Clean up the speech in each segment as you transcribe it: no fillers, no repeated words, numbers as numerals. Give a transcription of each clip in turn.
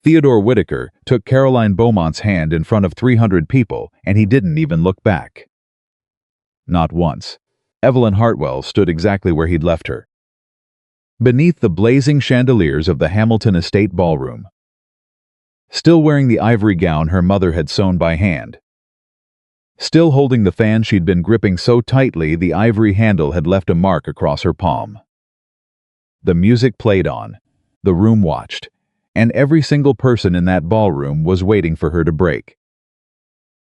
Theodore Whitaker took Caroline Beaumont's hand in front of 300 people, and he didn't even look back. Not once. Evelyn Hartwell stood exactly where he'd left her, beneath the blazing chandeliers of the Hamilton Estate ballroom, still wearing the ivory gown her mother had sewn by hand, still holding the fan she'd been gripping so tightly the ivory handle had left a mark across her palm. The music played on, the room watched, and every single person in that ballroom was waiting for her to break.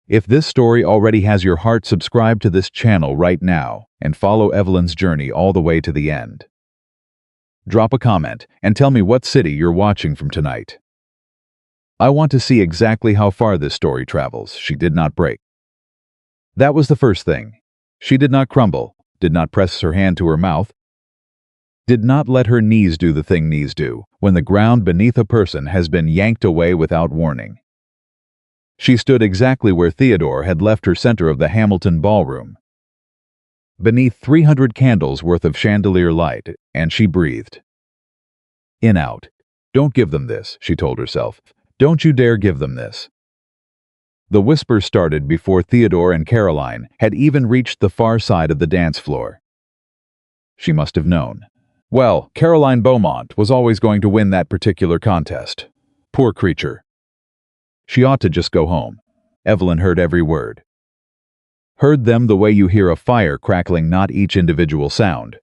If this story already has your heart, subscribe to this channel right now and follow Evelyn's journey all the way to the end. Drop a comment and tell me what city you're watching from tonight. I want to see exactly how far this story travels. She did not break. That was the first thing. She did not crumble, did not press her hand to her mouth, did not let her knees do the thing knees do when the ground beneath a person has been yanked away without warning. She stood exactly where Theodore had left her, center of the Hamilton ballroom, beneath 300 candles worth of chandelier light, and she breathed. In, out. Don't give them this, she told herself. Don't you dare give them this. The whisper started before Theodore and Caroline had even reached the far side of the dance floor. She must have known. Well, Caroline Beaumont was always going to win that particular contest. Poor creature. She ought to just go home. Evelyn heard every word. Heard them the way you hear a fire crackling, not each individual sound,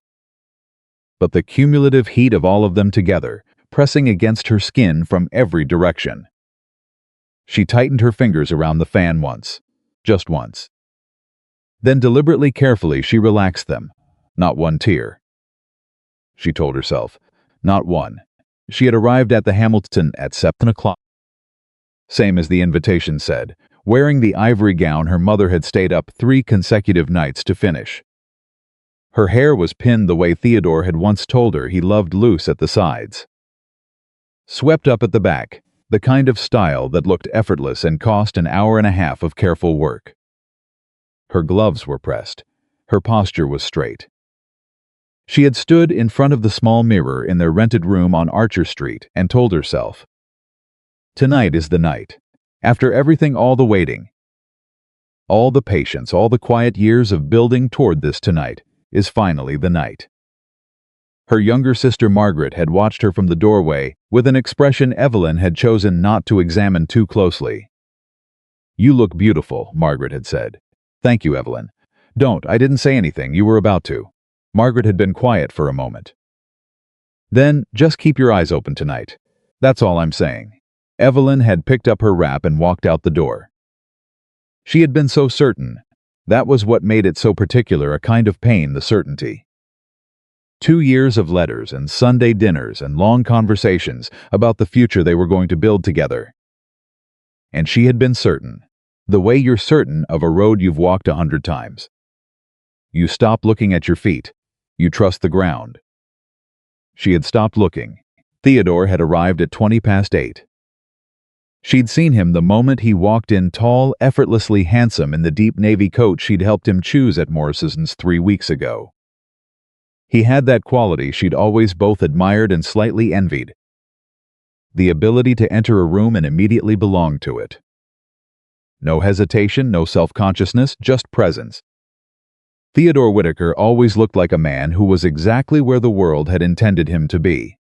but the cumulative heat of all of them together, pressing against her skin from every direction. She tightened her fingers around the fan once, just once. Then deliberately, carefully, she relaxed them. Not one tear. She told herself. Not one. She had arrived at the Hamilton at 7 o'clock. Same as the invitation said, wearing the ivory gown her mother had stayed up 3 consecutive nights to finish. Her hair was pinned the way Theodore had once told her he loved, loose at the sides, swept up at the back, the kind of style that looked effortless and cost an hour and a half of careful work. Her gloves were pressed. Her posture was straight. She had stood in front of the small mirror in their rented room on Archer Street and told herself, tonight is the night. After everything, all the waiting, all the patience, all the quiet years of building toward this, tonight is finally the night. Her younger sister Margaret had watched her from the doorway with an expression Evelyn had chosen not to examine too closely. You look beautiful, Margaret had said. Thank you, Evelyn. Don't, I didn't say anything, you were about to. Margaret had been quiet for a moment. Then, just keep your eyes open tonight. That's all I'm saying. Evelyn had picked up her wrap and walked out the door. She had been so certain. That was what made it so particular, a kind of pain, the certainty. 2 years of letters and Sunday dinners and long conversations about the future they were going to build together. And she had been certain, the way you're certain of a road you've walked 100 times. You stop looking at your feet. You trust the ground. She had stopped looking. Theodore had arrived at 8:20. She'd seen him the moment he walked in, tall, effortlessly handsome in the deep navy coat she'd helped him choose at Morrison's 3 weeks ago. He had that quality she'd always both admired and slightly envied. The ability to enter a room and immediately belong to it. No hesitation, no self-consciousness, just presence. Theodore Whitaker always looked like a man who was exactly where the world had intended him to be.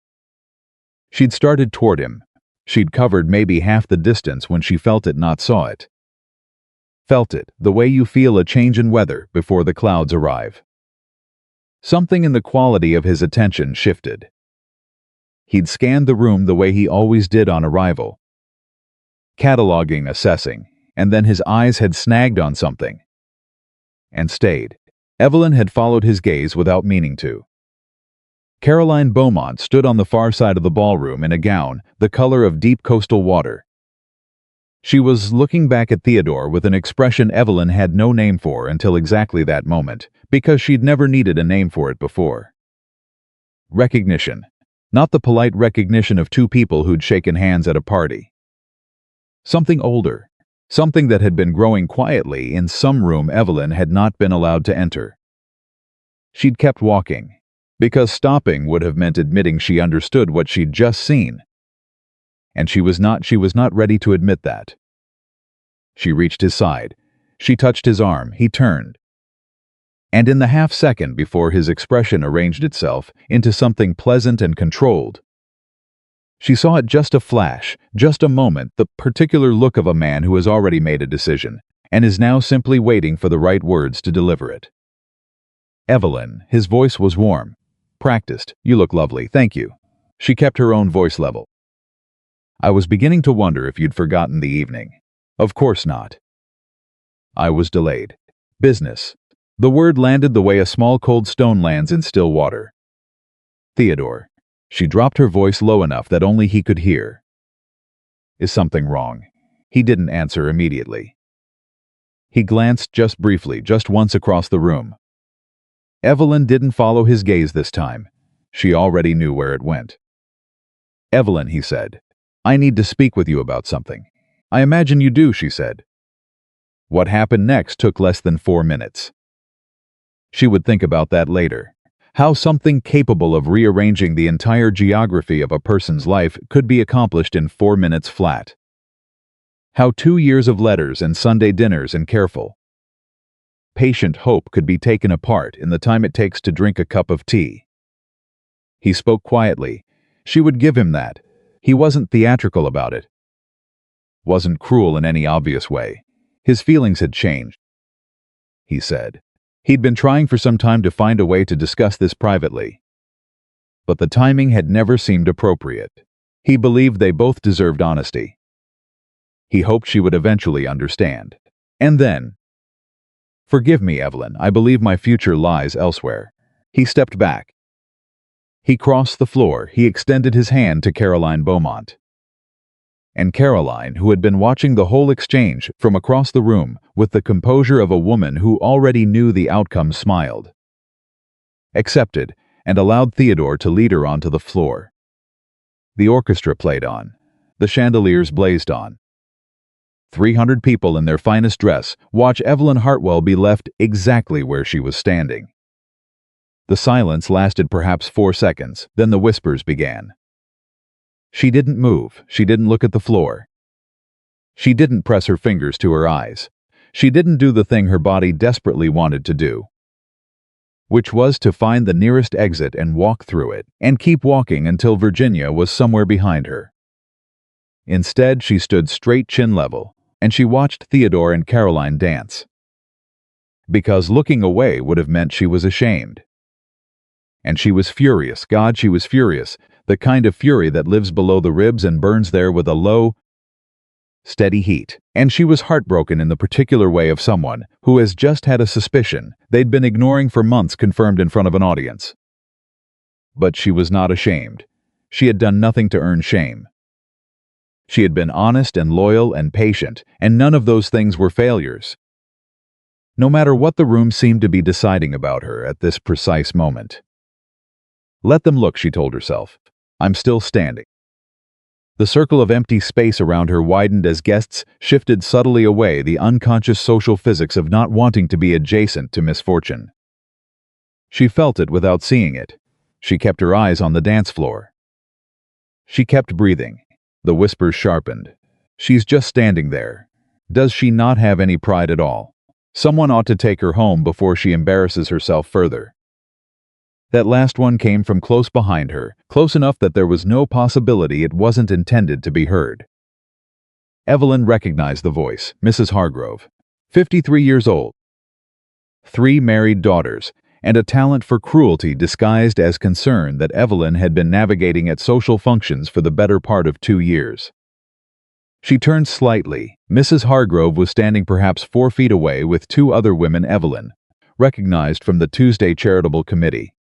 She'd started toward him. She'd covered maybe half the distance when she felt it, not saw it. Felt it, the way you feel a change in weather before the clouds arrive. Something in the quality of his attention shifted. He'd scanned the room the way he always did on arrival, cataloging, assessing, and then his eyes had snagged on something. And stayed. Evelyn had followed his gaze without meaning to. Caroline Beaumont stood on the far side of the ballroom in a gown the color of deep coastal water. She was looking back at Theodore with an expression Evelyn had no name for until exactly that moment, because she'd never needed a name for it before. Recognition. Not the polite recognition of 2 people who'd shaken hands at a party. Something older. Something that had been growing quietly in some room Evelyn had not been allowed to enter. She'd kept walking, because stopping would have meant admitting she understood what she'd just seen. and she was not ready to admit that. She reached his side. She touched his arm. He turned. And in the half-second before his expression arranged itself into something pleasant and controlled, she saw it just a flash, just a moment, the particular look of a man who has already made a decision and is now simply waiting for the right words to deliver it. "Evelyn," his voice was warm. "Practiced. You look lovely, thank you." She kept her own voice level. "I was beginning to wonder if you'd forgotten the evening." "Of course not." "I was delayed. Business." The word landed the way a small cold stone lands in still water. "Theodore." She dropped her voice low enough that only he could hear. "Is something wrong?" He didn't answer immediately. He glanced just briefly, just once across the room. Evelyn didn't follow his gaze this time. She already knew where it went. "Evelyn," he said, "I need to speak with you about something." "I imagine you do," she said. What happened next took less than 4 minutes. She would think about that later. How something capable of rearranging the entire geography of a person's life could be accomplished in 4 minutes flat. How 2 years of letters and Sunday dinners and careful, patient hope could be taken apart in the time it takes to drink a cup of tea. He spoke quietly. She would give him that. He wasn't theatrical about it. Wasn't cruel in any obvious way. His feelings had changed. He said. He'd been trying for some time to find a way to discuss this privately. But the timing had never seemed appropriate. He believed they both deserved honesty. He hoped she would eventually understand. And then, "Forgive me, Evelyn, I believe my future lies elsewhere." He stepped back. He crossed the floor. He extended his hand to Caroline Beaumont. And Caroline, who had been watching the whole exchange from across the room with the composure of a woman who already knew the outcome, smiled, accepted, and allowed Theodore to lead her onto the floor. The orchestra played on. The chandeliers blazed on. 300 people in their finest dress watch Evelyn Hartwell be left exactly where she was standing. The silence lasted perhaps 4 seconds, then the whispers began. She didn't move. She didn't look at the floor. She didn't press her fingers to her eyes. She didn't do the thing her body desperately wanted to do, which was to find the nearest exit and walk through it, and keep walking until Virginia was somewhere behind her. Instead, she stood straight chin level, and she watched Theodore and Caroline dance. Because looking away would have meant she was ashamed. And she was furious. God, she was furious. The kind of fury that lives below the ribs and burns there with a low, steady heat. And she was heartbroken in the particular way of someone who has just had a suspicion they'd been ignoring for months confirmed in front of an audience. But she was not ashamed. She had done nothing to earn shame. She had been honest and loyal and patient, and none of those things were failures. No matter what the room seemed to be deciding about her at this precise moment. "Let them look," she told herself. "I'm still standing." The circle of empty space around her widened as guests shifted subtly away, the unconscious social physics of not wanting to be adjacent to misfortune. She felt it without seeing it. She kept her eyes on the dance floor. She kept breathing. The whispers sharpened. "She's just standing there. Does she not have any pride at all? Someone ought to take her home before she embarrasses herself further." That last one came from close behind her, close enough that there was no possibility it wasn't intended to be heard. Evelyn recognized the voice, Mrs. Hargrove, 53 years old, 3 married daughters, and a talent for cruelty disguised as concern that Evelyn had been navigating at social functions for the better part of 2 years. She turned slightly. Mrs. Hargrove was standing perhaps 4 feet away with 2 other women Evelyn recognized from the Tuesday Charitable Committee.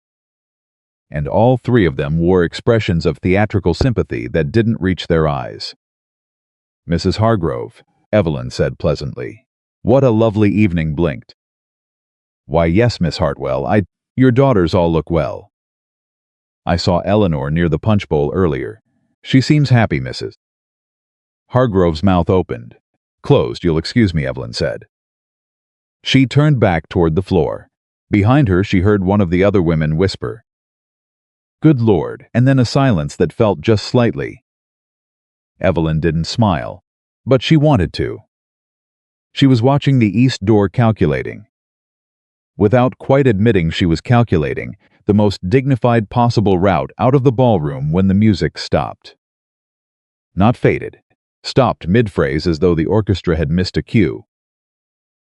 And all 3 of them wore expressions of theatrical sympathy that didn't reach their eyes. "Mrs. Hargrove," Evelyn said pleasantly. "What a lovely evening," blinked. "Why, yes, Miss Hartwell, your daughters all look well. I saw Eleanor near the punch bowl earlier. She seems happy, Mrs." Hargrove's mouth opened. "Closed, you'll excuse me," Evelyn said. She turned back toward the floor. Behind her, she heard one of the other women whisper, "Good Lord," and then a silence that felt just slightly Evelyn didn't smile, but she wanted to. She was watching the east door calculating. Without quite admitting she was calculating, the most dignified possible route out of the ballroom when the music stopped. Not faded. Stopped mid-phrase as though the orchestra had missed a cue.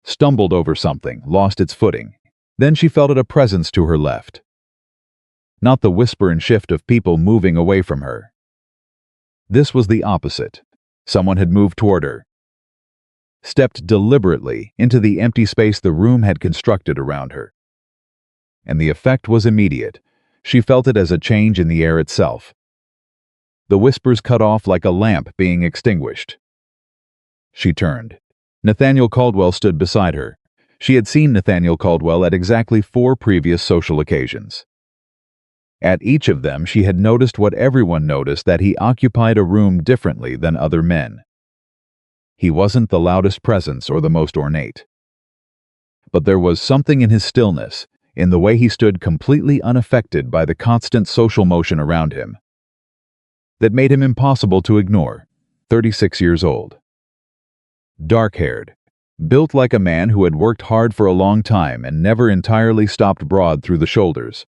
Stumbled over something, lost its footing. Then she felt a presence to her left. Not the whisper and shift of people moving away from her. This was the opposite. Someone had moved toward her. Stepped deliberately into the empty space the room had constructed around her. And the effect was immediate. She felt it as a change in the air itself. The whispers cut off like a lamp being extinguished. She turned. Nathaniel Caldwell stood beside her. She had seen Nathaniel Caldwell at exactly 4 previous social occasions. At each of them she had noticed what everyone noticed, that he occupied a room differently than other men. He wasn't the loudest presence or the most ornate. But there was something in his stillness, in the way he stood completely unaffected by the constant social motion around him, that made him impossible to ignore. 36 years old. Dark-haired, built like a man who had worked hard for a long time and never entirely stopped broad through the shoulders.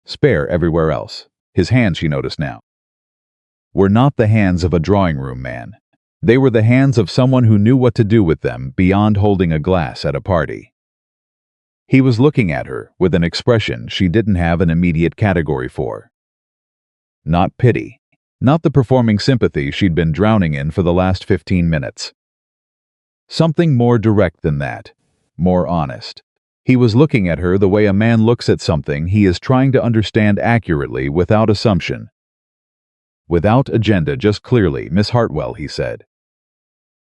Spare everywhere else. His hands, she noticed now, were not the hands of a drawing-room man. They were the hands of someone who knew what to do with them beyond holding a glass at a party. He was looking at her with an expression she didn't have an immediate category for. Not pity. Not the performing sympathy she'd been drowning in for the last 15 minutes. Something more direct than that. More honest. He was looking at her the way a man looks at something he is trying to understand accurately, without assumption. Without agenda, just clearly. "Miss Hartwell," he said.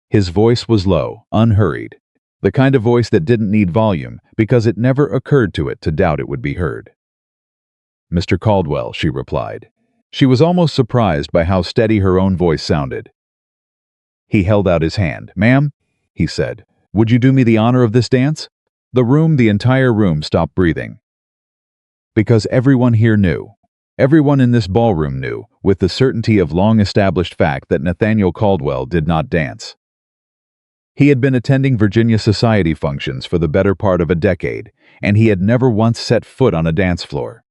His voice was low, unhurried. The kind of voice that didn't need volume, because it never occurred to it to doubt it would be heard. "Mr. Caldwell," she replied. She was almost surprised by how steady her own voice sounded. He held out his hand. "Ma'am," he said, "would you do me the honor of this dance?" The entire room stopped breathing. Because everyone here knew. Everyone in this ballroom knew, with the certainty of long-established fact, that Nathaniel Caldwell did not dance. He had been attending Virginia society functions for the better part of a decade, and he had never once set foot on a dance floor.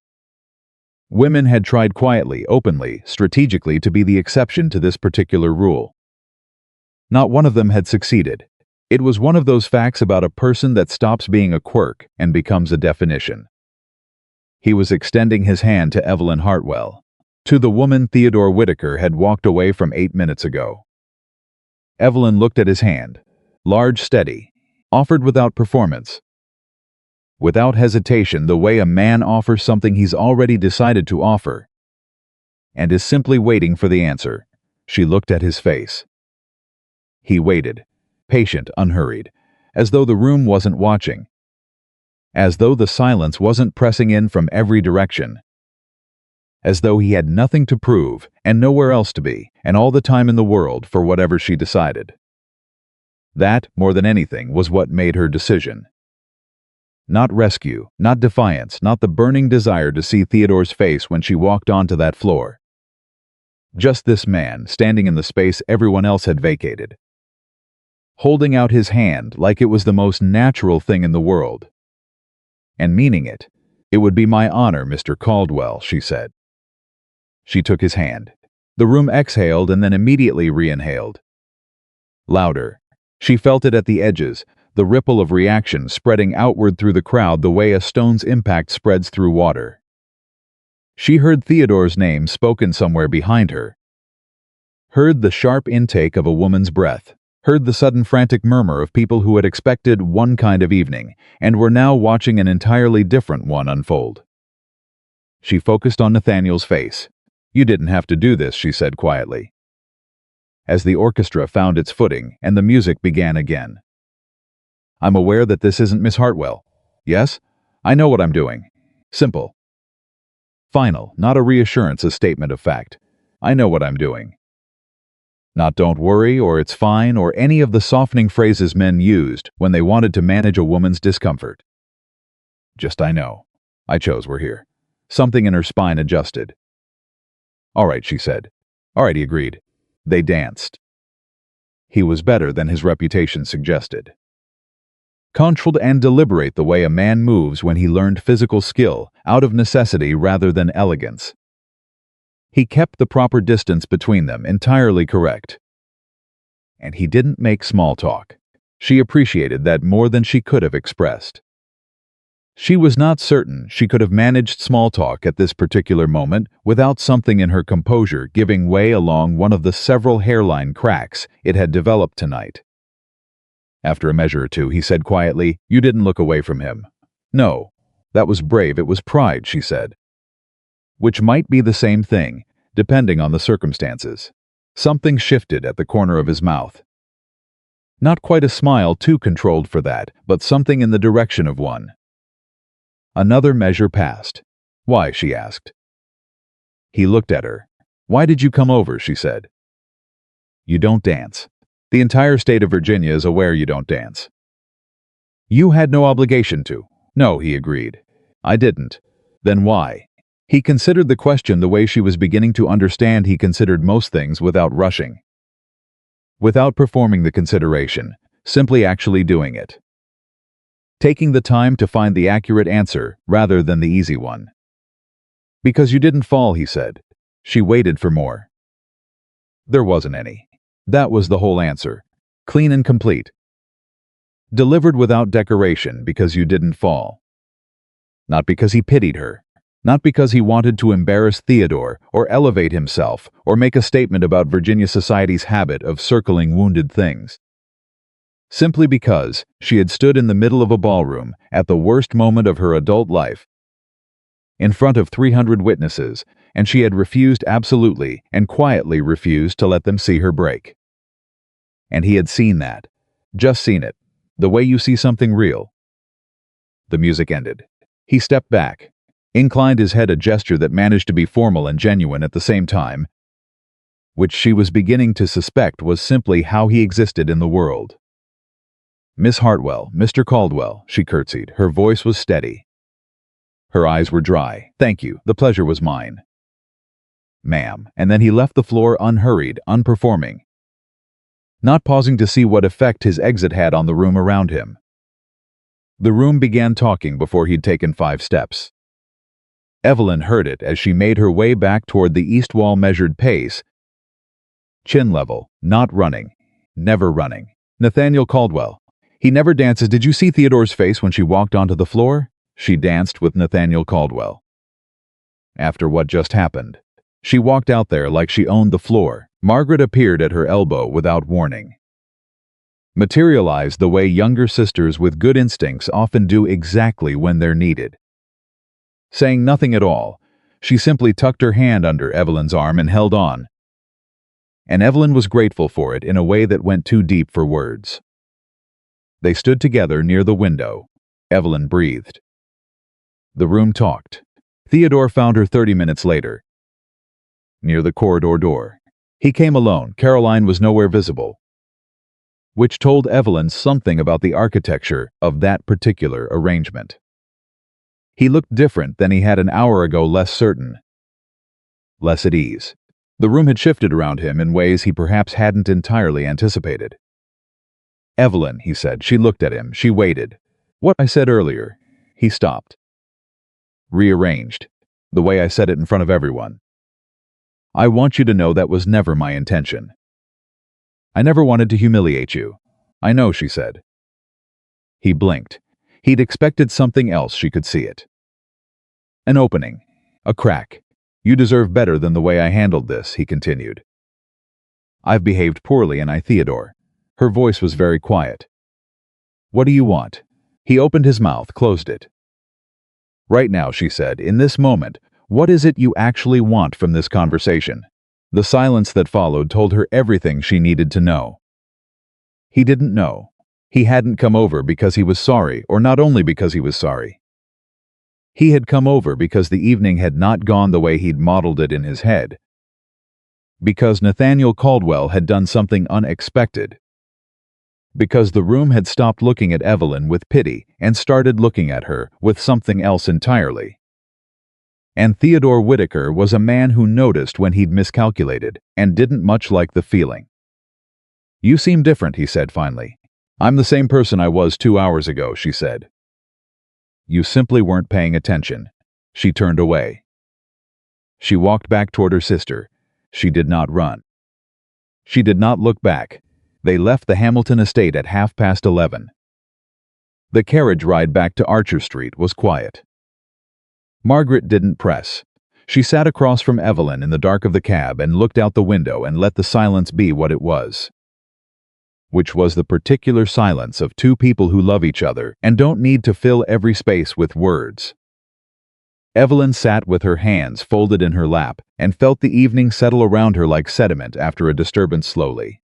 Women had tried quietly, openly, strategically to be the exception to this particular rule. Not one of them had succeeded. It was one of those facts about a person that stops being a quirk and becomes a definition. He was extending his hand to Evelyn Hartwell, to the woman Theodore Whitaker had walked away from 8 minutes ago. Evelyn looked at his hand, large, steady, offered without performance. Without hesitation, the way a man offers something he's already decided to offer, and is simply waiting for the answer. She looked at his face. He waited, patient, unhurried, as though the room wasn't watching, as though the silence wasn't pressing in from every direction, as though he had nothing to prove and nowhere else to be, and all the time in the world for whatever she decided. That, more than anything, was what made her decision. Not rescue, not defiance, not the burning desire to see Theodore's face when she walked onto that floor. Just this man, standing in the space everyone else had vacated, holding out his hand like it was the most natural thing in the world, and meaning it. "It would be my honor, Mr. Caldwell," she said. She took his hand. The room exhaled and then immediately re-inhaled. Louder. She felt it at the edges, the ripple of reaction spreading outward through the crowd the way a stone's impact spreads through water. She heard Theodore's name spoken somewhere behind her. Heard the sharp intake of a woman's breath. Heard the sudden frantic murmur of people who had expected one kind of evening and were now watching an entirely different one unfold. She focused on Nathaniel's face. "You didn't have to do this," she said quietly, as the orchestra found its footing and the music began again. "I'm aware that this isn't Miss Hartwell. Yes? I know what I'm doing. Simple. Final, not a reassurance, a statement of fact. I know what I'm doing. Not 'don't worry' or 'it's fine' or any of the softening phrases men used when they wanted to manage a woman's discomfort. Just I know. I chose we're here." Something in her spine adjusted. "All right," she said. "All right," he agreed. They danced. He was better than his reputation suggested. Controlled and deliberate the way a man moves when he learned physical skill out of necessity rather than elegance. He kept the proper distance between them entirely correct. And he didn't make small talk. She appreciated that more than she could have expressed. She was not certain she could have managed small talk at this particular moment without something in her composure giving way along one of the several hairline cracks it had developed tonight. After a measure or two, he said quietly, "You didn't look away from him." "No, that was brave, it was pride," she said. Which might be the same thing, depending on the circumstances. Something shifted at the corner of his mouth. Not quite a smile too controlled for that, but something in the direction of one. Another measure passed. "Why?" she asked. He looked at her. "Why did you come over?" she said. "You don't dance. The entire state of Virginia is aware you don't dance." "You had no obligation to." "No," he agreed. "I didn't." "Then why?" He considered the question the way she was beginning to understand he considered most things without rushing. Without performing the consideration, simply actually doing it. Taking the time to find the accurate answer rather than the easy one. "Because you didn't fall," he said. She waited for more. There wasn't any. That was the whole answer. Clean and complete. Delivered without decoration because you didn't fall. Not because he pitied her. Not because he wanted to embarrass Theodore or elevate himself or make a statement about Virginia society's habit of circling wounded things. Simply because she had stood in the middle of a ballroom at the worst moment of her adult life, in front of 300 witnesses, and she had refused absolutely and quietly refused to let them see her break. And he had seen that. Just seen it. The way you see something real. The music ended. He stepped back, inclined his head, a gesture that managed to be formal and genuine at the same time, which she was beginning to suspect was simply how he existed in the world. "Miss Hartwell, Mr. Caldwell," she curtsied. Her voice was steady. Her eyes were dry. "Thank you, the pleasure was mine." "Ma'am," and then he left the floor unhurried, unperforming, not pausing to see what effect his exit had on the room around him. The room began talking before he'd taken 5 steps. Evelyn heard it as she made her way back toward the east wall, measured pace, chin level, not running, never running. "Nathaniel Caldwell. He never dances. Did you see Theodore's face when she walked onto the floor?" She danced with Nathaniel Caldwell. After what just happened, she walked out there like she owned the floor. Margaret appeared at her elbow without warning. Materialized the way younger sisters with good instincts often do exactly when they're needed. Saying nothing at all, she simply tucked her hand under Evelyn's arm and held on. And Evelyn was grateful for it in a way that went too deep for words. They stood together near the window. Evelyn breathed. The room talked. Theodore found her 30 minutes later, near the corridor door. He came alone. Caroline was nowhere visible, which told Evelyn something about the architecture of that particular arrangement. He looked different than he had an hour ago, less certain, less at ease. The room had shifted around him in ways he perhaps hadn't entirely anticipated. "Evelyn," he said. She looked at him. She waited. "What I said earlier." He stopped. "Rearranged. The way I said it in front of everyone. I want you to know that was never my intention. I never wanted to humiliate you." "I know," she said. He blinked. He'd expected something else. She could see it. "An opening. A crack. You deserve better than the way I handled this," he continued. "I've behaved poorly, and I, Theodore." Her voice was very quiet. "What do you want?" He opened his mouth, closed it. "Right now," she said, "in this moment, what is it you actually want from this conversation?" The silence that followed told her everything she needed to know. He didn't know. He hadn't come over because he was sorry, or not only because he was sorry. He had come over because the evening had not gone the way he'd modeled it in his head. Because Nathaniel Caldwell had done something unexpected. Because the room had stopped looking at Evelyn with pity and started looking at her with something else entirely. And Theodore Whitaker was a man who noticed when he'd miscalculated and didn't much like the feeling. "You seem different," he said finally. "I'm the same person I was 2 hours ago," she said. "You simply weren't paying attention." She turned away. She walked back toward her sister. She did not run. She did not look back. They left the Hamilton estate at 11:30. The carriage ride back to Archer Street was quiet. Margaret didn't press. She sat across from Evelyn in the dark of the cab and looked out the window and let the silence be what it was. Which was the particular silence of two people who love each other and don't need to fill every space with words. Evelyn sat with her hands folded in her lap and felt the evening settle around her like sediment after a disturbance slowly.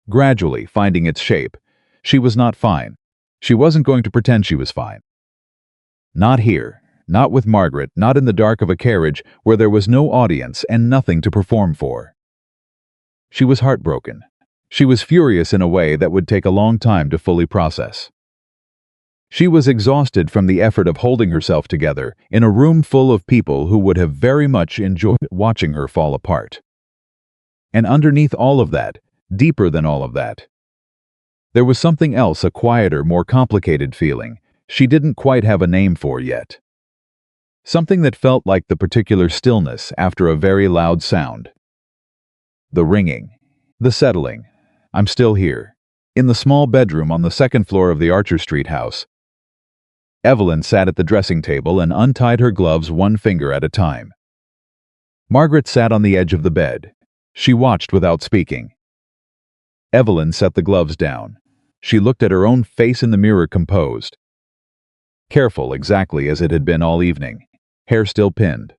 Gradually finding its shape, she was not fine. She wasn't going to pretend she was fine. Not here, not with Margaret, not in the dark of a carriage where there was no audience and nothing to perform for. She was heartbroken. She was furious in a way that would take a long time to fully process. She was exhausted from the effort of holding herself together in a room full of people who would have very much enjoyed watching her fall apart. And underneath all of that, deeper than all of that, there was something else, a quieter, more complicated feeling she didn't quite have a name for yet. Something that felt like the particular stillness after a very loud sound. The ringing, the settling. I'm still here, in the small bedroom on the second floor of the Archer Street house. Evelyn sat at the dressing table and untied her gloves one finger at a time. Margaret sat on the edge of the bed. She watched without speaking. Evelyn set the gloves down. She looked at her own face in the mirror, composed. Careful, exactly as it had been all evening. Hair still pinned.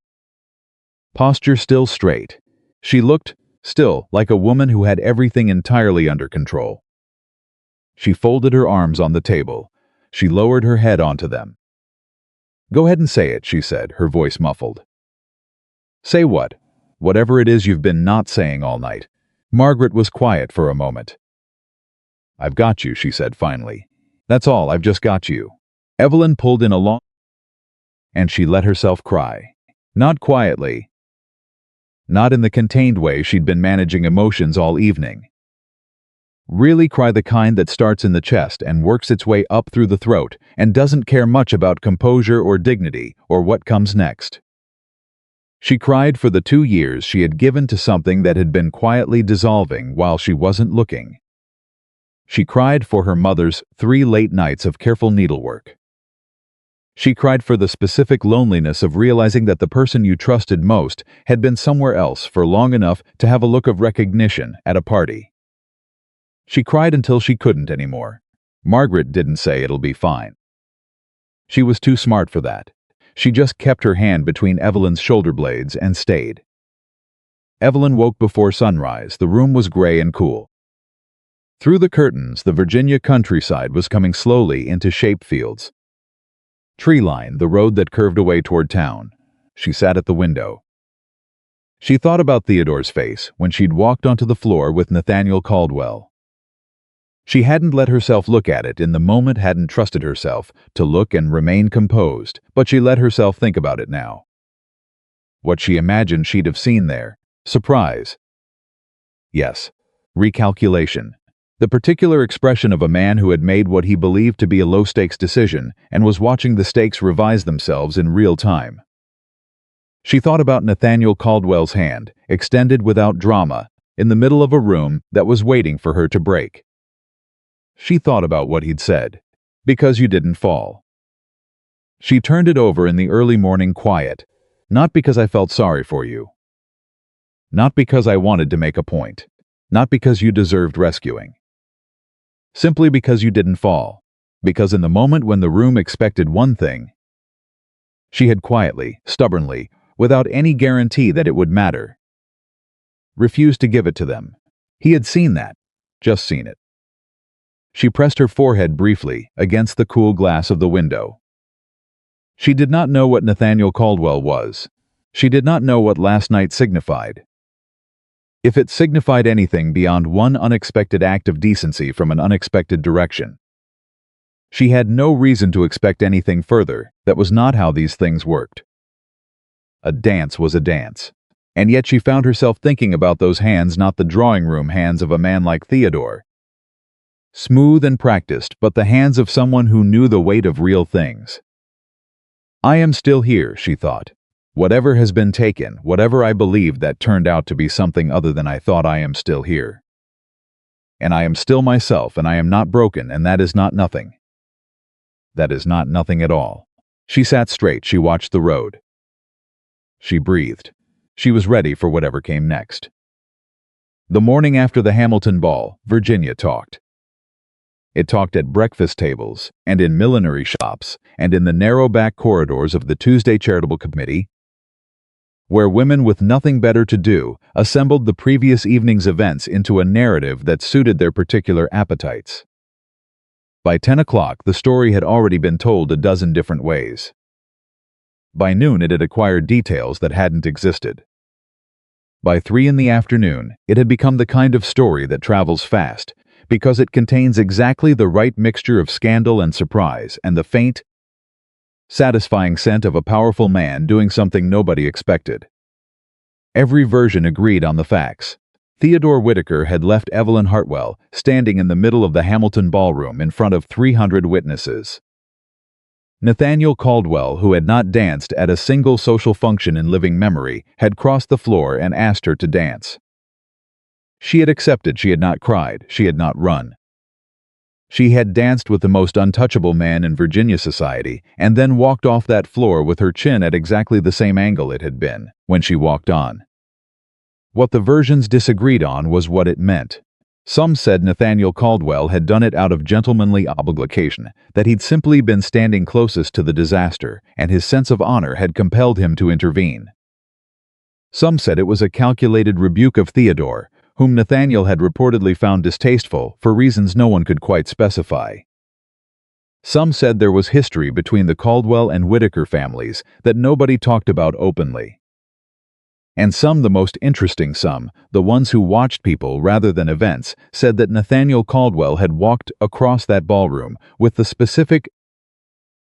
Posture still straight. She looked, still, like a woman who had everything entirely under control. She folded her arms on the table. She lowered her head onto them. "Go ahead and say it," she said, her voice muffled. "Say what? Whatever it is you've been not saying all night." Margaret was quiet for a moment. "I've got you," she said finally. "That's all, I've just got you." Evelyn pulled in a long, and she let herself cry. Not quietly. Not in the contained way she'd been managing emotions all evening. Really cry, the kind that starts in the chest and works its way up through the throat and doesn't care much about composure or dignity or what comes next. She cried for the 2 years she had given to something that had been quietly dissolving while she wasn't looking. She cried for her mother's 3 late nights of careful needlework. She cried for the specific loneliness of realizing that the person you trusted most had been somewhere else for long enough to have a look of recognition at a party. She cried until she couldn't anymore. Margaret didn't say it'll be fine. She was too smart for that. She just kept her hand between Evelyn's shoulder blades and stayed. Evelyn woke before sunrise. The room was gray and cool. Through the curtains, the Virginia countryside was coming slowly into shape fields. Tree-lined, the road that curved away toward town. She sat at the window. She thought about Theodore's face when she'd walked onto the floor with Nathaniel Caldwell. She hadn't let herself look at it in the moment, hadn't trusted herself to look and remain composed, but she let herself think about it now. What she imagined she'd have seen there. Surprise. Yes. Recalculation. The particular expression of a man who had made what he believed to be a low-stakes decision and was watching the stakes revise themselves in real time. She thought about Nathaniel Caldwell's hand, extended without drama, in the middle of a room that was waiting for her to break. She thought about what he'd said, "Because you didn't fall." She turned it over in the early morning quiet, "Not because I felt sorry for you. Not because I wanted to make a point. Not because you deserved rescuing. Simply because you didn't fall. Because in the moment when the room expected one thing, she had quietly, stubbornly, without any guarantee that it would matter, refused to give it to them. He had seen that. Just seen it. She pressed her forehead briefly against the cool glass of the window. She did not know what Nathaniel Caldwell was. She did not know what last night signified. If it signified anything beyond one unexpected act of decency from an unexpected direction. She had no reason to expect anything further. That was not how these things worked. A dance was a dance. And yet she found herself thinking about those hands, not the drawing room hands of a man like Theodore. Smooth and practiced, but the hands of someone who knew the weight of real things. I am still here, she thought. Whatever has been taken, whatever I believed that turned out to be something other than I thought, I am still here. And I am still myself, and I am not broken, and that is not nothing. That is not nothing at all. She sat straight, she watched the road. She breathed. She was ready for whatever came next. The morning after the Hamilton ball, Virginia talked. It talked at breakfast tables, and in millinery shops, and in the narrow back corridors of the Tuesday Charitable Committee, where women with nothing better to do assembled the previous evening's events into a narrative that suited their particular appetites. By 10 o'clock, the story had already been told a dozen different ways. By noon, it had acquired details that hadn't existed. By 3 in the afternoon, it had become the kind of story that travels fast, because it contains exactly the right mixture of scandal and surprise and the faint, satisfying scent of a powerful man doing something nobody expected. Every version agreed on the facts. Theodore Whitaker had left Evelyn Hartwell standing in the middle of the Hamilton ballroom in front of 300 witnesses. Nathaniel Caldwell, who had not danced at a single social function in living memory, had crossed the floor and asked her to dance. She had accepted. She had not cried. She had not run. She had danced with the most untouchable man in Virginia society, and then walked off that floor with her chin at exactly the same angle it had been when she walked on. What the versions disagreed on was what it meant. Some said Nathaniel Caldwell had done it out of gentlemanly obligation, that he'd simply been standing closest to the disaster, and his sense of honor had compelled him to intervene. Some said it was a calculated rebuke of Theodore, whom Nathaniel had reportedly found distasteful for reasons no one could quite specify. Some said there was history between the Caldwell and Whitaker families that nobody talked about openly. And some, the most interesting some, the ones who watched people rather than events, said that Nathaniel Caldwell had walked across that ballroom with the specific,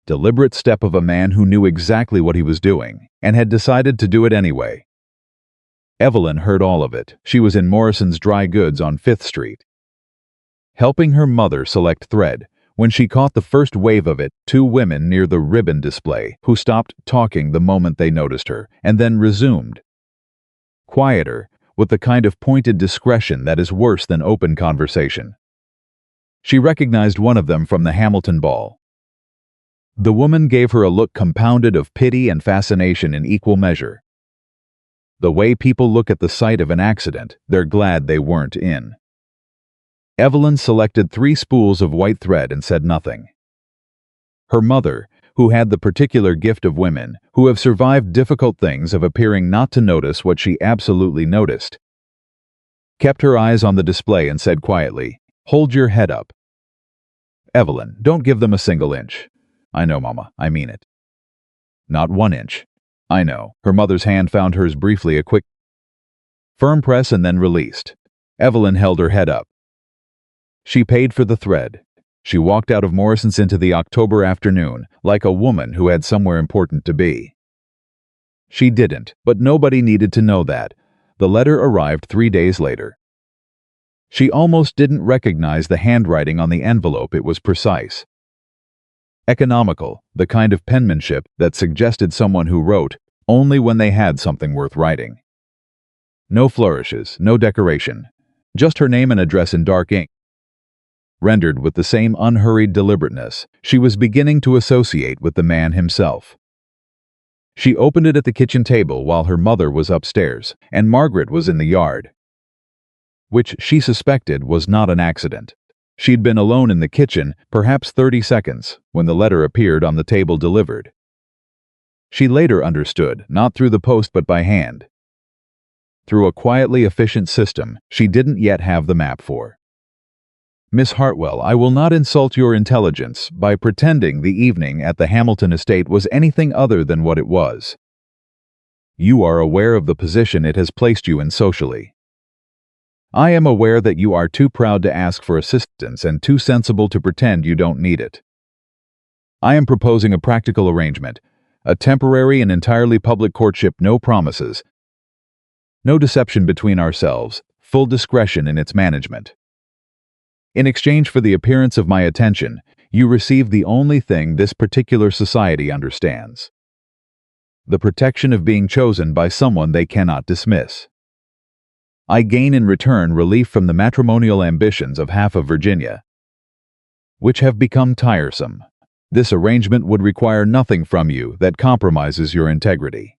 deliberate step of a man who knew exactly what he was doing and had decided to do it anyway. Evelyn heard all of it. She was in Morrison's Dry Goods on 5th Street, helping her mother select thread, when she caught the first wave of it, 2 women near the ribbon display who stopped talking the moment they noticed her, and then resumed. Quieter, with the kind of pointed discretion that is worse than open conversation. She recognized one of them from the Hamilton ball. The woman gave her a look compounded of pity and fascination in equal measure. The way people look at the sight of an accident they're glad they weren't in. Evelyn selected 3 spools of white thread and said nothing. Her mother, who had the particular gift of women, who have survived difficult things of appearing not to notice what she absolutely noticed, kept her eyes on the display and said quietly, "Hold your head up. Evelyn, don't give them a single inch." "I know, Mama, I mean it." "Not 1 inch." "I know." Her mother's hand found hers briefly, a quick, firm press, and then released. Evelyn held her head up. She paid for the thread. She walked out of Morrison's into the October afternoon, like a woman who had somewhere important to be. She didn't, but nobody needed to know that. The letter arrived 3 days later. She almost didn't recognize the handwriting on the envelope. It was precise, economical, the kind of penmanship that suggested someone who wrote only when they had something worth writing. No flourishes, no decoration, just her name and address in dark ink. Rendered with the same unhurried deliberateness she was beginning to associate with the man himself. She opened it at the kitchen table while her mother was upstairs and Margaret was in the yard, which she suspected was not an accident. She'd been alone in the kitchen perhaps 30 seconds when the letter appeared on the table delivered. She later understood, not through the post but by hand, through a quietly efficient system she didn't yet have the map for. "Miss Hartwell, I will not insult your intelligence by pretending the evening at the Hamilton estate was anything other than what it was. You are aware of the position it has placed you in socially. I am aware that you are too proud to ask for assistance and too sensible to pretend you don't need it. I am proposing a practical arrangement, A temporary and entirely public courtship, no promises. No deception between ourselves, full discretion in its management. In exchange for the appearance of my attention, you receive the only thing this particular society understands. The protection of being chosen by someone they cannot dismiss. I gain in return relief from the matrimonial ambitions of half of Virginia, which have become tiresome. This arrangement would require nothing from you that compromises your integrity.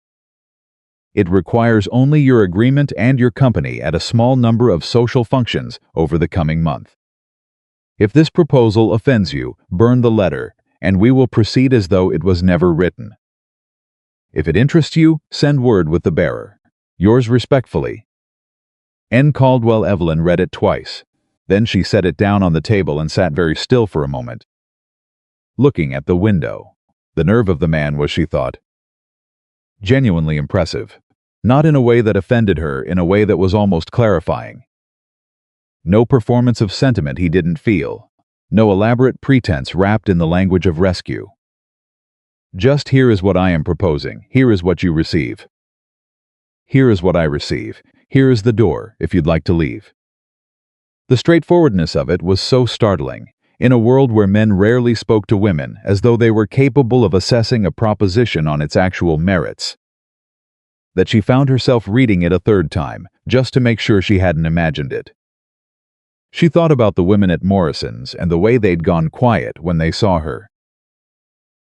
It requires only your agreement and your company at a small number of social functions over the coming month. If this proposal offends you, burn the letter, and we will proceed as though it was never written. If it interests you, send word with the bearer. Yours respectfully, N. Caldwell. Evelyn read it twice. Then she set it down on the table and sat very still for a moment, looking at the window. The nerve of the man was, she thought, genuinely impressive. Not in a way that offended her, in a way that was almost clarifying. No performance of sentiment he didn't feel. No elaborate pretense wrapped in the language of rescue. Just, here is what I am proposing. Here is what you receive. Here is what I receive. Here is the door, if you'd like to leave. The straightforwardness of it was so startling, in a world where men rarely spoke to women as though they were capable of assessing a proposition on its actual merits, that she found herself reading it a third time, just to make sure she hadn't imagined it. She thought about the women at Morrison's and the way they'd gone quiet when they saw her.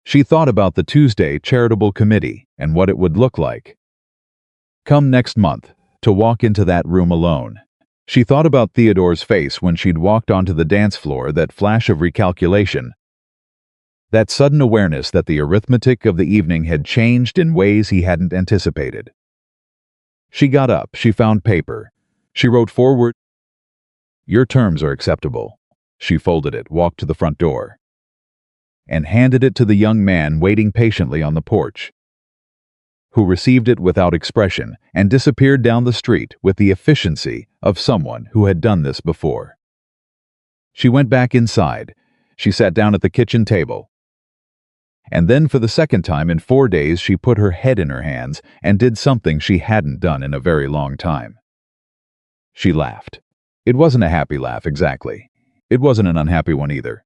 She thought about the Tuesday charitable committee and what it would look like, come next month, to walk into that room alone. She thought about Theodore's face when she'd walked onto the dance floor, that flash of recalculation, that sudden awareness that the arithmetic of the evening had changed in ways he hadn't anticipated. She got up, she found paper. She wrote forward, "Your terms are acceptable." She folded it, walked to the front door, and handed it to the young man waiting patiently on the porch, who received it without expression and disappeared down the street with the efficiency of someone who had done this before. She went back inside. She sat down at the kitchen table. And then, for the second time in 4 days, she put her head in her hands and did something she hadn't done in a very long time. She laughed. It wasn't a happy laugh exactly. It wasn't an unhappy one either.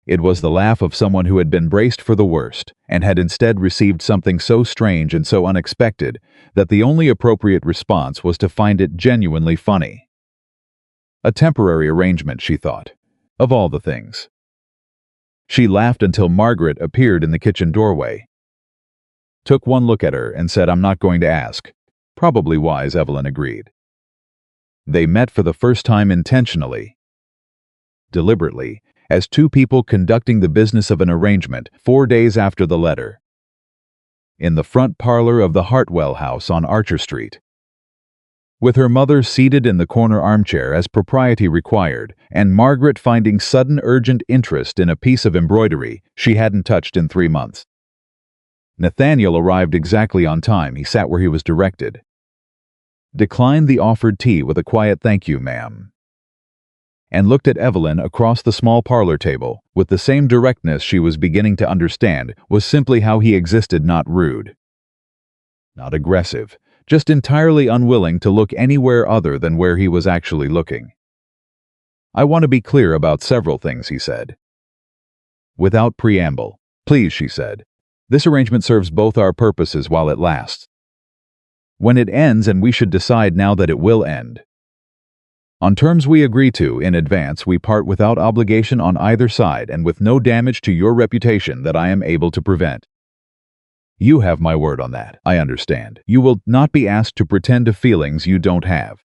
It was the laugh of someone who had been braced for the worst and had instead received something so strange and so unexpected that the only appropriate response was to find it genuinely funny. A temporary arrangement, she thought, of all the things. She laughed until Margaret appeared in the kitchen doorway, took one look at her and said, "I'm not going to ask." Probably wise, Evelyn agreed. They met for the first time intentionally, deliberately, as two people conducting the business of an arrangement 4 days after the letter, in the front parlor of the Hartwell house on Archer Street, with her mother seated in the corner armchair as propriety required, and Margaret finding sudden urgent interest in a piece of embroidery she hadn't touched in 3 months. Nathaniel arrived exactly on time. He sat where he was directed, declined the offered tea with a quiet "Thank you, ma'am," and looked at Evelyn across the small parlor table with the same directness she was beginning to understand was simply how he existed, not rude, not aggressive, just entirely unwilling to look anywhere other than where he was actually looking. "I want to be clear about several things," he said. Without preamble. "Please," she said. "This arrangement serves both our purposes while it lasts. When it ends, and we should decide now that it will end, on terms we agree to in advance, we part without obligation on either side and with no damage to your reputation that I am able to prevent. You have my word on that, I understand. You will not be asked to pretend to feelings you don't have.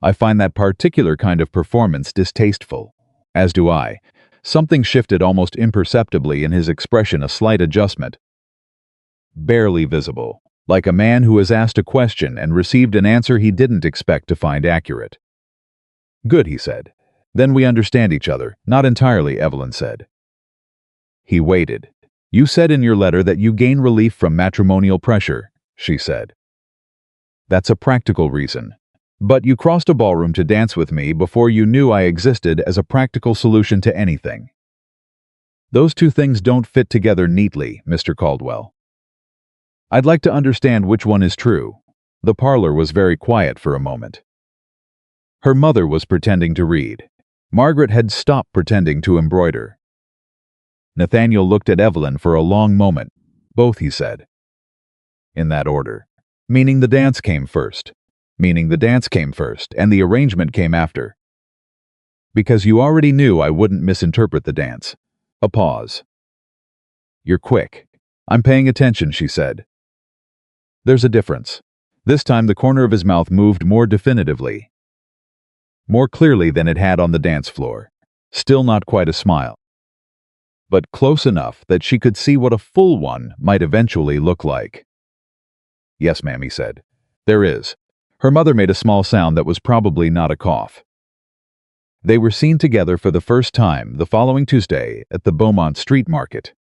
I find that particular kind of performance distasteful. As do I." Something shifted almost imperceptibly in his expression, a slight adjustment, barely visible, like a man who has asked a question and received an answer he didn't expect to find accurate. "Good," he said. "Then we understand each other." "Not entirely," Evelyn said. He waited. "You said in your letter that you gain relief from matrimonial pressure," she said. "That's a practical reason. But you crossed a ballroom to dance with me before you knew I existed as a practical solution to anything. Those two things don't fit together neatly, Mr. Caldwell. I'd like to understand which one is true. The parlor was very quiet for a moment. Her mother was pretending to read. Margaret had stopped pretending to embroider. Nathaniel looked at Evelyn for a long moment. Both, he said. In that order. Meaning the dance came first. Meaning the dance came first, and the arrangement came after. Because you already knew I wouldn't misinterpret the dance. A pause. You're quick. I'm paying attention, she said. There's a difference. This time the corner of his mouth moved more definitively. More clearly than it had on the dance floor. Still not quite a smile. But close enough that she could see what a full one might eventually look like. Yes, ma'am, he said. There is. Her mother made a small sound that was probably not a cough. They were seen together for the first time the following Tuesday at the Beaumont Street Market.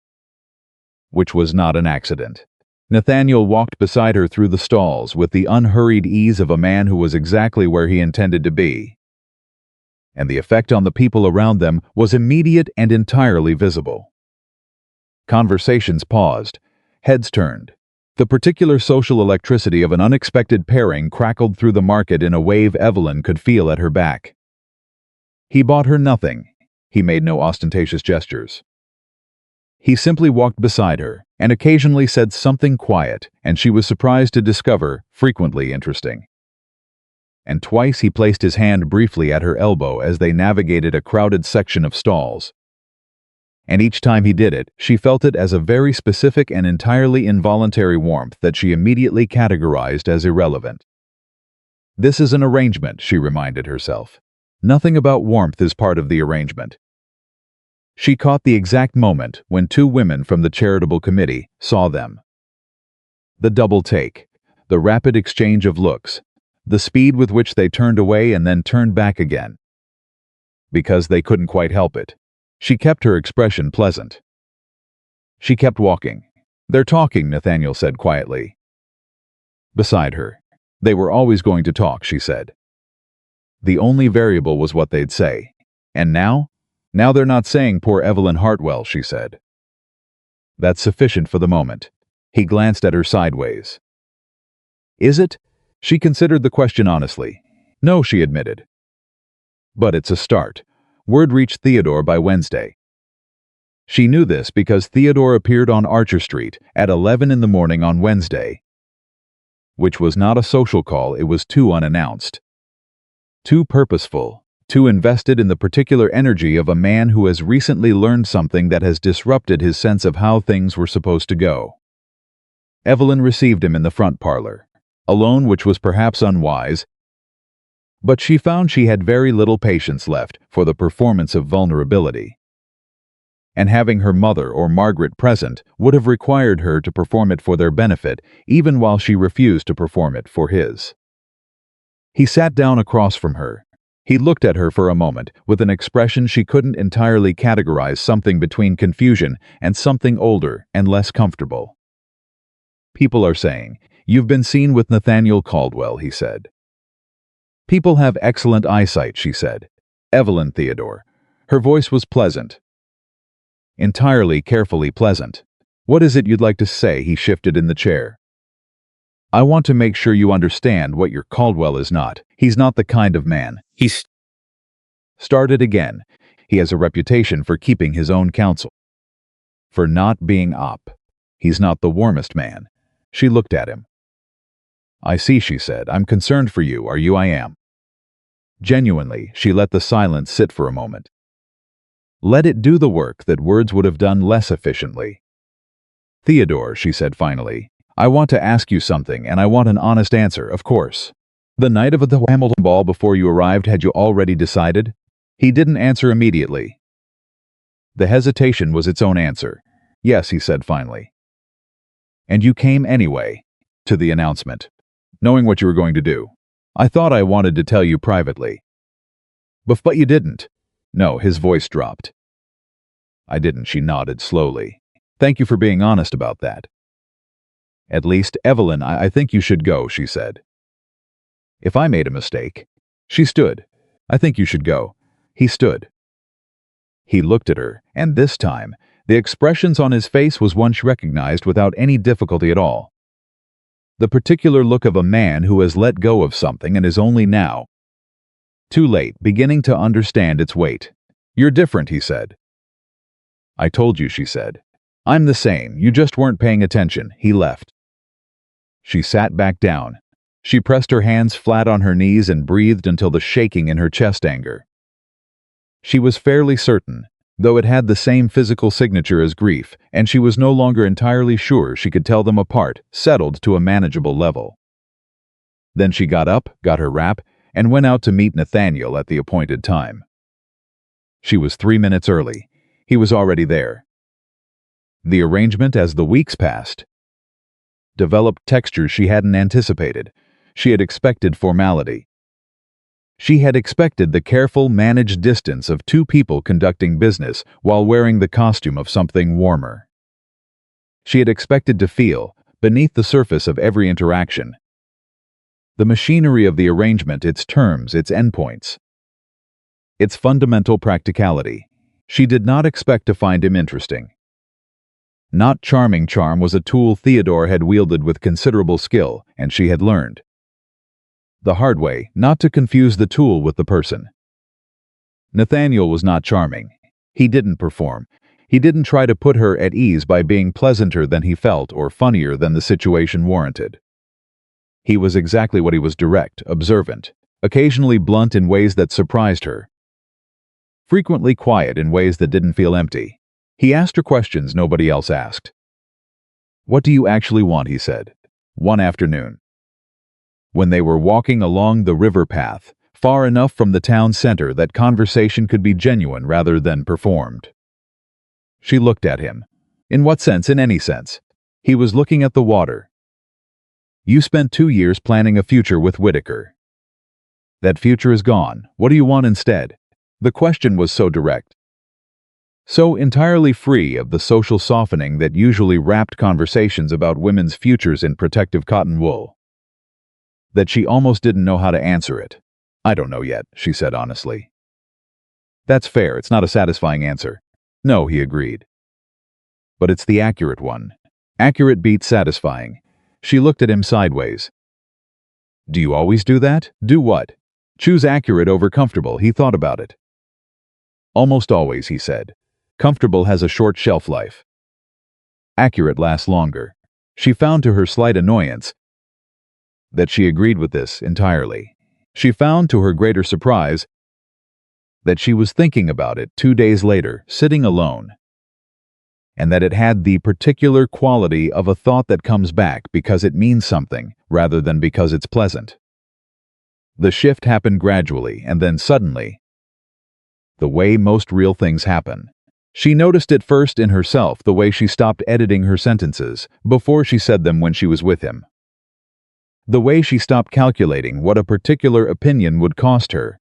Which was not an accident. Nathaniel walked beside her through the stalls with the unhurried ease of a man who was exactly where he intended to be. And the effect on the people around them was immediate and entirely visible. Conversations paused, heads turned. The particular social electricity of an unexpected pairing crackled through the market in a wave Evelyn could feel at her back. He bought her nothing. He made no ostentatious gestures. He simply walked beside her and occasionally said something quiet, and she was surprised to discover frequently interesting. And twice he placed his hand briefly at her elbow as they navigated a crowded section of stalls. And each time he did it, she felt it as a very specific and entirely involuntary warmth that she immediately categorized as irrelevant. This is an arrangement, she reminded herself. Nothing about warmth is part of the arrangement. She caught the exact moment when two women from the charitable committee saw them. The double take, the rapid exchange of looks, the speed with which they turned away and then turned back again. Because they couldn't quite help it. She kept her expression pleasant. She kept walking. They're talking, Nathaniel said quietly. Beside her. They were always going to talk, she said. The only variable was what they'd say. And now? Now they're not saying poor Evelyn Hartwell, she said. That's sufficient for the moment. He glanced at her sideways. Is it? She considered the question honestly. No, she admitted. But it's a start. Word reached Theodore by Wednesday. She knew this because Theodore appeared on Archer Street at 11 in the morning on Wednesday. Which was not a social call, it was too unannounced. Too purposeful. Too invested in the particular energy of a man who has recently learned something that has disrupted his sense of how things were supposed to go. Evelyn received him in the front parlor, alone, which was perhaps unwise, but she found she had very little patience left for the performance of vulnerability. And having her mother or Margaret present would have required her to perform it for their benefit, even while she refused to perform it for his. He sat down across from her. He looked at her for a moment with an expression she couldn't entirely categorize, something between confusion and something older and less comfortable. People are saying, "You've been seen with Nathaniel Caldwell," he said. People have excellent eyesight, she said. Evelyn, Theodore. Her voice was pleasant. Entirely carefully pleasant. What is it you'd like to say? He shifted in the chair. I want to make sure you understand what your Caldwell is not. He's not the kind of man. He's started again. He has a reputation for keeping his own counsel. For not being op. He's not the warmest man. She looked at him. I see, she said. I'm concerned for you. Are you? I am. Genuinely, she let the silence sit for a moment. Let it do the work that words would have done less efficiently. Theodore, she said finally, I want to ask you something, and I want an honest answer, of course. The night of the Hamilton ball before you arrived, had you already decided? He didn't answer immediately. The hesitation was its own answer. Yes, he said finally. And you came anyway, to the announcement, knowing what you were going to do. I thought I wanted to tell you privately. But you didn't. No, his voice dropped. I didn't, she nodded slowly. Thank you for being honest about that. At least, Evelyn, I think you should go, she said. If I made a mistake. She stood. I think you should go. He stood. He looked at her, and this time, The expressions on his face was one she recognized without any difficulty at all. The particular look of a man who has let go of something and is only now, too late, beginning to understand its weight. "You're different," he said. "I told you," she said. "I'm the same, you just weren't paying attention." He left. She sat back down. She pressed her hands flat on her knees and breathed until the shaking in her chest anger. She was fairly certain, though it had the same physical signature as grief, and she was no longer entirely sure she could tell them apart, settled to a manageable level. Then she got up, got her wrap, and went out to meet Nathaniel at the appointed time. She was 3 minutes early. He was already there. The arrangement, as the weeks passed, developed textures she hadn't anticipated. She had expected formality. She had expected the careful, managed distance of two people conducting business while wearing the costume of something warmer. She had expected to feel, beneath the surface of every interaction, the machinery of the arrangement, its terms, its endpoints, its fundamental practicality. She did not expect to find him interesting. Not charming. Charm was a tool Theodore had wielded with considerable skill, and she had learned the hard way not to confuse the tool with the person. Nathaniel was not charming. He didn't perform. He didn't try to put her at ease by being pleasanter than he felt or funnier than the situation warranted. He was exactly what he was: direct, observant, occasionally blunt in ways that surprised her, frequently quiet in ways that didn't feel empty. He asked her questions nobody else asked. "What do you actually want?" he said, one afternoon, when they were walking along the river path, far enough from the town center that conversation could be genuine rather than performed. She looked at him. In what sense? In any sense. He was looking at the water. "You spent 2 years planning a future with Whitaker. That future is gone. What do you want instead?" The question was so direct, so entirely free of the social softening that usually wrapped conversations about women's futures in protective cotton wool, that she almost didn't know how to answer it. "I don't know yet," she said honestly. "That's fair. It's not a satisfying answer." "No," he agreed. "But it's the accurate one. Accurate beats satisfying." She looked at him sideways. "Do you always do that?" "Do what?" "Choose accurate over comfortable." He thought about it. "Almost always," he said. "Comfortable has a short shelf life. Accurate lasts longer." She found, to her slight annoyance, that she agreed with this entirely. She found, to her greater surprise, that she was thinking about it 2 days later, sitting alone, and that it had the particular quality of a thought that comes back because it means something rather than because it's pleasant. The shift happened gradually, and then suddenly, the way most real things happen. She noticed it first in herself, the way she stopped editing her sentences before she said them when she was with him. The way she stopped calculating what a particular opinion would cost her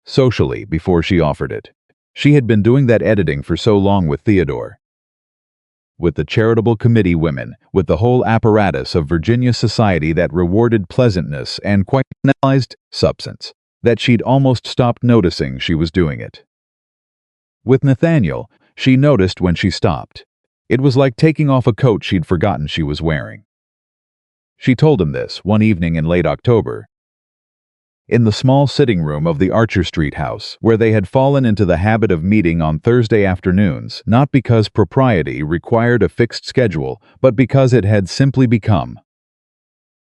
socially before she offered it. She had been doing that editing for so long with Theodore, with the charitable committee women, with the whole apparatus of Virginia society that rewarded pleasantness and quite analyzed substance, that she'd almost stopped noticing she was doing it. With Nathaniel, she noticed when she stopped. It was like taking off a coat she'd forgotten she was wearing. She told him this one evening in late October, in the small sitting room of the Archer Street house, where they had fallen into the habit of meeting on Thursday afternoons, not because propriety required a fixed schedule, but because it had simply become,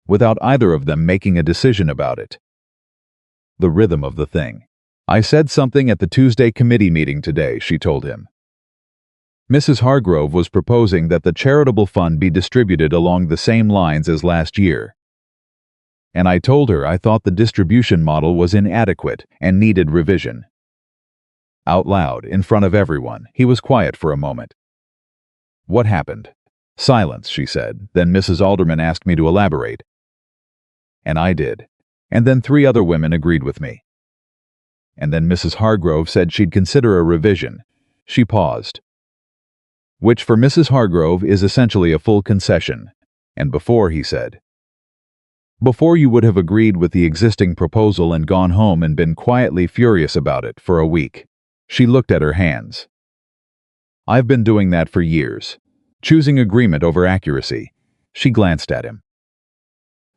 without either of them making a decision about it, the rhythm of the thing. "I said something at the Tuesday committee meeting today," she told him. Mrs. Hargrove was proposing that the charitable fund be distributed along the same lines as last year, and I told her I thought the distribution model was inadequate and needed revision. Out loud, in front of everyone, he was quiet for a moment. "What happened?" "Silence," she said. "Then Mrs. Alderman asked me to elaborate, and I did. And then 3 other women agreed with me. And then Mrs. Hargrove said she'd consider a revision." She paused. "Which for Mrs. Hargrove is essentially a full concession. And before," he said, "before you would have agreed with the existing proposal and gone home and been quietly furious about it for a week." She looked at her hands. I've been doing that for years. Choosing agreement over accuracy. She glanced at him.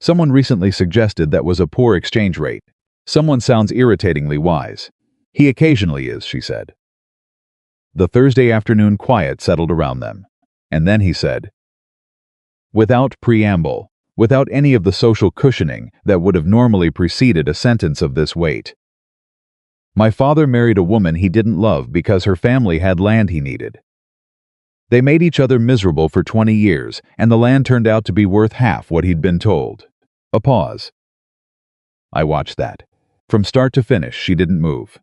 Someone recently suggested that was a poor exchange rate. Someone sounds irritatingly wise. He occasionally is, she said. The Thursday afternoon quiet settled around them. And then he said, without preamble, without any of the social cushioning that would have normally preceded a sentence of this weight. My father married a woman he didn't love because her family had land he needed. They made each other miserable for 20 years, and the land turned out to be worth half what he'd been told. A pause. I watched that. From start to finish, she didn't move.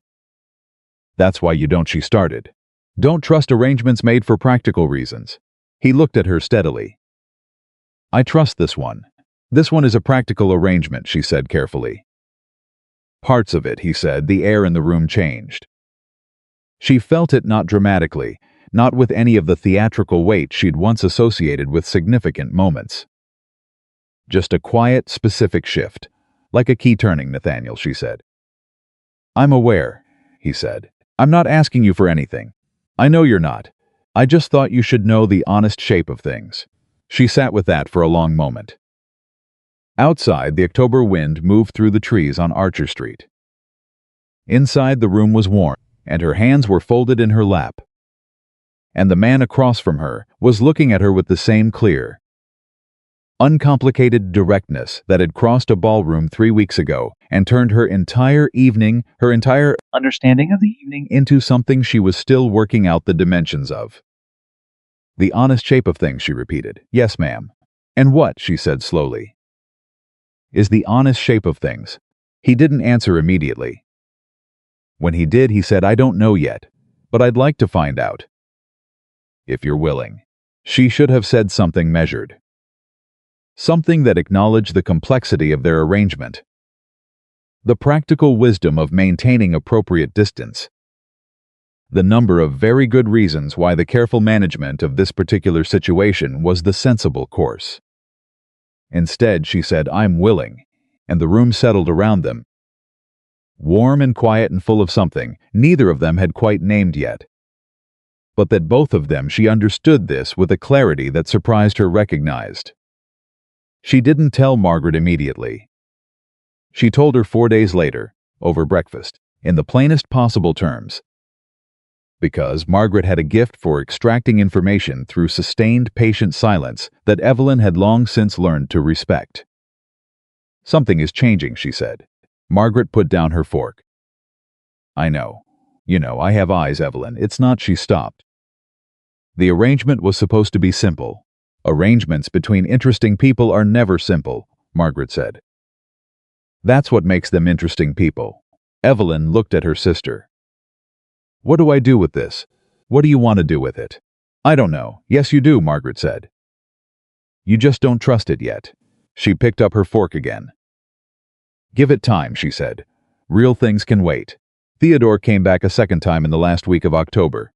That's why you don't, she started. Don't trust arrangements made for practical reasons. He looked at her steadily. I trust this one. This one is a practical arrangement, she said carefully. Parts of it, he said. The air in the room changed. She felt it, not dramatically, not with any of the theatrical weight she'd once associated with significant moments. Just a quiet, specific shift, like a key turning, Nathaniel, she said. I'm aware, he said. I'm not asking you for anything. I know you're not. I just thought you should know the honest shape of things. She sat with that for a long moment. Outside, the October wind moved through the trees on Archer Street. Inside, the room was warm, and her hands were folded in her lap. And the man across from her was looking at her with the same clear, uncomplicated directness that had crossed a ballroom 3 weeks ago and turned her entire evening, her entire understanding of the evening, into something she was still working out the dimensions of. The honest shape of things, she repeated. Yes, ma'am. And what, she said slowly, is the honest shape of things? He didn't answer immediately. When he did, he said, I don't know yet, but I'd like to find out. If you're willing. She should have said something measured. Something that acknowledged the complexity of their arrangement. The practical wisdom of maintaining appropriate distance. The number of very good reasons why the careful management of this particular situation was the sensible course. Instead, she said, I'm willing, and the room settled around them. Warm and quiet and full of something neither of them had quite named yet. But that both of them, she understood this with a clarity that surprised her, recognized. She didn't tell Margaret immediately. She told her 4 days later, over breakfast, in the plainest possible terms. Because Margaret had a gift for extracting information through sustained, patient silence that Evelyn had long since learned to respect. Something is changing, she said. Margaret put down her fork. I know. You know, I have eyes, Evelyn. It's not, she stopped. The arrangement was supposed to be simple. Arrangements between interesting people are never simple, Margaret said. That's what makes them interesting people. Evelyn looked at her sister. What do I do with this? What do you want to do with it? I don't know. Yes, you do, Margaret said. You just don't trust it yet. She picked up her fork again. Give it time, she said. Real things can wait. Theodore came back a second time in the last week of October.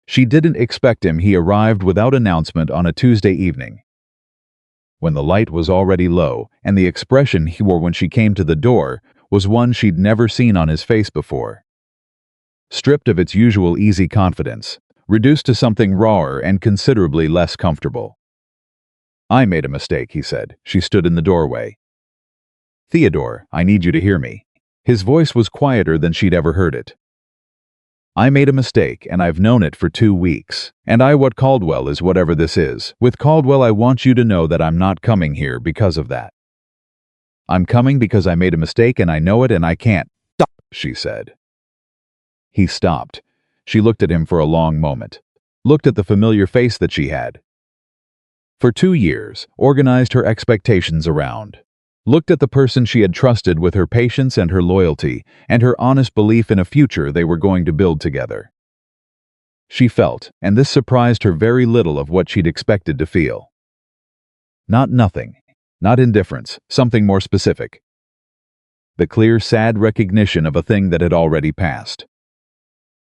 She didn't expect him. He arrived without announcement on a Tuesday evening, when the light was already low, and the expression he wore when she came to the door was one she'd never seen on his face before. Stripped of its usual easy confidence, reduced to something rawer and considerably less comfortable. I made a mistake, he said. She stood in the doorway. Theodore, I need you to hear me. His voice was quieter than she'd ever heard it. I made a mistake, and I've known it for 2 weeks. And what Caldwell is, whatever this is. With Caldwell, I want you to know that I'm not coming here because of that. I'm coming because I made a mistake and I know it and I can't stop, she said. He stopped. She looked at him for a long moment. Looked at the familiar face that she had. For 2 years, organized her expectations around. Looked at the person she had trusted with her patience and her loyalty and her honest belief in a future they were going to build together. She felt, and this surprised her very little, of what she'd expected to feel. Not nothing, not indifference, something more specific. The clear, sad recognition of a thing that had already passed.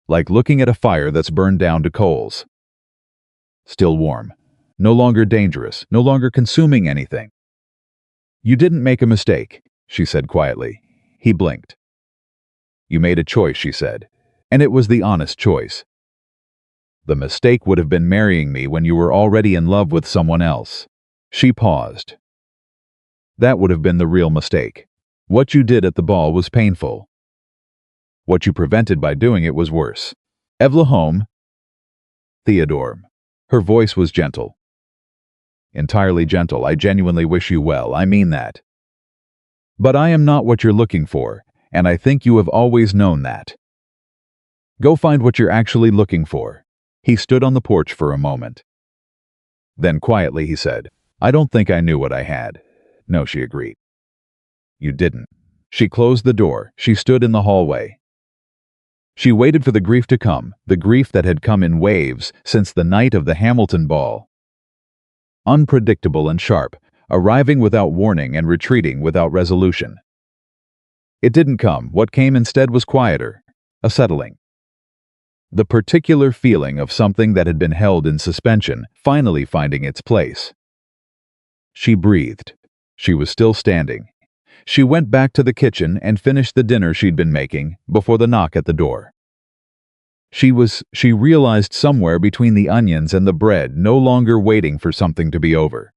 Like looking at a fire that's burned down to coals. Still warm, no longer dangerous, no longer consuming anything. You didn't make a mistake, she said quietly. He blinked. You made a choice, she said, and it was the honest choice. The mistake would have been marrying me when you were already in love with someone else. She paused. That would have been the real mistake. What you did at the ball was painful. What you prevented by doing it was worse. Evelyn home. Theodore. Her voice was gentle. Entirely gentle. I genuinely wish you well. I mean that. But I am not what you're looking for, and I think you have always known that. Go find what you're actually looking for. He stood on the porch for a moment. Then quietly he said, I don't think I knew what I had. No, she agreed. You didn't. She closed the door. She stood in the hallway. She waited for the grief to come, the grief that had come in waves since the night of the Hamilton ball. Unpredictable and sharp, arriving without warning and retreating without resolution. It didn't come. What came instead was quieter, a settling. The particular feeling of something that had been held in suspension finally finding its place. She breathed. She was still standing. She went back to the kitchen and finished the dinner she'd been making before the knock at the door. She realized somewhere between the onions and the bread, no longer waiting for something to be over.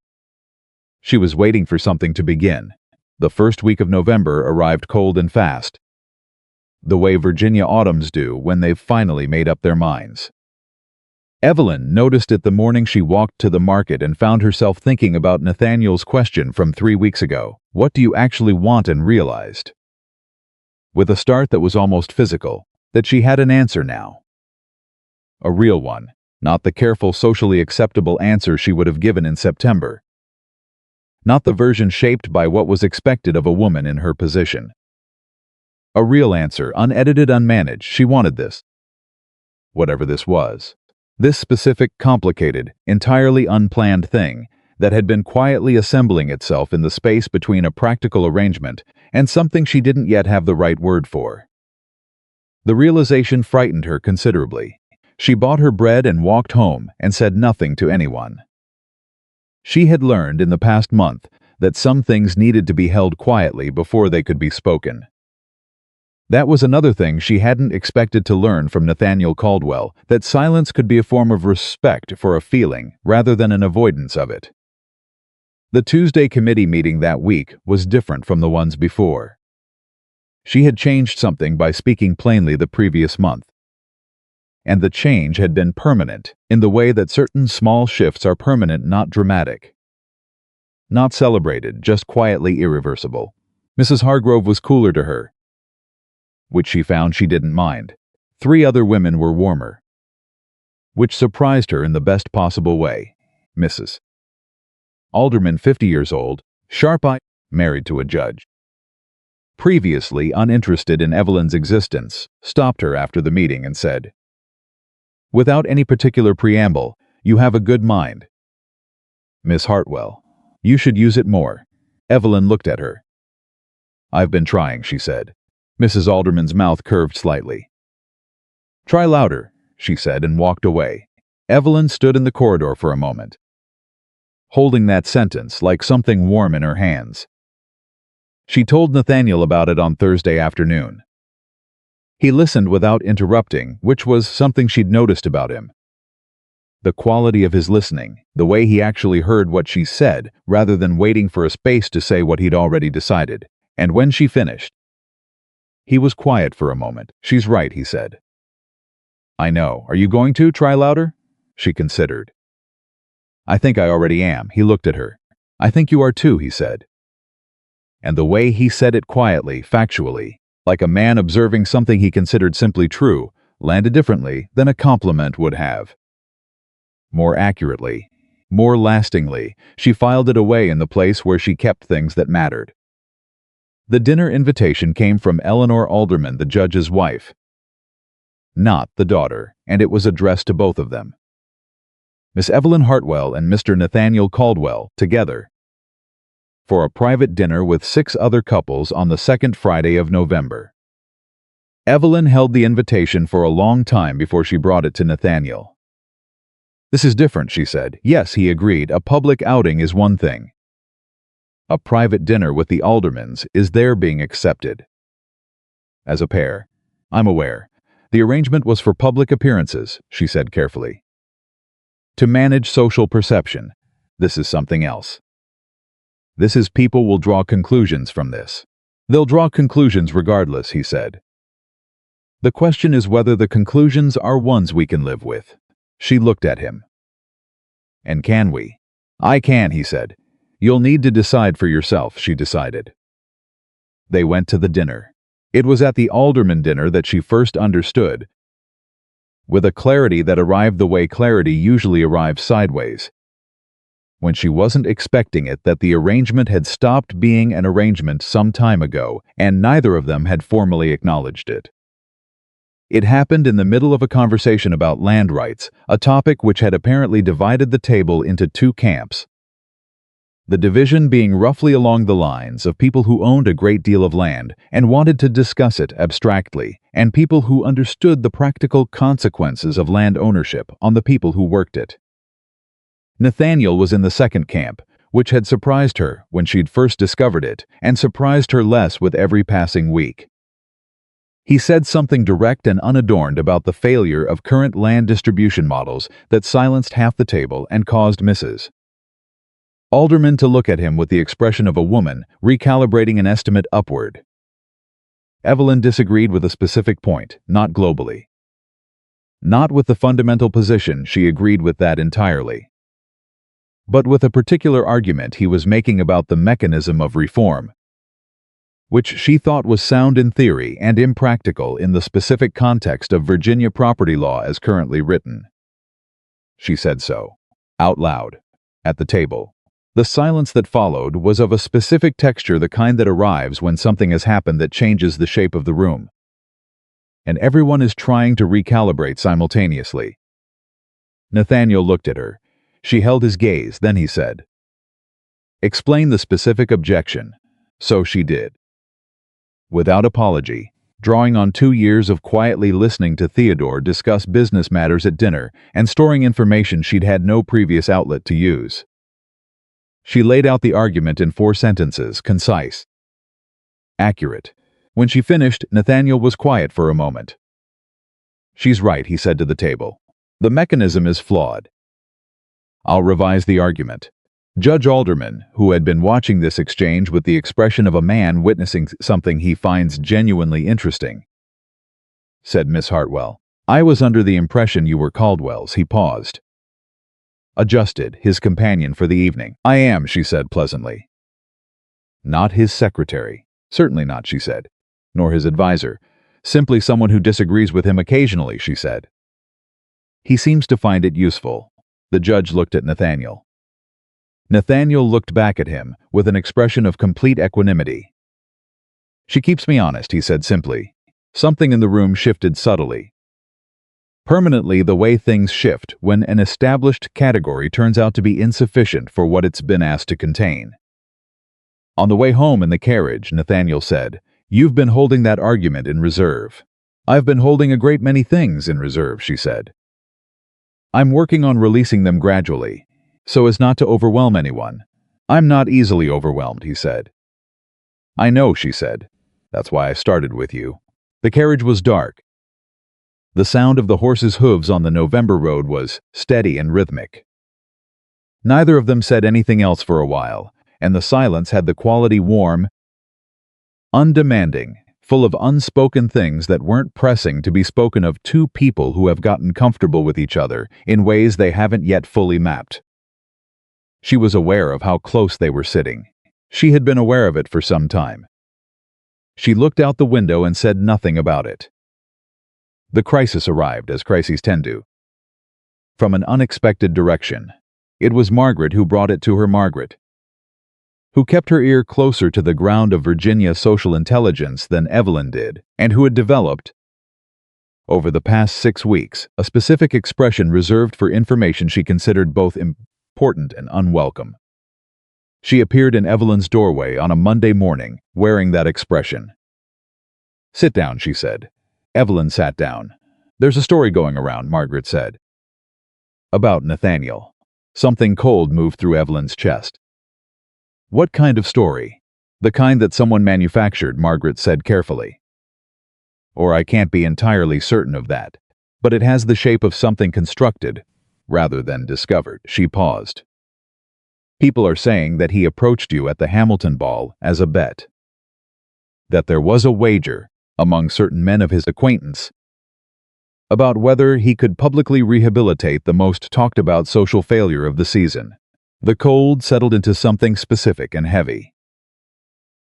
She was waiting for something to begin. The first week of November arrived cold and fast, the way Virginia autumns do when they've finally made up their minds. Evelyn noticed it the morning she walked to the market and found herself thinking about Nathaniel's question from 3 weeks ago. What do you actually want? And realized, with a start that was almost physical, that she had an answer now. A real one, not the careful, socially acceptable answer she would have given in September. Not the version shaped by what was expected of a woman in her position. A real answer, unedited, unmanaged. She wanted this. Whatever this was. This specific, complicated, entirely unplanned thing that had been quietly assembling itself in the space between a practical arrangement and something she didn't yet have the right word for. The realization frightened her considerably. She bought her bread and walked home and said nothing to anyone. She had learned in the past month that some things needed to be held quietly before they could be spoken. That was another thing she hadn't expected to learn from Nathaniel Caldwell, that silence could be a form of respect for a feeling rather than an avoidance of it. The Tuesday committee meeting that week was different from the ones before. She had changed something by speaking plainly the previous month. And the change had been permanent, in the way that certain small shifts are permanent, not dramatic. Not celebrated, just quietly irreversible. Mrs. Hargrove was cooler to her, which she found she didn't mind. 3 other women were warmer, which surprised her in the best possible way. Mrs. Alderman, 50 years old, sharp-eyed, married to a judge. Previously uninterested in Evelyn's existence, stopped her after the meeting and said, without any particular preamble, you have a good mind, Miss Hartwell. You should use it more. Evelyn looked at her. I've been trying, she said. Mrs. Alderman's mouth curved slightly. Try louder, she said, and walked away. Evelyn stood in the corridor for a moment, holding that sentence like something warm in her hands. She told Nathaniel about it on Thursday afternoon. He listened without interrupting, which was something she'd noticed about him. The quality of his listening, the way he actually heard what she said rather than waiting for a space to say what he'd already decided. And when she finished, he was quiet for a moment. She's right, he said. I know. Are you going to try louder? She considered. I think I already am. He looked at her. I think you are too, he said. And the way he said it quietly, factually, like a man observing something he considered simply true, landed differently than a compliment would have. More accurately, more lastingly, she filed it away in the place where she kept things that mattered. The dinner invitation came from Eleanor Alderman, the judge's wife, not the daughter, and it was addressed to both of them. Miss Evelyn Hartwell and Mr. Nathaniel Caldwell, together, for a private dinner with 6 other couples on the 2nd Friday of November. Evelyn held the invitation for a long time before she brought it to Nathaniel. This is different, she said. Yes, he agreed, a public outing is one thing. A private dinner with the Aldermans is their being accepted as a pair. I'm aware. The arrangement was for public appearances, she said carefully. To manage social perception, this is something else. This is people will draw conclusions from this. They'll draw conclusions regardless, he said. The question is whether the conclusions are ones we can live with. She looked at him. And can we? I can, he said. You'll need to decide for yourself, she decided. They went to the dinner. It was at the alderman dinner that she first understood, with a clarity that arrived the way clarity usually arrives sideways, when she wasn't expecting it, that the arrangement had stopped being an arrangement some time ago, and neither of them had formally acknowledged it. It happened in the middle of a conversation about land rights, a topic which had apparently divided the table into two camps. The division being roughly along the lines of people who owned a great deal of land and wanted to discuss it abstractly, and people who understood the practical consequences of land ownership on the people who worked it. Nathaniel was in the second camp, which had surprised her when she'd first discovered it, and surprised her less with every passing week. He said something direct and unadorned about the failure of current land distribution models that silenced half the table and caused misses. Alderman to look at him with the expression of a woman recalibrating an estimate upward. Evelyn disagreed with a specific point, not globally. Not with the fundamental position, she agreed with that entirely. But with a particular argument he was making about the mechanism of reform, which she thought was sound in theory and impractical in the specific context of Virginia property law as currently written. She said so, out loud, at the table. The silence that followed was of a specific texture, the kind that arrives when something has happened that changes the shape of the room, and everyone is trying to recalibrate simultaneously. Nathaniel looked at her. She held his gaze, then he said, "Explain the specific objection." So she did. Without apology, drawing on 2 years of quietly listening to Theodore discuss business matters at dinner and storing information she'd had no previous outlet to use. She laid out the argument in 4 sentences, concise, accurate. When she finished, Nathaniel was quiet for a moment. "She's right," he said to the table. "The mechanism is flawed. I'll revise the argument." Judge Alderman, who had been watching this exchange with the expression of a man witnessing something he finds genuinely interesting, said Miss Hartwell, "I was under the impression you were Caldwell's." He paused. Adjusted, his companion for the evening. "I am," she said pleasantly. "Not his secretary." "Certainly not," she said. "Nor his advisor. Simply someone who disagrees with him occasionally," she said. "He seems to find it useful." The judge looked at Nathaniel. Nathaniel looked back at him with an expression of complete equanimity. "She keeps me honest," he said simply. Something in the room shifted subtly. Permanently, the way things shift when an established category turns out to be insufficient for what it's been asked to contain. On the way home in the carriage, Nathaniel said, "You've been holding that argument in reserve." "I've been holding a great many things in reserve," she said. "I'm working on releasing them gradually, so as not to overwhelm anyone." "I'm not easily overwhelmed," he said. "I know," she said. "That's why I started with you." The carriage was dark. The sound of the horses' hooves on the November road was steady and rhythmic. Neither of them said anything else for a while, and the silence had the quality warm, undemanding, full of unspoken things that weren't pressing to be spoken of two people who have gotten comfortable with each other in ways they haven't yet fully mapped. She was aware of how close they were sitting. She had been aware of it for some time. She looked out the window and said nothing about it. The crisis arrived, as crises tend to, from an unexpected direction. It was Margaret who brought it to her. Margaret, who kept her ear closer to the ground of Virginia social intelligence than Evelyn did, and who had developed, over the past 6 weeks, a specific expression reserved for information she considered both important and unwelcome. She appeared in Evelyn's doorway on a Monday morning, wearing that expression. "Sit down," she said. Evelyn sat down. "There's a story going around," Margaret said. "About Nathaniel." Something cold moved through Evelyn's chest. "What kind of story?" "The kind that someone manufactured," Margaret said carefully. "Or I can't be entirely certain of that. But it has the shape of something constructed, rather than discovered. She paused. People are saying that he approached you at the Hamilton ball as a bet. That there was a wager among certain men of his acquaintance about whether he could publicly rehabilitate the most talked-about social failure of the season. The cold settled into something specific and heavy.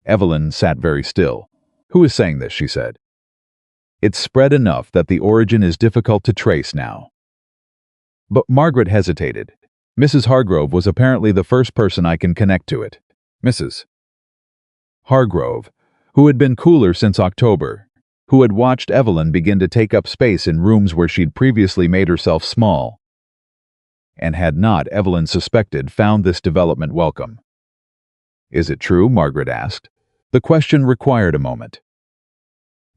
Evelyn sat very still. "Who is saying this?" she said. "It's spread enough that the origin is difficult to trace now." But Margaret hesitated. "Mrs. Hargrove was apparently the first person I can connect to it." Mrs. Hargrove, who had been cooler since October, who had watched Evelyn begin to take up space in rooms where she'd previously made herself small, and had not, Evelyn suspected, found this development welcome. "Is it true?" Margaret asked. The question required a moment.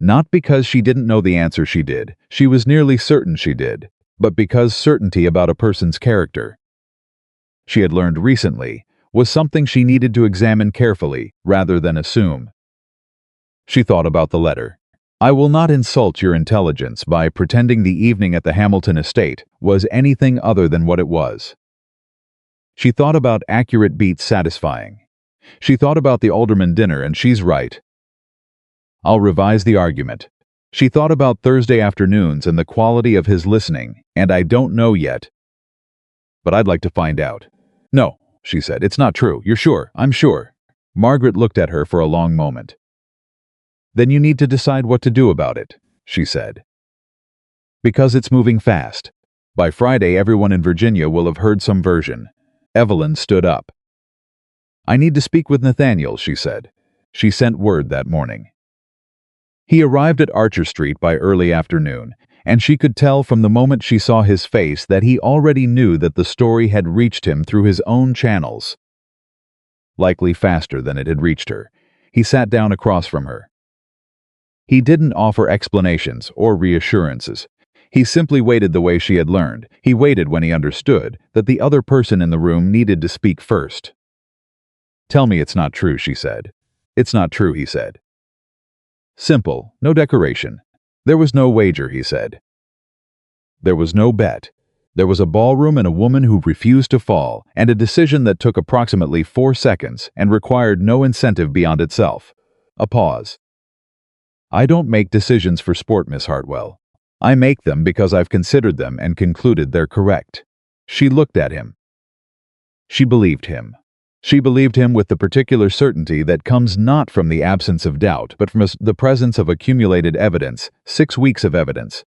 Not because she didn't know the answer she was nearly certain she did, but because certainty about a person's character, she had learned recently, was something she needed to examine carefully rather than assume. She thought about the letter. "I will not insult your intelligence by pretending the evening at the Hamilton estate was anything other than what it was." She thought about accurate beats satisfying. She thought about the alderman dinner, and she's right. I'll revise the argument. She thought about Thursday afternoons and the quality of his listening, and I don't know yet. But I'd like to find out. "No," she said, "it's not true. You're sure?" "I'm sure." Margaret looked at her for a long moment. "Then you need to decide what to do about it," she said. "Because it's moving fast. By Friday, everyone in Virginia will have heard some version." Evelyn stood up. "I need to speak with Nathaniel," she said. She sent word that morning. He arrived at Archer Street by early afternoon, and she could tell from the moment she saw his face that he already knew that the story had reached him through his own channels. Likely faster than it had reached her. He sat down across from her. He didn't offer explanations or reassurances. He simply waited the way she had learned. He waited when he understood that the other person in the room needed to speak first. "Tell me it's not true," she said. "It's not true," he said. "Simple, no decoration. There was no wager," he said. "There was no bet. There was a ballroom and a woman who refused to fall, and a decision that took approximately 4 seconds and required no incentive beyond itself." A pause. "I don't make decisions for sport, Miss Hartwell. I make them because I've considered them and concluded they're correct." She looked at him. She believed him. She believed him with the particular certainty that comes not from the absence of doubt, but from the presence of accumulated evidence, 6 weeks of evidence.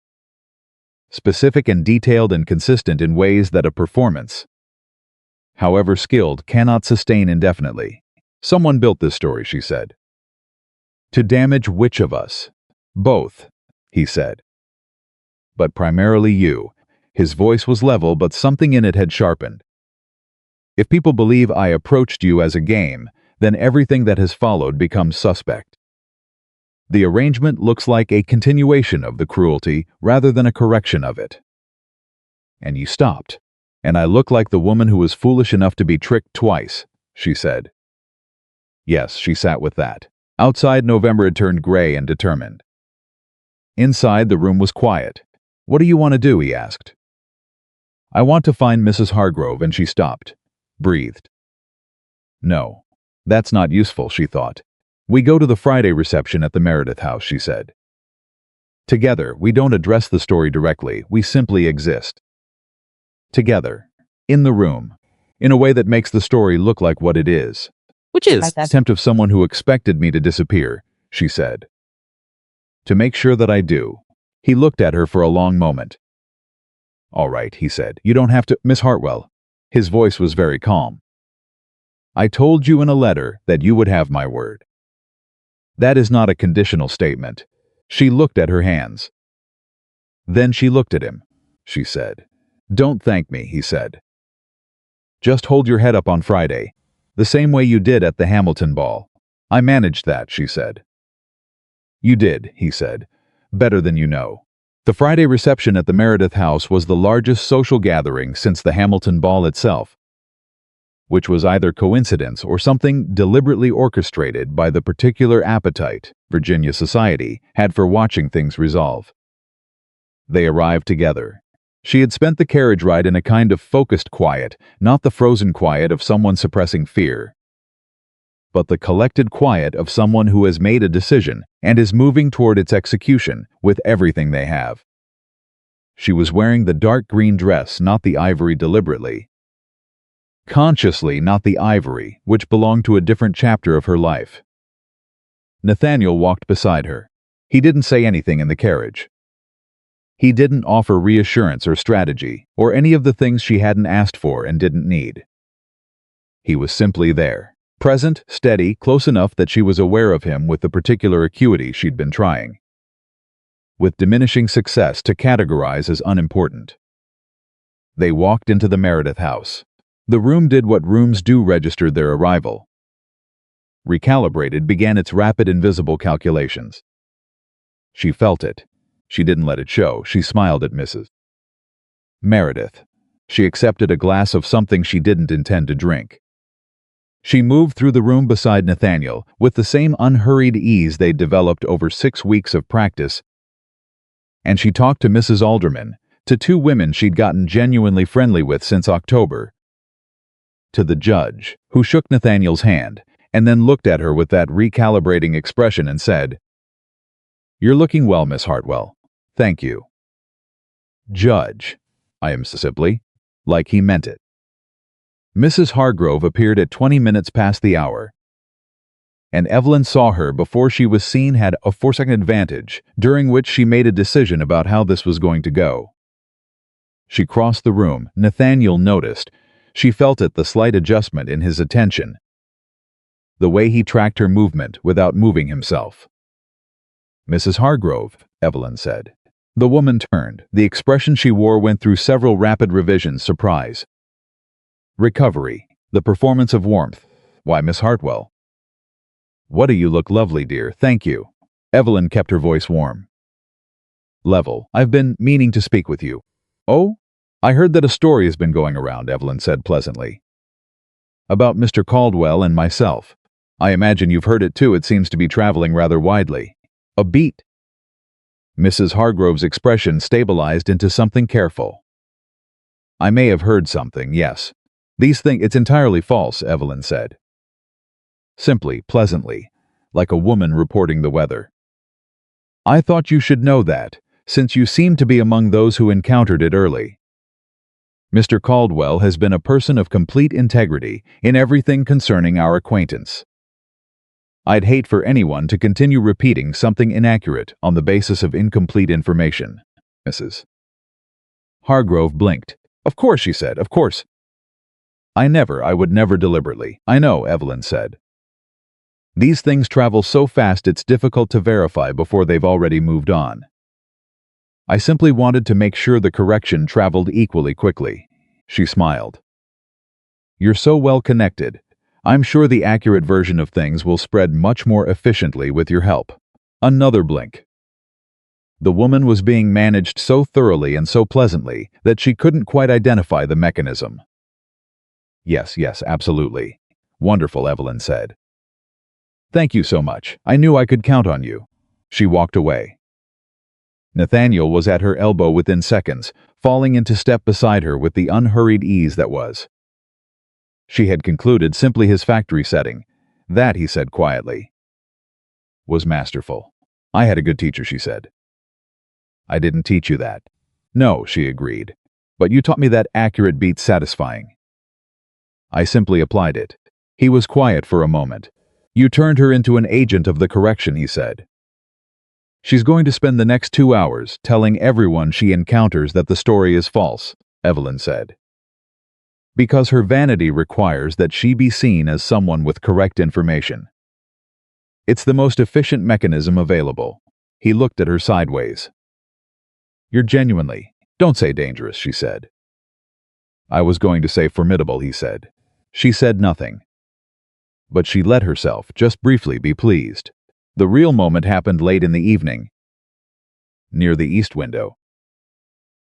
Specific and detailed and consistent in ways that a performance, however skilled, cannot sustain indefinitely. "Someone built this story," she said. "To damage which of us?" "Both," he said. "But primarily you." His voice was level, but something in it had sharpened. "If people believe I approached you as a game, then everything that has followed becomes suspect. The arrangement looks like a continuation of the cruelty rather than a correction of it." "And you stopped. And I look like the woman who was foolish enough to be tricked twice," she said. Yes, she sat with that. Outside, November had turned gray and determined. Inside, the room was quiet. "What do you want to do?" he asked. "I want to find Mrs. Hargrove," and she stopped. Breathed. "No, that's not useful," she thought. "We go to the Friday reception at the Meredith house," she said. "Together, we don't address the story directly, we simply exist. Together, in the room, in a way that makes the story look like what it is." Which is "The attempt of someone who expected me to disappear," she said. "To make sure that I do." He looked at her for a long moment. "All right," he said. "You don't have to—" "Miss Hartwell." His voice was very calm. "I told you in a letter that you would have my word. That is not a conditional statement." She looked at her hands. Then she looked at him. She said, "Don't thank me," he said. "Just hold your head up on Friday, the same way you did at the Hamilton ball." "I managed that," she said. "You did," he said. "Better than you know." The Friday reception at the Meredith house was the largest social gathering since the Hamilton ball itself, which was either coincidence or something deliberately orchestrated by the particular appetite Virginia society had for watching things resolve. They arrived together. She had spent the carriage ride in a kind of focused quiet, not the frozen quiet of someone suppressing fear, but the collected quiet of someone who has made a decision and is moving toward its execution with everything they have. She was wearing the dark green dress, not the ivory deliberately. Consciously, not the ivory, which belonged to a different chapter of her life. Nathaniel walked beside her. He didn't say anything in the carriage. He didn't offer reassurance or strategy, or any of the things she hadn't asked for and didn't need. He was simply there, present, steady, close enough that she was aware of him with the particular acuity she'd been trying, with diminishing success, to categorize as unimportant. They walked into the Meredith house. The room did what rooms do, registered their arrival. Recalibrated, began its rapid invisible calculations. She felt it. She didn't let it show. She smiled at Mrs. Meredith. She accepted a glass of something she didn't intend to drink. She moved through the room beside Nathaniel with the same unhurried ease they'd developed over 6 weeks of practice, and she talked to Mrs. Alderman, to 2 women she'd gotten genuinely friendly with since October, to the judge, who shook Nathaniel's hand and then looked at her with that recalibrating expression and said, "You're looking well, Miss Hartwell. Thank you." Judge, I am simply, like he meant it. Mrs. Hargrove appeared at 20 minutes past the hour, and Evelyn saw her before she was seen, had a 4-second advantage, during which she made a decision about how this was going to go. She crossed the room. Nathaniel noticed. She felt it, the slight adjustment in his attention, the way he tracked her movement without moving himself. "Mrs. Hargrove," Evelyn said. The woman turned. The expression she wore went through several rapid revisions: surprise, recovery, the performance of warmth. "Why, Miss Hartwell." "What do you look lovely, dear, thank you." Evelyn kept her voice warm. "Level, I've been meaning to speak with you." "Oh? I heard that a story has been going around," Evelyn said pleasantly. "About Mr. Caldwell and myself. I imagine you've heard it too. It seems to be traveling rather widely." "A beat." Mrs. Hargrove's expression stabilized into something careful. "I may have heard something, yes. These things, it's entirely false," Evelyn said. Simply, pleasantly, like a woman reporting the weather. "I thought you should know that, since you seem to be among those who encountered it early. Mr. Caldwell has been a person of complete integrity in everything concerning our acquaintance. I'd hate for anyone to continue repeating something inaccurate on the basis of incomplete information." Mrs. Hargrove blinked. "Of course," she said, "of course." I would never deliberately." "I know," Evelyn said. "These things travel so fast it's difficult to verify before they've already moved on. I simply wanted to make sure the correction traveled equally quickly." She smiled. "You're so well connected. I'm sure the accurate version of things will spread much more efficiently with your help." Another blink. The woman was being managed so thoroughly and so pleasantly that she couldn't quite identify the mechanism. Yes, absolutely. "Wonderful," Evelyn said. "Thank you so much. I knew I could count on you." She walked away. Nathaniel was at her elbow within seconds, falling into step beside her with the unhurried ease that was. She had concluded simply his factory setting. That, he said quietly, was masterful. "I had a good teacher," she said. "I didn't teach you that." "No," she agreed. "But you taught me that accurate beat satisfying. I simply applied it." He was quiet for a moment. "You turned her into an agent of the correction," he said. "She's going to spend the next 2 hours telling everyone she encounters that the story is false," Evelyn said. "Because her vanity requires that she be seen as someone with correct information. It's the most efficient mechanism available." He looked at her sideways. "You're genuinely, don't say dangerous," she said. "I was going to say formidable," he said. She said nothing. But she let herself, just briefly, be pleased. The real moment happened late in the evening, near the east window,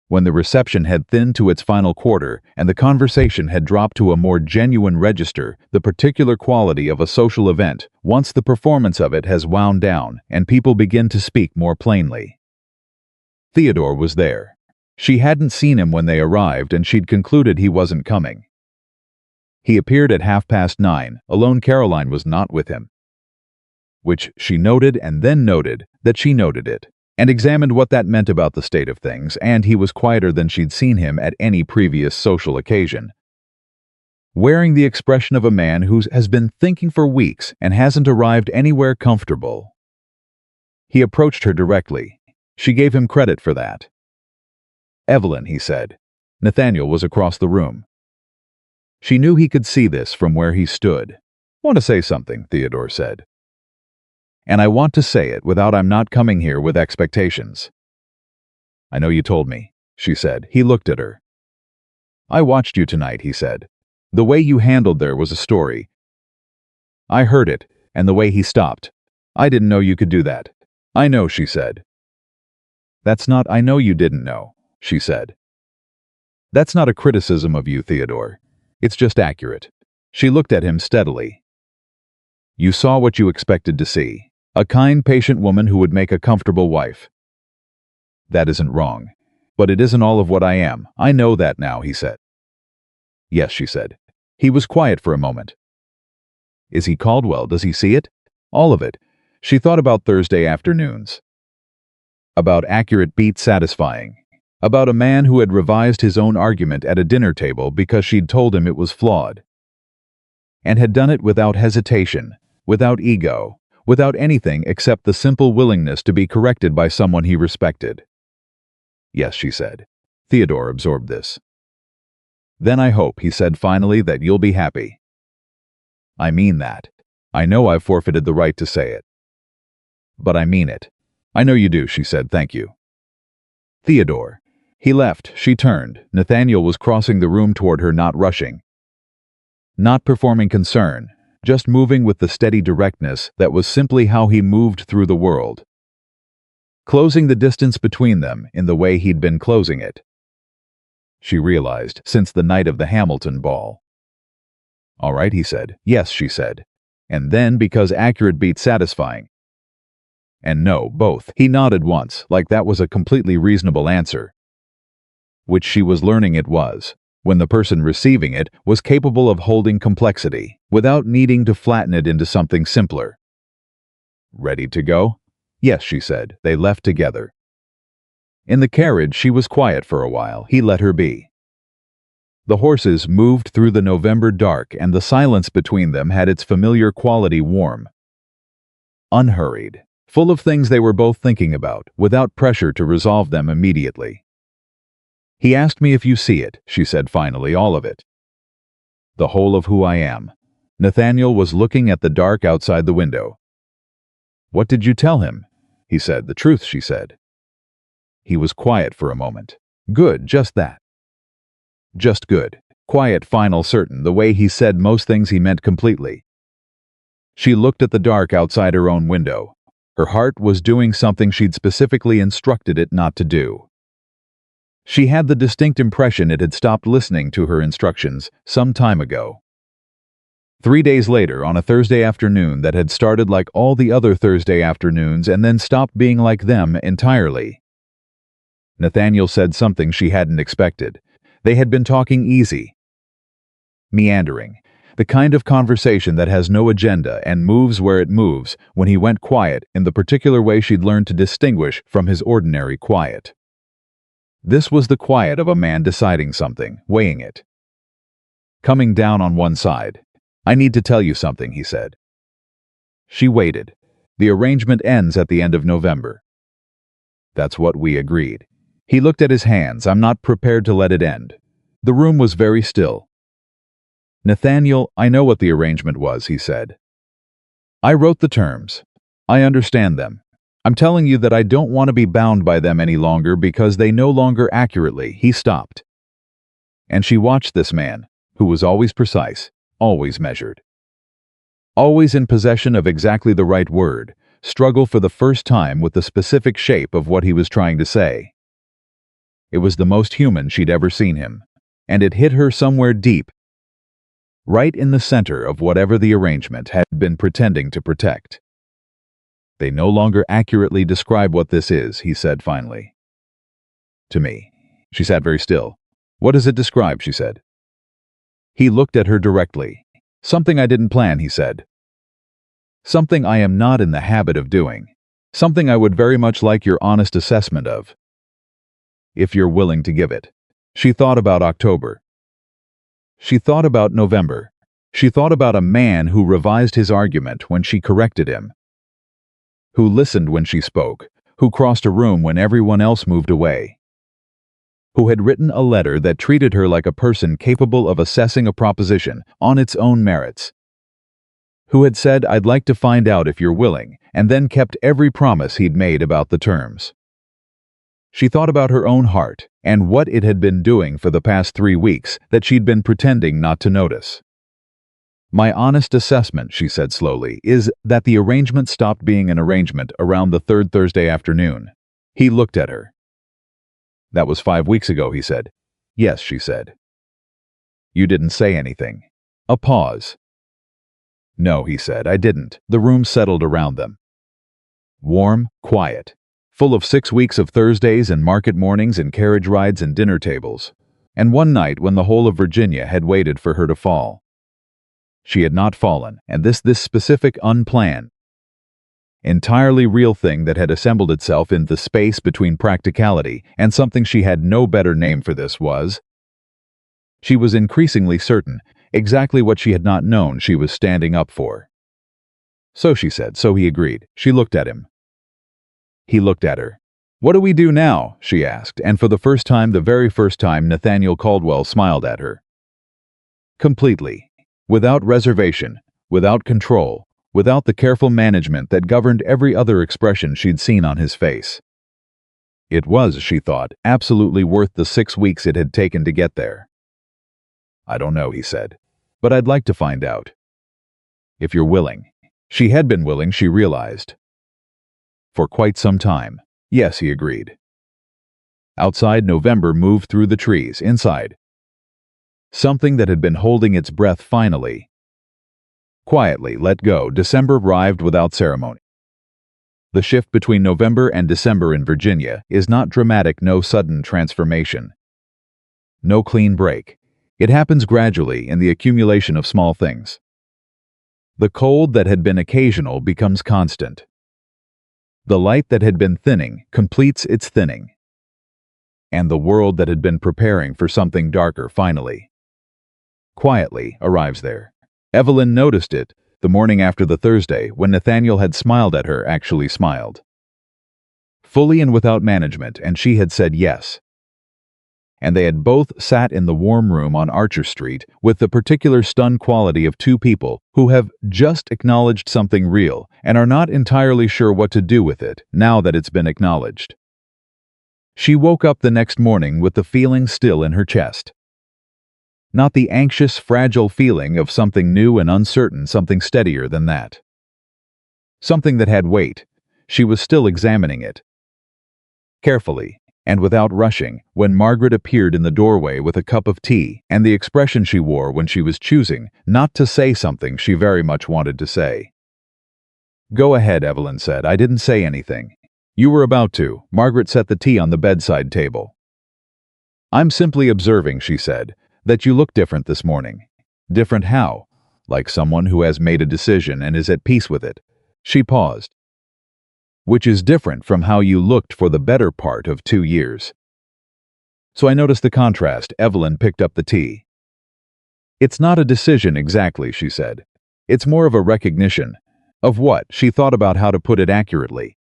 when the reception had thinned to its final quarter and the conversation had dropped to a more genuine register, the particular quality of a social event, once the performance of it has wound down and people begin to speak more plainly. Theodore was there. She hadn't seen him when they arrived, and she'd concluded he wasn't coming. He appeared at 9:30. Alone, Caroline was not with him. Which she noted, and then noted that she noted it, and examined what that meant about the state of things, and he was quieter than she'd seen him at any previous social occasion. Wearing the expression of a man who has been thinking for weeks and hasn't arrived anywhere comfortable. He approached her directly. She gave him credit for that. "Evelyn," he said. Nathaniel was across the room. She knew he could see this from where he stood. "Want to say something," Theodore said. "And I want to say it without I'm not coming here with expectations." "I know you told me," she said. He looked at her. "I watched you tonight," he said. "The way you handled there was a story. I heard it, and the way he stopped. I didn't know you could do that." "I know," she said. "That's not I know you didn't know," she said. "That's not a criticism of you, Theodore. It's just accurate." She looked at him steadily. "You saw what you expected to see. A kind, patient woman who would make a comfortable wife. That isn't wrong. But it isn't all of what I am. I know that now," he said. "Yes," she said. He was quiet for a moment. "Is he Caldwell? Does he see it? All of it?" She thought about Thursday afternoons. About accurate beat satisfying. About a man who had revised his own argument at a dinner table because she'd told him it was flawed. And had done it without hesitation, without ego, without anything except the simple willingness to be corrected by someone he respected. "Yes," she said. Theodore absorbed this. "Then I hope," he said finally, "that you'll be happy." "I mean that. I know I've forfeited the right to say it. But I mean it." "I know you do," she said. "Thank you." "Theodore." He left. She turned. Nathaniel was crossing the room toward her, not rushing. Not performing concern, just moving with the steady directness that was simply how he moved through the world. Closing the distance between them in the way he'd been closing it. She realized, since the night of the Hamilton ball. "All right," he said. "Yes," she said. And then, because accurate beats satisfying. And no, both. He nodded once, like that was a completely reasonable answer. Which she was learning it was, when the person receiving it was capable of holding complexity, without needing to flatten it into something simpler. "Ready to go?" "Yes," she said. They left together. In the carriage, she was quiet for a while. He let her be. The horses moved through the November dark, and the silence between them had its familiar quality, warm. Unhurried, full of things they were both thinking about, without pressure to resolve them immediately. "He asked me if you see it," she said finally, "all of it. The whole of who I am." Nathaniel was looking at the dark outside the window. "What did you tell him?" He said. "The truth," she said. He was quiet for a moment. "Good, just that." Just good. Quiet, final, certain, the way he said most things he meant completely. She looked at the dark outside her own window. Her heart was doing something she'd specifically instructed it not to do. She had the distinct impression it had stopped listening to her instructions some time ago. 3 days later, on a Thursday afternoon that had started like all the other Thursday afternoons and then stopped being like them entirely. Nathaniel said something she hadn't expected. They had been talking easy. Meandering. The kind of conversation that has no agenda and moves where it moves when he went quiet in the particular way she'd learned to distinguish from his ordinary quiet. This was the quiet of a man deciding something, weighing it. Coming down on one side. "I need to tell you something," he said. She waited. "The arrangement ends at the end of November." "That's what we agreed." He looked at his hands. "I'm not prepared to let it end." The room was very still. "Nathaniel, I know what the arrangement was," he said. "I wrote the terms. I understand them. I'm telling you that I don't want to be bound by them any longer because they no longer accurately." He stopped. And she watched this man, who was always precise, always measured, always in possession of exactly the right word, struggle for the first time with the specific shape of what he was trying to say. It was the most human she'd ever seen him, and it hit her somewhere deep, right in the center of whatever the arrangement had been pretending to protect. "They no longer accurately describe what this is," he said finally. "To me." She sat very still. "What does it describe?" she said. He looked at her directly. "Something I didn't plan," he said. "Something I am not in the habit of doing. Something I would very much like your honest assessment of. If you're willing to give it." She thought about October. She thought about November. She thought about a man who revised his argument when she corrected him, who listened when she spoke, who crossed a room when everyone else moved away, who had written a letter that treated her like a person capable of assessing a proposition on its own merits, who had said, "I'd like to find out if you're willing," and then kept every promise he'd made about the terms. She thought about her own heart and what it had been doing for the past 3 weeks that she'd been pretending not to notice. "My honest assessment," she said slowly, "is that the arrangement stopped being an arrangement around the third Thursday afternoon." He looked at her. "That was 5 weeks ago," he said. "Yes," she said. "You didn't say anything." A pause. "No," he said, "I didn't." The room settled around them. Warm, quiet, full of 6 weeks of Thursdays and market mornings and carriage rides and dinner tables, and one night when the whole of Virginia had waited for her to fall. She had not fallen, and this specific, unplanned, entirely real thing that had assembled itself in the space between practicality and something she had no better name for this was, she was increasingly certain, exactly what she had not known she was standing up for. "So," she said. "So," he agreed. She looked at him. He looked at her. "What do we do now?" she asked, and for the first time, the very first time, Nathaniel Caldwell smiled at her. Completely. Without reservation, without control, without the careful management that governed every other expression she'd seen on his face. It was, she thought, absolutely worth the 6 weeks it had taken to get there. "I don't know," he said, "but I'd like to find out. If you're willing." She had been willing, she realized. For quite some time. "Yes," he agreed. Outside, November moved through the trees. Inside, something that had been holding its breath finally, quietly let go. December arrived without ceremony. The shift between November and December in Virginia is not dramatic, no sudden transformation. No clean break. It happens gradually in the accumulation of small things. The cold that had been occasional becomes constant. The light that had been thinning completes its thinning. And the world that had been preparing for something darker finally, quietly, arrives there. Evelyn noticed it the morning after the Thursday when Nathaniel had smiled at her, actually smiled. Fully and without management, and she had said yes. And they had both sat in the warm room on Archer Street with the particular stunned quality of two people who have just acknowledged something real and are not entirely sure what to do with it now that it's been acknowledged. She woke up the next morning with the feeling still in her chest. Not the anxious, fragile feeling of something new and uncertain, something steadier than that. Something that had weight. She was still examining it. Carefully, and without rushing, when Margaret appeared in the doorway with a cup of tea and the expression she wore when she was choosing not to say something she very much wanted to say. "Go ahead," Evelyn said. "I didn't say anything." "You were about to." Margaret set the tea on the bedside table. "I'm simply observing," she said, "that you look different this morning." "Different how?" "Like someone who has made a decision and is at peace with it." She paused. "Which is different from how you looked for the better part of 2 years." "So I noticed the contrast." Evelyn picked up the tea. "It's not a decision exactly," she said. "It's more of a recognition." "Of what?" She thought about how to put it accurately.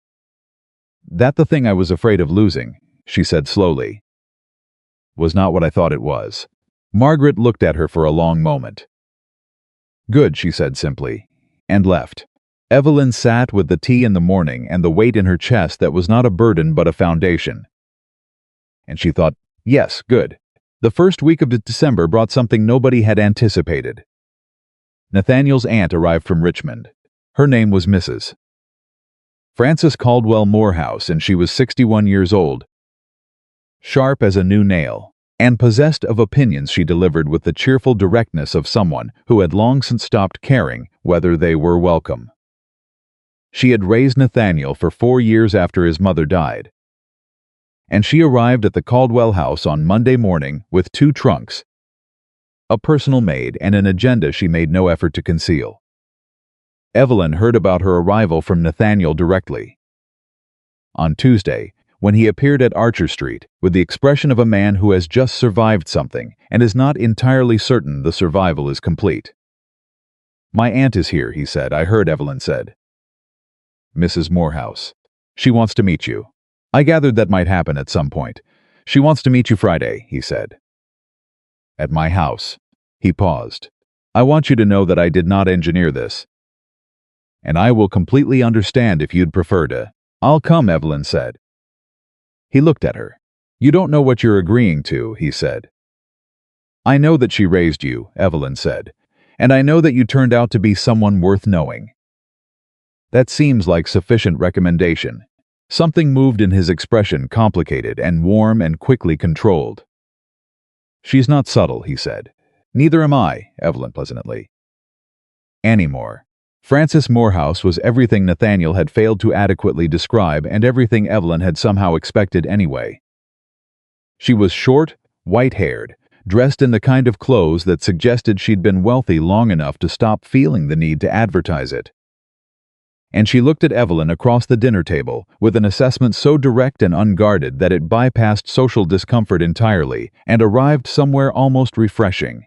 "That the thing I was afraid of losing," she said slowly, "was not what I thought it was." Margaret looked at her for a long moment. "Good," she said simply, and left. Evelyn sat with the tea in the morning and the weight in her chest that was not a burden but a foundation. And she thought, yes, good. The first week of December brought something nobody had anticipated. Nathaniel's aunt arrived from Richmond. Her name was Mrs. Frances Caldwell Morehouse, and she was 61 years old, sharp as a new nail, and possessed of opinions she delivered with the cheerful directness of someone who had long since stopped caring whether they were welcome. She had raised Nathaniel for 4 years after his mother died, and she arrived at the Caldwell house on Monday morning with 2 trunks, a personal maid, and an agenda she made no effort to conceal. Evelyn heard about her arrival from Nathaniel directly. On Tuesday, when he appeared at Archer Street with the expression of a man who has just survived something and is not entirely certain the survival is complete. "My aunt is here," he said, "I heard," Evelyn said. "Mrs. Morehouse. She wants to meet you. I gathered that might happen at some point. She wants to meet you Friday," he said. "At my house." He paused. "I want you to know that I did not engineer this. And I will completely understand if you'd prefer to." "I'll come," Evelyn said. He looked at her. "You don't know what you're agreeing to," he said. "I know that she raised you," Evelyn said, "and I know that you turned out to be someone worth knowing." "That seems like sufficient recommendation." Something moved in his expression, complicated and warm and quickly controlled. "She's not subtle," he said. "Neither am I," Evelyn pleasantly. Anymore. Frances Morehouse was everything Nathaniel had failed to adequately describe and everything Evelyn had somehow expected anyway. She was short, white-haired, dressed in the kind of clothes that suggested she'd been wealthy long enough to stop feeling the need to advertise it. And she looked at Evelyn across the dinner table with an assessment so direct and unguarded that it bypassed social discomfort entirely and arrived somewhere almost refreshing.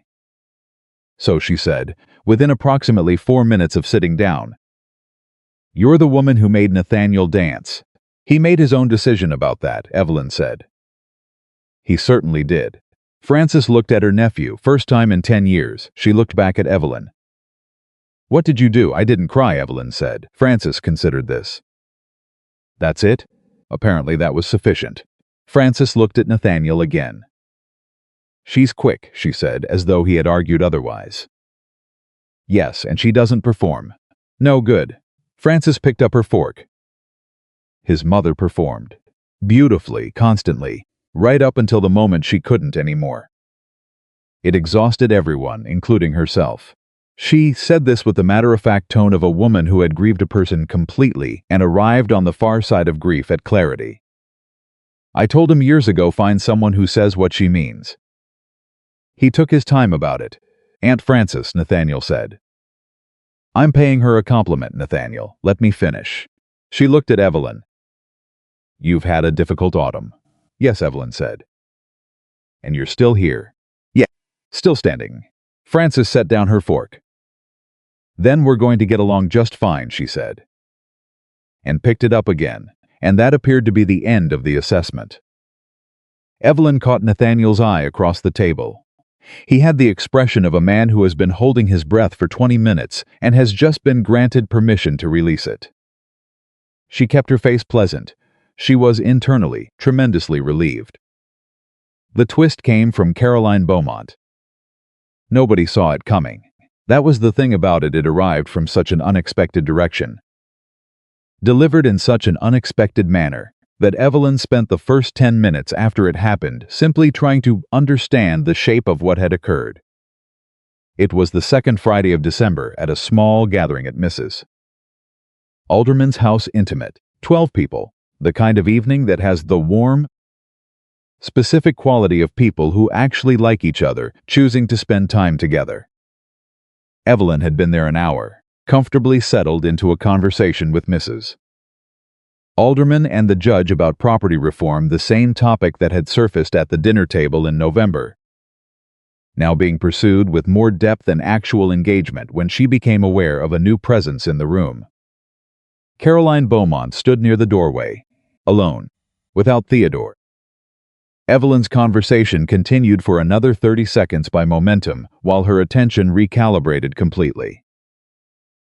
So she said, within approximately 4 minutes of sitting down, "You're the woman who made Nathaniel dance." "He made his own decision about that," Evelyn said. "He certainly did." Frances looked at her nephew, first time in 10 years. She looked back at Evelyn. "What did you do?" "I didn't cry," Evelyn said. Frances considered this. "That's it?" Apparently that was sufficient. Frances looked at Nathaniel again. "She's quick," she said, as though he had argued otherwise. "Yes, and she doesn't perform." "No good." Frances picked up her fork. His mother performed. Beautifully, constantly, right up until the moment she couldn't anymore. It exhausted everyone, including herself. She said this with the matter-of-fact tone of a woman who had grieved a person completely and arrived on the far side of grief at clarity. "I told him years ago, find someone who says what she means. He took his time about it." "Aunt Frances," Nathaniel said. "I'm paying her a compliment, Nathaniel. Let me finish." She looked at Evelyn. "You've had a difficult autumn." "Yes," Evelyn said. "And you're still here." "Yeah, still standing." Frances set down her fork. "Then we're going to get along just fine," she said. And picked it up again, and that appeared to be the end of the assessment. Evelyn caught Nathaniel's eye across the table. He had the expression of a man who has been holding his breath for 20 minutes and has just been granted permission to release it. She kept her face pleasant. She was internally tremendously relieved. The twist came from Caroline Beaumont. Nobody saw it coming. That was the thing about it, it arrived from such an unexpected direction. Delivered in such an unexpected manner that Evelyn spent the first 10 minutes after it happened simply trying to understand the shape of what had occurred. It was the second Friday of December at a small gathering at Mrs. Alderman's house, intimate, 12 people, the kind of evening that has the warm, specific quality of people who actually like each other, choosing to spend time together. Evelyn had been there an hour, comfortably settled into a conversation with Mrs. Alderman and the judge about property reform, the same topic that had surfaced at the dinner table in November, now being pursued with more depth and actual engagement when she became aware of a new presence in the room. Caroline Beaumont stood near the doorway, alone, without Theodore. Evelyn's conversation continued for another 30 seconds by momentum while her attention recalibrated completely.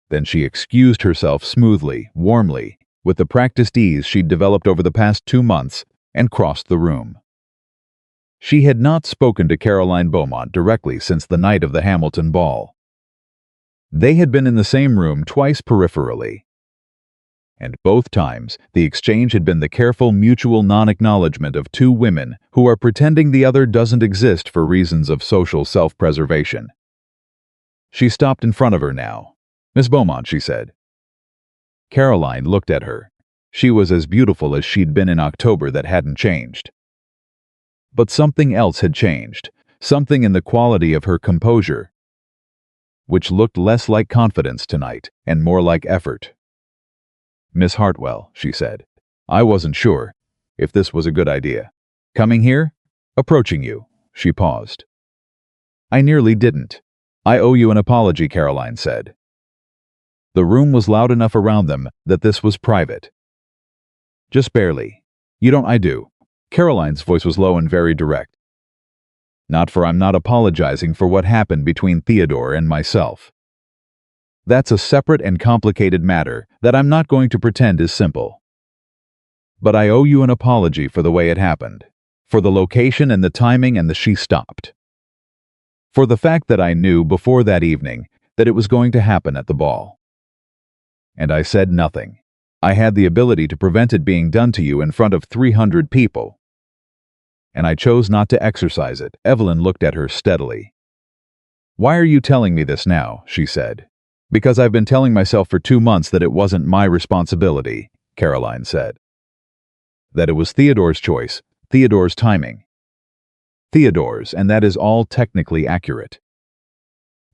Then she excused herself smoothly, warmly, with the practiced ease she'd developed over the past 2 months, and crossed the room. She had not spoken to Caroline Beaumont directly since the night of the Hamilton ball. They had been in the same room twice peripherally, and both times the exchange had been the careful mutual non-acknowledgement of 2 women who are pretending the other doesn't exist for reasons of social self-preservation. She stopped in front of her now. "Miss Beaumont," she said. Caroline looked at her. She was as beautiful as she'd been in October. That hadn't changed. But something else had changed, something in the quality of her composure, which looked less like confidence tonight and more like effort. "Miss Hartwell," she said, "I wasn't sure if this was a good idea. Coming here? Approaching you." She paused. "I nearly didn't. I owe you an apology," Caroline said. The room was loud enough around them that this was private. "Just barely. You don't." "I do." Caroline's voice was low and very direct. I'm not apologizing for what happened between Theodore and myself. That's a separate and complicated matter that I'm not going to pretend is simple. But I owe you an apology for the way it happened, for the location and the timing and the she stopped. For the fact that I knew before that evening that it was going to happen at the ball. And I said nothing. I had the ability to prevent it being done to you in front of 300 people. And I chose not to exercise it. Evelyn looked at her steadily. "Why are you telling me this now?" she said. "Because I've been telling myself for 2 months that it wasn't my responsibility," Caroline said. "That it was Theodore's choice, Theodore's timing. Theodore's, and that is all technically accurate.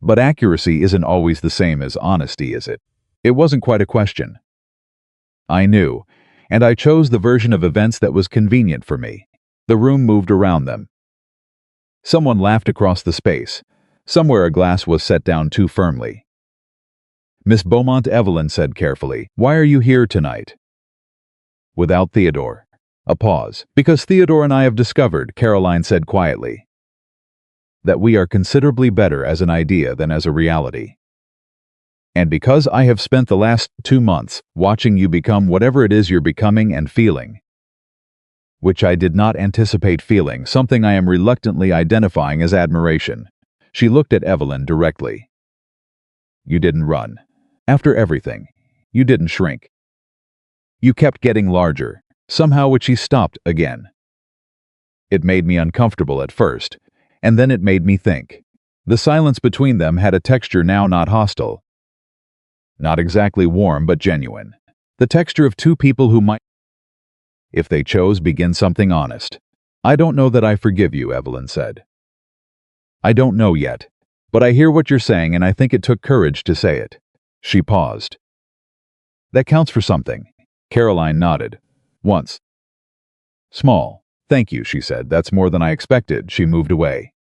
But accuracy isn't always the same as honesty, is it? It wasn't quite a question. I knew, and I chose the version of events that was convenient for me." The room moved around them. Someone laughed across the space. Somewhere a glass was set down too firmly. "Miss Beaumont," Evelyn said carefully, "why are you here tonight?" "Without Theodore." A pause. "Because Theodore and I have discovered," Caroline said quietly, "that we are considerably better as an idea than as a reality. And because I have spent the last 2 months watching you become whatever it is you're becoming and feeling, which I did not anticipate feeling, something I am reluctantly identifying as admiration." She looked at Evelyn directly. "You didn't run. After everything, you didn't shrink. You kept getting larger, somehow," which she stopped again. "It made me uncomfortable at first, and then it made me think." The silence between them had a texture now not hostile. Not exactly warm, but genuine. The texture of two people who might, if they chose, begin something honest. "I don't know that I forgive you," Evelyn said. "I don't know yet, but I hear what you're saying and I think it took courage to say it." She paused. "That counts for something." Caroline nodded. "Once. Small. Thank you," she said. "That's more than I expected." She moved away.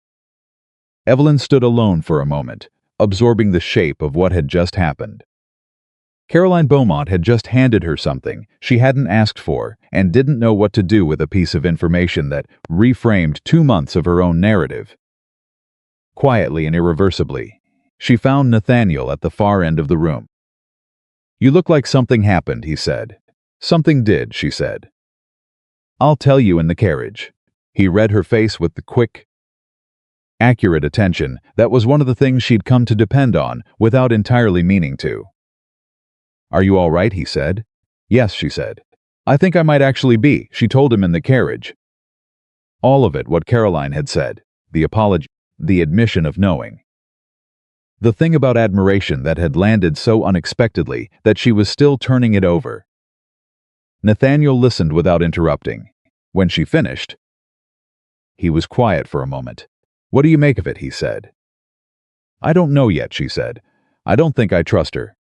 Evelyn stood alone for a moment, absorbing the shape of what had just happened. Caroline Beaumont had just handed her something she hadn't asked for and didn't know what to do with a piece of information that reframed 2 months of her own narrative. Quietly and irreversibly, she found Nathaniel at the far end of the room. "You look like something happened," he said. "Something did," she said. "I'll tell you in the carriage." He read her face with the quick, accurate attention that was one of the things she'd come to depend on without entirely meaning to. "Are you all right?" he said. "Yes," she said. "I think I might actually be," she told him in the carriage. All of it, what Caroline had said, the apology, the admission of knowing. The thing about admiration that had landed so unexpectedly that she was still turning it over. Nathaniel listened without interrupting. When she finished, he was quiet for a moment. "What do you make of it?" he said. "I don't know yet," she said. "I don't think I trust her.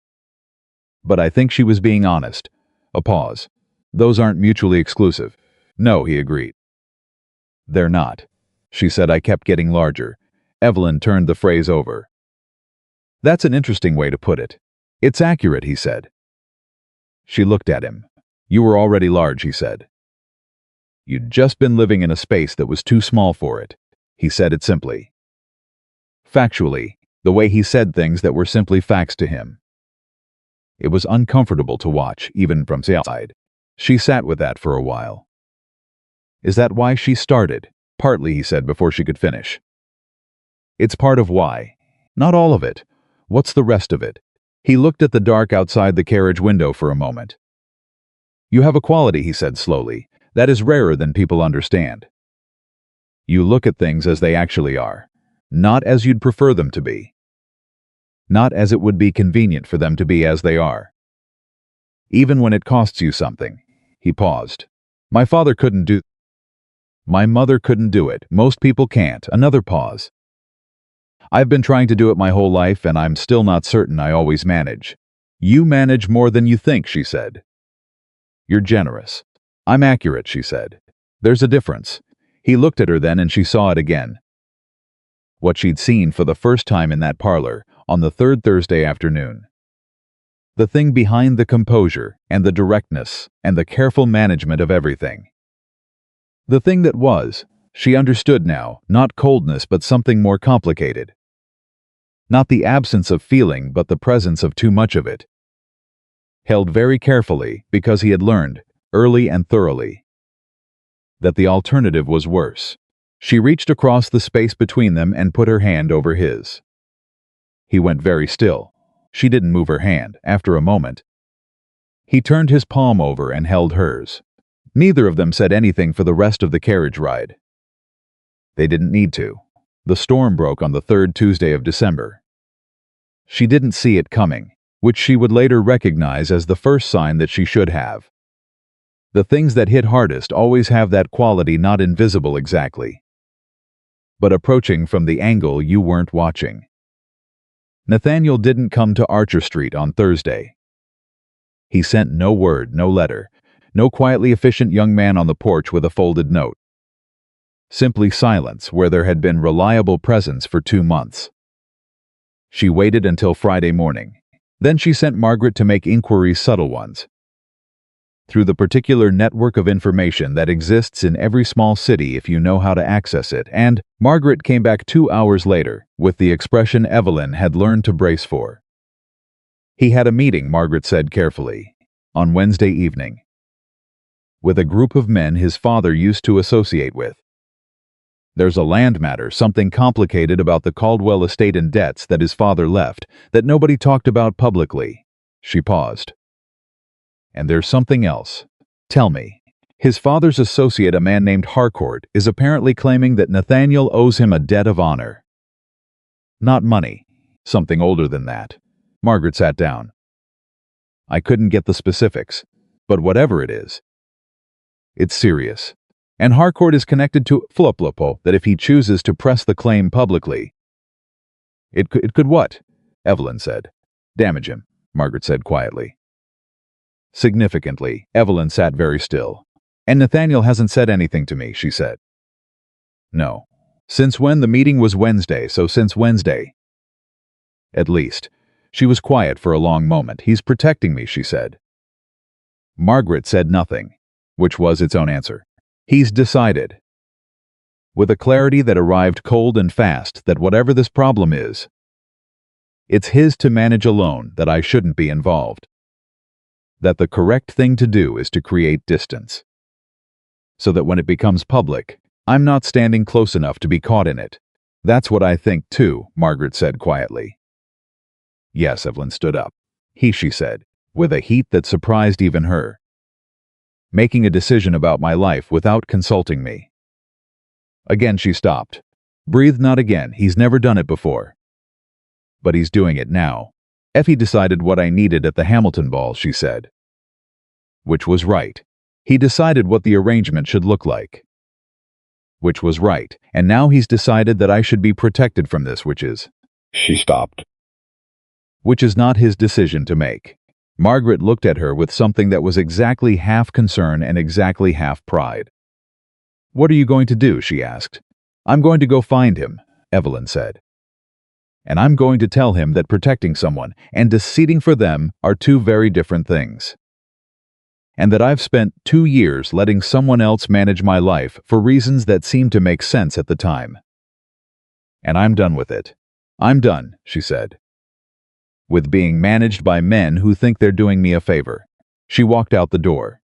But I think she was being honest." A pause. "Those aren't mutually exclusive." "No," he agreed. "They're not." She said. "I kept getting larger." Evelyn turned the phrase over. "That's an interesting way to put it." "It's accurate," he said. She looked at him. "You were already large," he said. "You'd just been living in a space that was too small for it." He said it simply. Factually, the way he said things that were simply facts to him. It was uncomfortable to watch, even from the outside. She sat with that for a while. "Is that why she started?" "Partly," he said before she could finish. "It's part of why. Not all of it. What's the rest of it?" He looked at the dark outside the carriage window for a moment. "You have a quality," he said slowly, "that is rarer than people understand. You look at things as they actually are, not as you'd prefer them to be. Not as it would be convenient for them to be as they are. Even when it costs you something. He paused. My father couldn't do. My mother couldn't do it. Most people can't. Another pause. I've been trying to do it my whole life, and I'm still not certain I always manage. You manage more than you think, she said. You're generous. I'm accurate, she said. There's a difference. He looked at her then, and she saw it again. What she'd seen for the first time in that parlor on the third Thursday afternoon. The thing behind the composure and the directness and the careful management of everything. The thing that was, she understood now, not coldness but something more complicated. Not the absence of feeling but the presence of too much of it. Held very carefully because he had learned, early and thoroughly, that the alternative was worse. She reached across the space between them and put her hand over his. He went very still. She didn't move her hand. After a moment, he turned his palm over and held hers. Neither of them said anything for the rest of the carriage ride. They didn't need to. The storm broke on the third Tuesday of December. She didn't see it coming, which she would later recognize as the first sign that she should have. The things that hit hardest always have that quality, not invisible exactly, but approaching from the angle you weren't watching. Nathaniel didn't come to Archer Street on Thursday. He sent no word, no letter, no quietly efficient young man on the porch with a folded note. Simply silence where there had been reliable presence for 2 months. She waited until Friday morning. Then she sent Margaret to make inquiries, subtle ones. Through the particular network of information that exists in every small city if you know how to access it, and Margaret came back 2 hours later with the expression Evelyn had learned to brace for. He had a meeting, Margaret said carefully, on Wednesday evening, with a group of men his father used to associate with. There's a land matter, something complicated about the Caldwell estate and debts that his father left, that nobody talked about publicly. She paused. And there's something else. Tell me. His father's associate, a man named Harcourt, is apparently claiming that Nathaniel owes him a debt of honor. Not money. Something older than that. Margaret sat down. I couldn't get the specifics, but whatever it is, it's serious. And Harcourt is connected to Floplopo, that if he chooses to press the claim publicly, it could what? Evelyn said. Damage him, Margaret said quietly. Significantly, Evelyn sat very still. And Nathaniel hasn't said anything to me, she said. No. Since when? The meeting was Wednesday, so since Wednesday. At least. She was quiet for a long moment. He's protecting me, she said. Margaret said nothing, which was its own answer. He's decided, with a clarity that arrived cold and fast, that whatever this problem is, it's his to manage alone, that I shouldn't be involved. That the correct thing to do is to create distance, so that when it becomes public, I'm not standing close enough to be caught in it. That's what I think too, Margaret said quietly. Yes, Evelyn stood up. She said, with a heat that surprised even her. Making a decision about my life without consulting me. Again she stopped. Breathe not again, he's never done it before. But he's doing it now. Effie decided what I needed at the Hamilton ball, she said. Which was right. He decided what the arrangement should look like. Which was right, and now he's decided that I should be protected from this, which is... She stopped. Which is not his decision to make. Margaret looked at her with something that was exactly half concern and exactly half pride. What are you going to do? She asked. I'm going to go find him, Evelyn said. And I'm going to tell him that protecting someone and deceding for them are two very different things. And that I've spent 2 years letting someone else manage my life for reasons that seemed to make sense at the time. And I'm done with it. I'm done, she said. With being managed by men who think they're doing me a favor. She walked out the door.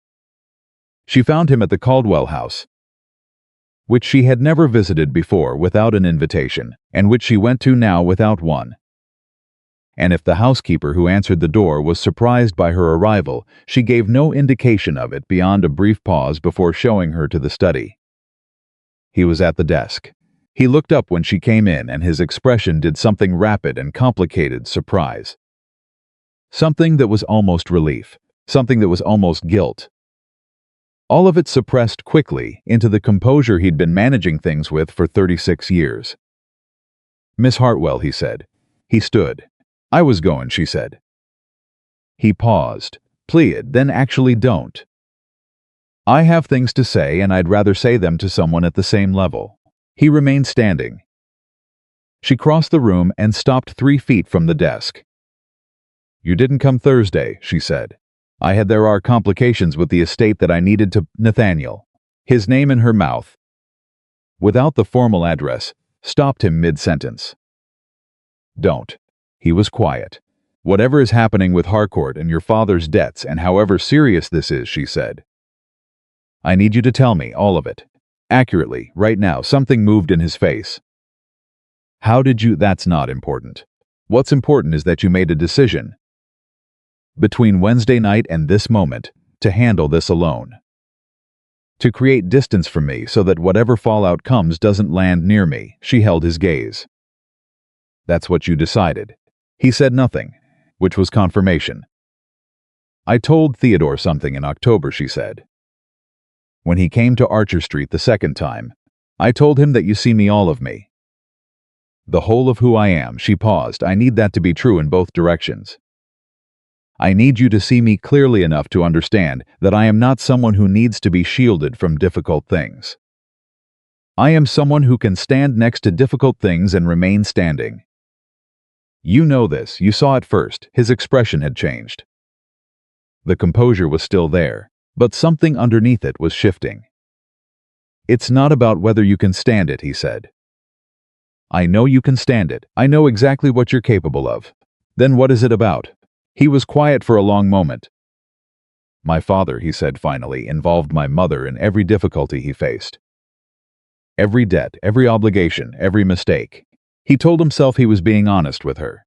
She found him at the Caldwell house, which she had never visited before without an invitation, and which she went to now without one. And if the housekeeper who answered the door was surprised by her arrival, she gave no indication of it beyond a brief pause before showing her to the study. He was at the desk. He looked up when she came in, and his expression did something rapid and complicated surprise. Something that was almost relief. something that was almost guilt. All of it suppressed quickly into the composure he'd been managing things with for 36 years. "Miss Hartwell," he said. He stood. "I was going," she said. He paused, pleaded, "Then actually don't. I have things to say, and I'd rather say them to someone at the same level." He remained standing. She crossed the room and stopped 3 feet from the desk. "You didn't come Thursday," she said. There are complications with the estate that I needed to—" Nathaniel, his name in her mouth, without the formal address, stopped him mid-sentence. "Don't." He was quiet. "Whatever is happening with Harcourt and your father's debts, and however serious this is," she said, "I need you to tell me all of it. Accurately, right now." Something moved in his face. "How did you—" "That's not important. What's important is that you made a decision, between Wednesday night and this moment, to handle this alone. To create distance from me so that whatever fallout comes doesn't land near me." She held his gaze. "That's what you decided." He said nothing, which was confirmation. "I told Theodore something in October," she said. "When he came to Archer Street the second time, I told him that you see me, all of me. The whole of who I am." She paused. "I need that to be true in both directions. I need you to see me clearly enough to understand that I am not someone who needs to be shielded from difficult things. I am someone who can stand next to difficult things and remain standing. You know this. You saw it first." His expression had changed. The composure was still there, but something underneath it was shifting. "It's not about whether you can stand it," he said. "I know you can stand it. I know exactly what you're capable of. Then what is it about?" He was quiet for a long moment. "My father," he said finally, "involved my mother in every difficulty he faced. Every debt, every obligation, every mistake. He told himself he was being honest with her.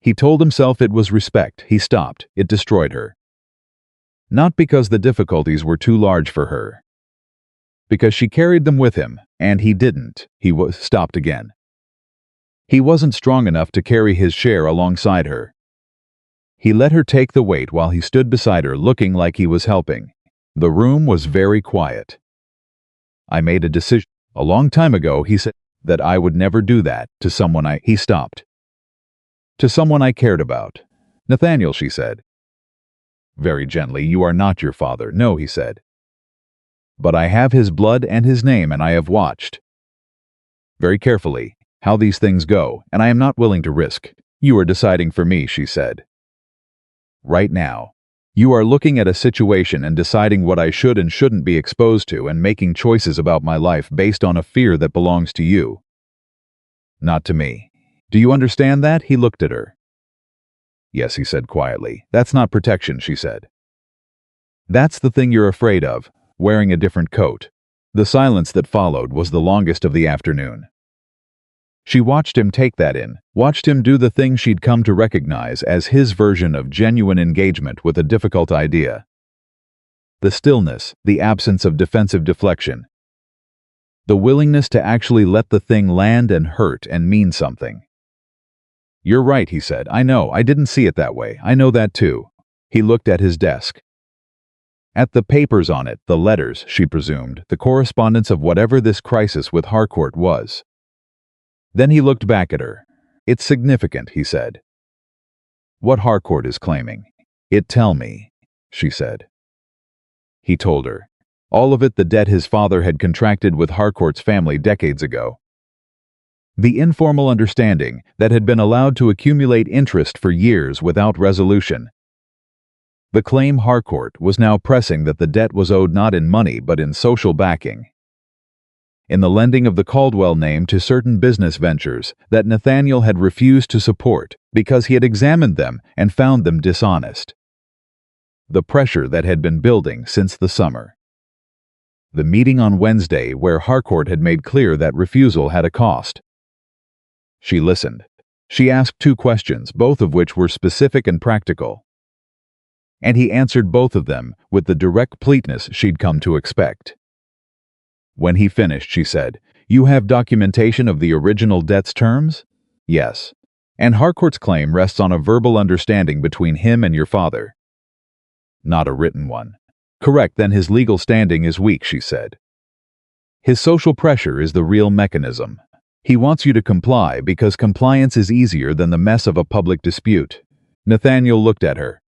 He told himself it was respect." He stopped. "It destroyed her. Not because the difficulties were too large for her. Because she carried them with him, and he didn't." Stopped again. He wasn't strong enough to carry his share alongside her. He let her take the weight while he stood beside her, looking like he was helping. The room was very quiet. "I made a decision a long time ago," he said, "that I would never do that to someone I—" He stopped. "To someone I cared about." "Nathaniel," she said. Very gently, "You are not your father." "No," he said. "But I have his blood and his name, and I have watched very carefully how these things go, and I am not willing to risk—" "You are deciding for me," she said. "Right now. You are looking at a situation and deciding what I should and shouldn't be exposed to, and making choices about my life based on a fear that belongs to you, not to me. Do you understand that?" He looked at her. "Yes," he said quietly. "That's not protection," she said. "That's the thing you're afraid of, wearing a different coat." The silence that followed was the longest of the afternoon. She watched him take that in, watched him do the thing she'd come to recognize as his version of genuine engagement with a difficult idea. The stillness, the absence of defensive deflection. The willingness to actually let the thing land and hurt and mean something. "You're right," he said. "I know. I didn't see it that way. I know that too." He looked at his desk. At the papers on it, the letters, she presumed, the correspondence of whatever this crisis with Harcourt was. Then he looked back at her. "It's significant," he said. "What Harcourt is claiming." Tell me," she said. He told her. All of it, the debt his father had contracted with Harcourt's family decades ago. The informal understanding that had been allowed to accumulate interest for years without resolution. The claim Harcourt was now pressing that the debt was owed not in money but in social backing. In the lending of the Caldwell name to certain business ventures that Nathaniel had refused to support because he had examined them and found them dishonest. The pressure that had been building since the summer. The meeting on Wednesday where Harcourt had made clear that refusal had a cost. She listened. She asked 2 questions, both of which were specific and practical. And he answered both of them with the direct pleatness she'd come to expect. When he finished, she said, "You have documentation of the original debt's terms?" "Yes. And Harcourt's claim rests on a verbal understanding between him and your father." Not a written one. Correct, then his legal standing is weak, she said. His social pressure is the real mechanism. He wants you to comply because compliance is easier than the mess of a public dispute. Nathaniel looked at her.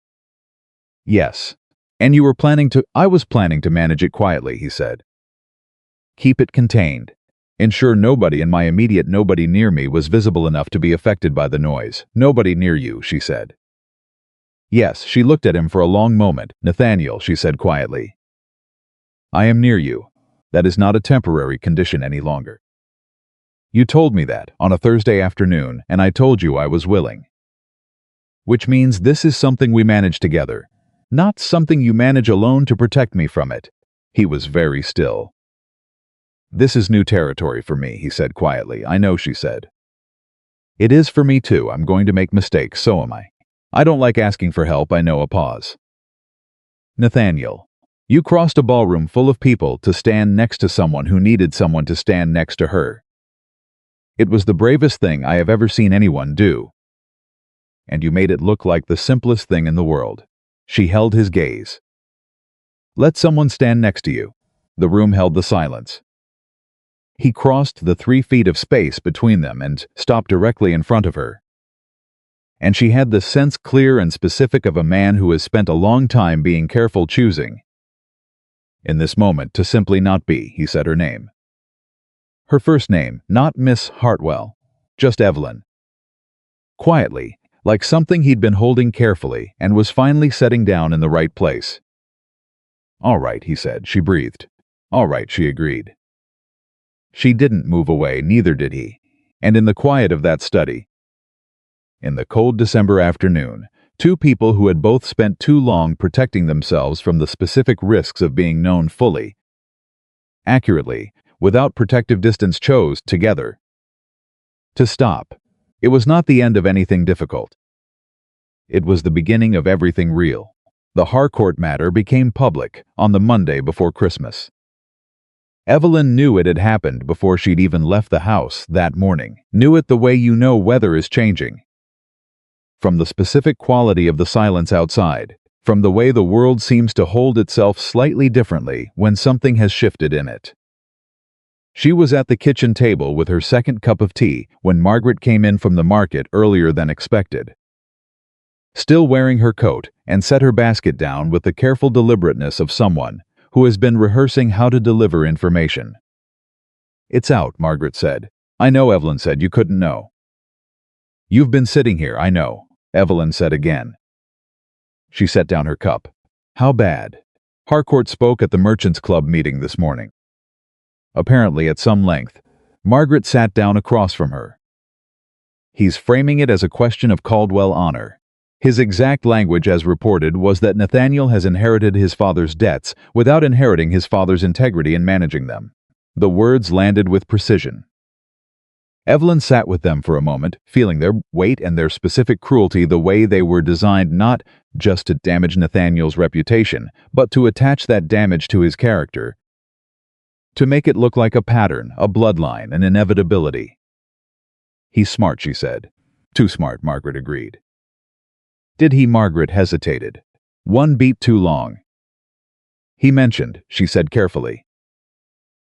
Yes. And you were planning to— I was planning to manage it quietly, he said. Keep it contained. Ensure nobody in my immediate nobody near me was visible enough to be affected by the noise. Nobody near you, she said. Yes, she looked at him for a long moment. Nathaniel, she said quietly. I am near you. That is not a temporary condition any longer. You told me that on a Thursday afternoon, and I told you I was willing. Which means this is something we manage together, not something you manage alone to protect me from it. He was very still. This is new territory for me, he said quietly. I know, she said. It is for me too. I'm going to make mistakes, so am I. I don't like asking for help, I know. A pause. Nathaniel, you crossed a ballroom full of people to stand next to someone who needed someone to stand next to her. It was the bravest thing I have ever seen anyone do. And you made it look like the simplest thing in the world. She held his gaze. Let someone stand next to you. The room held the silence. He crossed the 3 feet of space between them and stopped directly in front of her. And she had the sense clear and specific of a man who has spent a long time being careful choosing. In this moment, to simply not be, he said her name. Her first name, not Miss Hartwell, just Evelyn. Quietly, like something he'd been holding carefully and was finally setting down in the right place. All right, he said. She breathed. All right, she agreed. She didn't move away, neither did he. And in the quiet of that study, in the cold December afternoon, 2 people who had both spent too long protecting themselves from the specific risks of being known fully, accurately, without protective distance, chose, together, to stop. It was not the end of anything difficult. It was the beginning of everything real. The Harcourt matter became public on the Monday before Christmas. Evelyn knew it had happened before she'd even left the house that morning. Knew it the way you know weather is changing. From the specific quality of the silence outside, from the way the world seems to hold itself slightly differently when something has shifted in it. She was at the kitchen table with her second cup of tea when Margaret came in from the market earlier than expected. Still wearing her coat, and set her basket down with the careful deliberateness of someone who has been rehearsing how to deliver information. It's out, Margaret said. I know, Evelyn said. You couldn't know. You've been sitting here, I know, Evelyn said again. She set down her cup. How bad? Harcourt spoke at the Merchants' Club meeting this morning. Apparently at some length. Margaret sat down across from her. He's framing it as a question of Caldwell honor. His exact language, as reported, was that Nathaniel has inherited his father's debts without inheriting his father's integrity in managing them. The words landed with precision. Evelyn sat with them for a moment, feeling their weight and their specific cruelty the way they were designed, not just to damage Nathaniel's reputation, but to attach that damage to his character, to make it look like a pattern, a bloodline, an inevitability. He's smart, she said. Too smart, Margaret agreed. Did he? Margaret hesitated. One beat too long. He mentioned, she said carefully,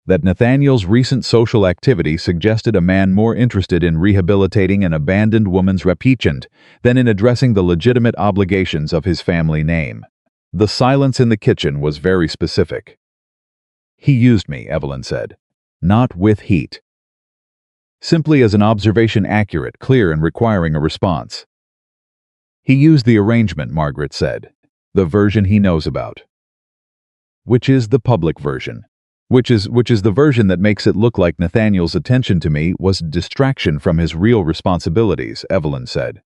that Nathaniel's recent social activity suggested a man more interested in rehabilitating an abandoned woman's reputation than in addressing the legitimate obligations of his family name. The silence in the kitchen was very specific. He used me, Evelyn said. Not with heat. Simply as an observation, accurate, clear, and requiring a response. He used the arrangement, Margaret said. The version he knows about. Which is the public version. Which is the version that makes it look like Nathaniel's attention to me was distraction from his real responsibilities, Evelyn said.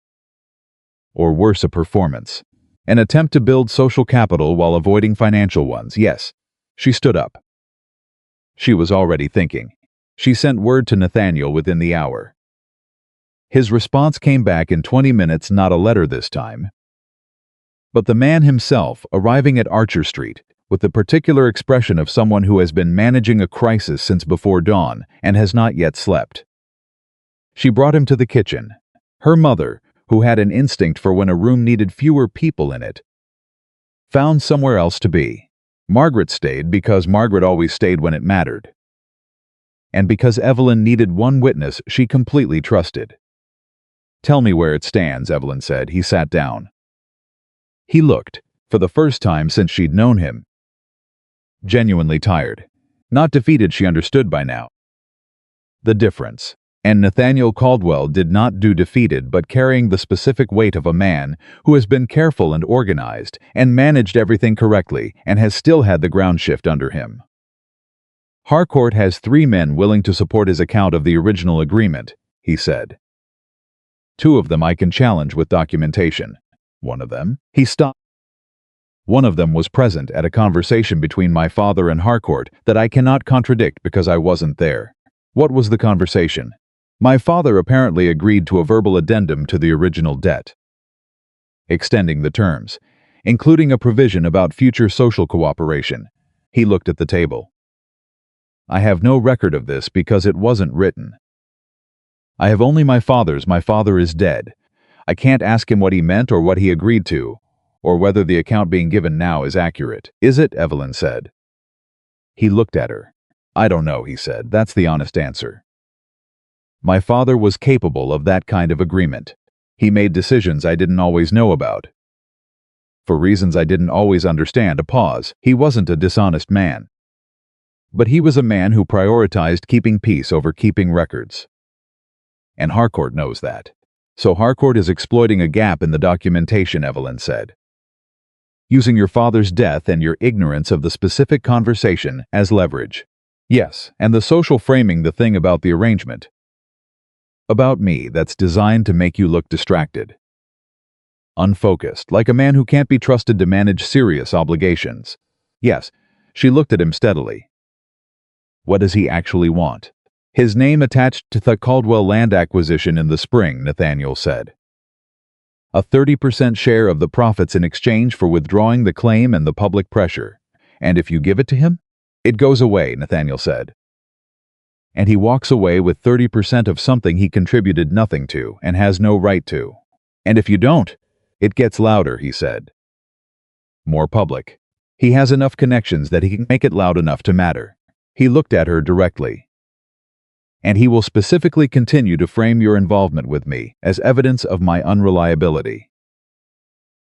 Or worse, a performance. An attempt to build social capital while avoiding financial ones, yes. She stood up. She was already thinking. She sent word to Nathaniel within the hour. His response came back in 20 minutes, not a letter this time. But the man himself, arriving at Archer Street, with the particular expression of someone who has been managing a crisis since before dawn and has not yet slept. She brought him to the kitchen. Her mother, who had an instinct for when a room needed fewer people in it, Found somewhere else to be. Margaret stayed because Margaret always stayed when it mattered. And because Evelyn needed one witness she completely trusted. Tell me where it stands, Evelyn said. He sat down. He looked, for the first time since she'd known him. Genuinely tired. Not defeated, she understood by now. The difference. And Nathaniel Caldwell did not do defeated, but carrying the specific weight of a man who has been careful and organized and managed everything correctly and has still had the ground shift under him. Harcourt has 3 men willing to support his account of the original agreement, he said. 2 of them I can challenge with documentation. One of them, he stopped. One of them was present at a conversation between my father and Harcourt that I cannot contradict because I wasn't there. What was the conversation? My father apparently agreed to a verbal addendum to the original debt, extending the terms, including a provision about future social cooperation. He looked at the table. I have no record of this because it wasn't written. I have only my father's. My father is dead. I can't ask him what he meant or what he agreed to, or whether the account being given now is accurate. Is it? Evelyn said. He looked at her. I don't know, he said. That's the honest answer. My father was capable of that kind of agreement. He made decisions I didn't always know about. For reasons I didn't always understand. A pause. He wasn't a dishonest man. But he was a man who prioritized keeping peace over keeping records. And Harcourt knows that. So Harcourt is exploiting a gap in the documentation, Evelyn said. Using your father's death and your ignorance of the specific conversation as leverage. Yes, and the social framing, the thing about the arrangement. About me that's designed to make you look distracted. Unfocused, like a man who can't be trusted to manage serious obligations. Yes, she looked at him steadily. What does he actually want? His name attached to the Caldwell land acquisition in the spring, Nathaniel said. A 30% share of the profits in exchange for withdrawing the claim and the public pressure. And if you give it to him, it goes away, Nathaniel said. And he walks away with 30% of something he contributed nothing to and has no right to. And if you don't, it gets louder, he said. More public. He has enough connections that he can make it loud enough to matter. He looked at her directly. And he will specifically continue to frame your involvement with me as evidence of my unreliability.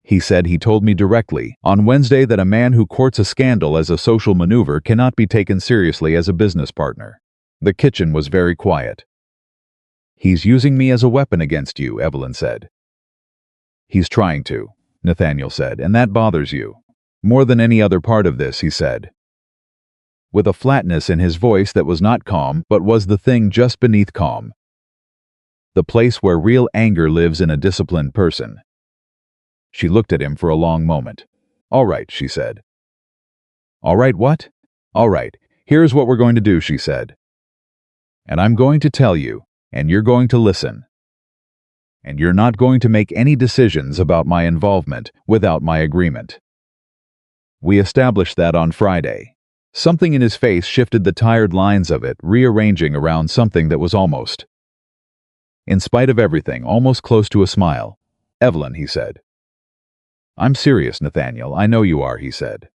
He said he told me directly on Wednesday that a man who courts a scandal as a social maneuver cannot be taken seriously as a business partner. The kitchen was very quiet. He's using me as a weapon against you, Evelyn said. He's trying to, Nathaniel said, and that bothers you. More than any other part of this, he said. With a flatness in his voice that was not calm, but was the thing just beneath calm. The place where real anger lives in a disciplined person. She looked at him for a long moment. All right, she said. All right, what? All right, here's what we're going to do, she said. And I'm going to tell you, and you're going to listen. And you're not going to make any decisions about my involvement without my agreement. We established that on Friday. Something in his face shifted the tired lines of it, rearranging around something that was almost, in spite of everything, almost close to a smile. Evelyn, he said. I'm serious, Nathaniel. I know you are, he said.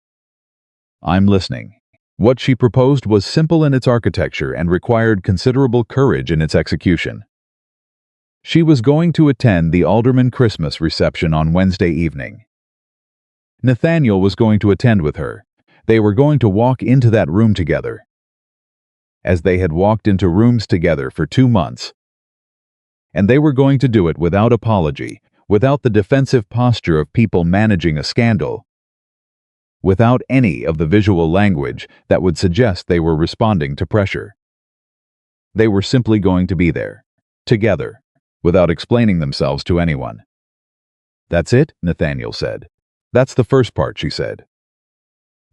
I'm listening. What she proposed was simple in its architecture and required considerable courage in its execution. She was going to attend the Alderman Christmas reception on Wednesday evening. Nathaniel was going to attend with her. They were going to walk into that room together, as they had walked into rooms together for 2 months. And they were going to do it without apology, without the defensive posture of people managing a scandal, without any of the visual language that would suggest they were responding to pressure. They were simply going to be there, together, without explaining themselves to anyone. That's it, Nathaniel said. That's the first part, she said.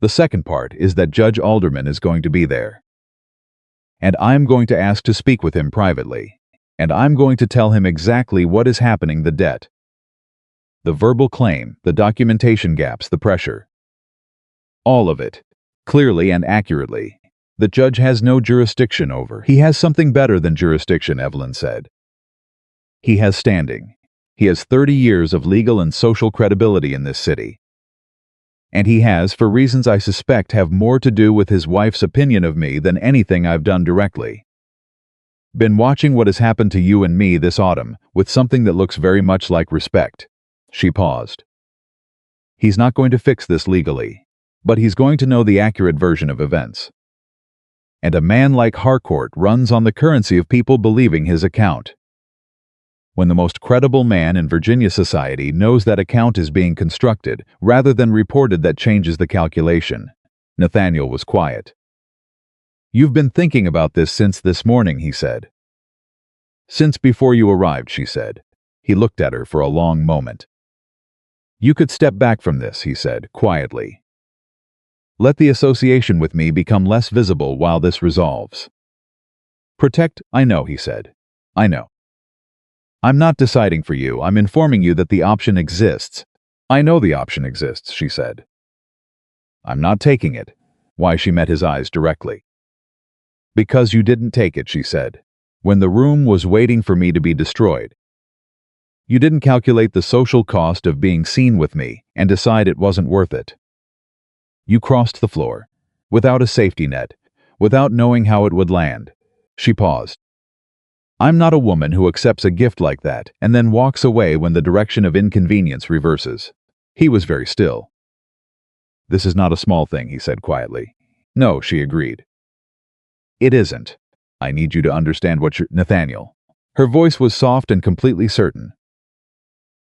The second part is that Judge Alderman is going to be there. And I'm going to ask to speak with him privately. And I'm going to tell him exactly what is happening, the debt, the verbal claim, the documentation gaps, the pressure. All of it, clearly and accurately. The judge has no jurisdiction over. He has something better than jurisdiction, Evelyn said. He has standing. He has 30 years of legal and social credibility in this city. And he has, for reasons I suspect have more to do with his wife's opinion of me than anything I've done directly. Been watching what has happened to you and me this autumn, with something that looks very much like respect." She paused. "He's not going to fix this legally, but he's going to know the accurate version of events. And a man like Harcourt runs on the currency of people believing his account. When the most credible man in Virginia society knows that account is being constructed rather than reported, that changes the calculation." Nathaniel was quiet. "You've been thinking about this since this morning," he said. "Since before you arrived," she said. He looked at her for a long moment. "You could step back from this," he said, quietly. "Let the association with me become less visible while this resolves. Protect—" "I know," he said. "I know. I'm not deciding for you, I'm informing you that the option exists." "I know the option exists," she said. "I'm not taking it." Why? She met his eyes directly. "Because you didn't take it," she said, "when the room was waiting for me to be destroyed. You didn't calculate the social cost of being seen with me and decide it wasn't worth it. You crossed the floor, without a safety net, without knowing how it would land." She paused. "I'm not a woman who accepts a gift like that and then walks away when the direction of inconvenience reverses." He was very still. "This is not a small thing," he said quietly. "No," she agreed. "It isn't. I need you to understand what you're—" "Nathaniel." Her voice was soft and completely certain.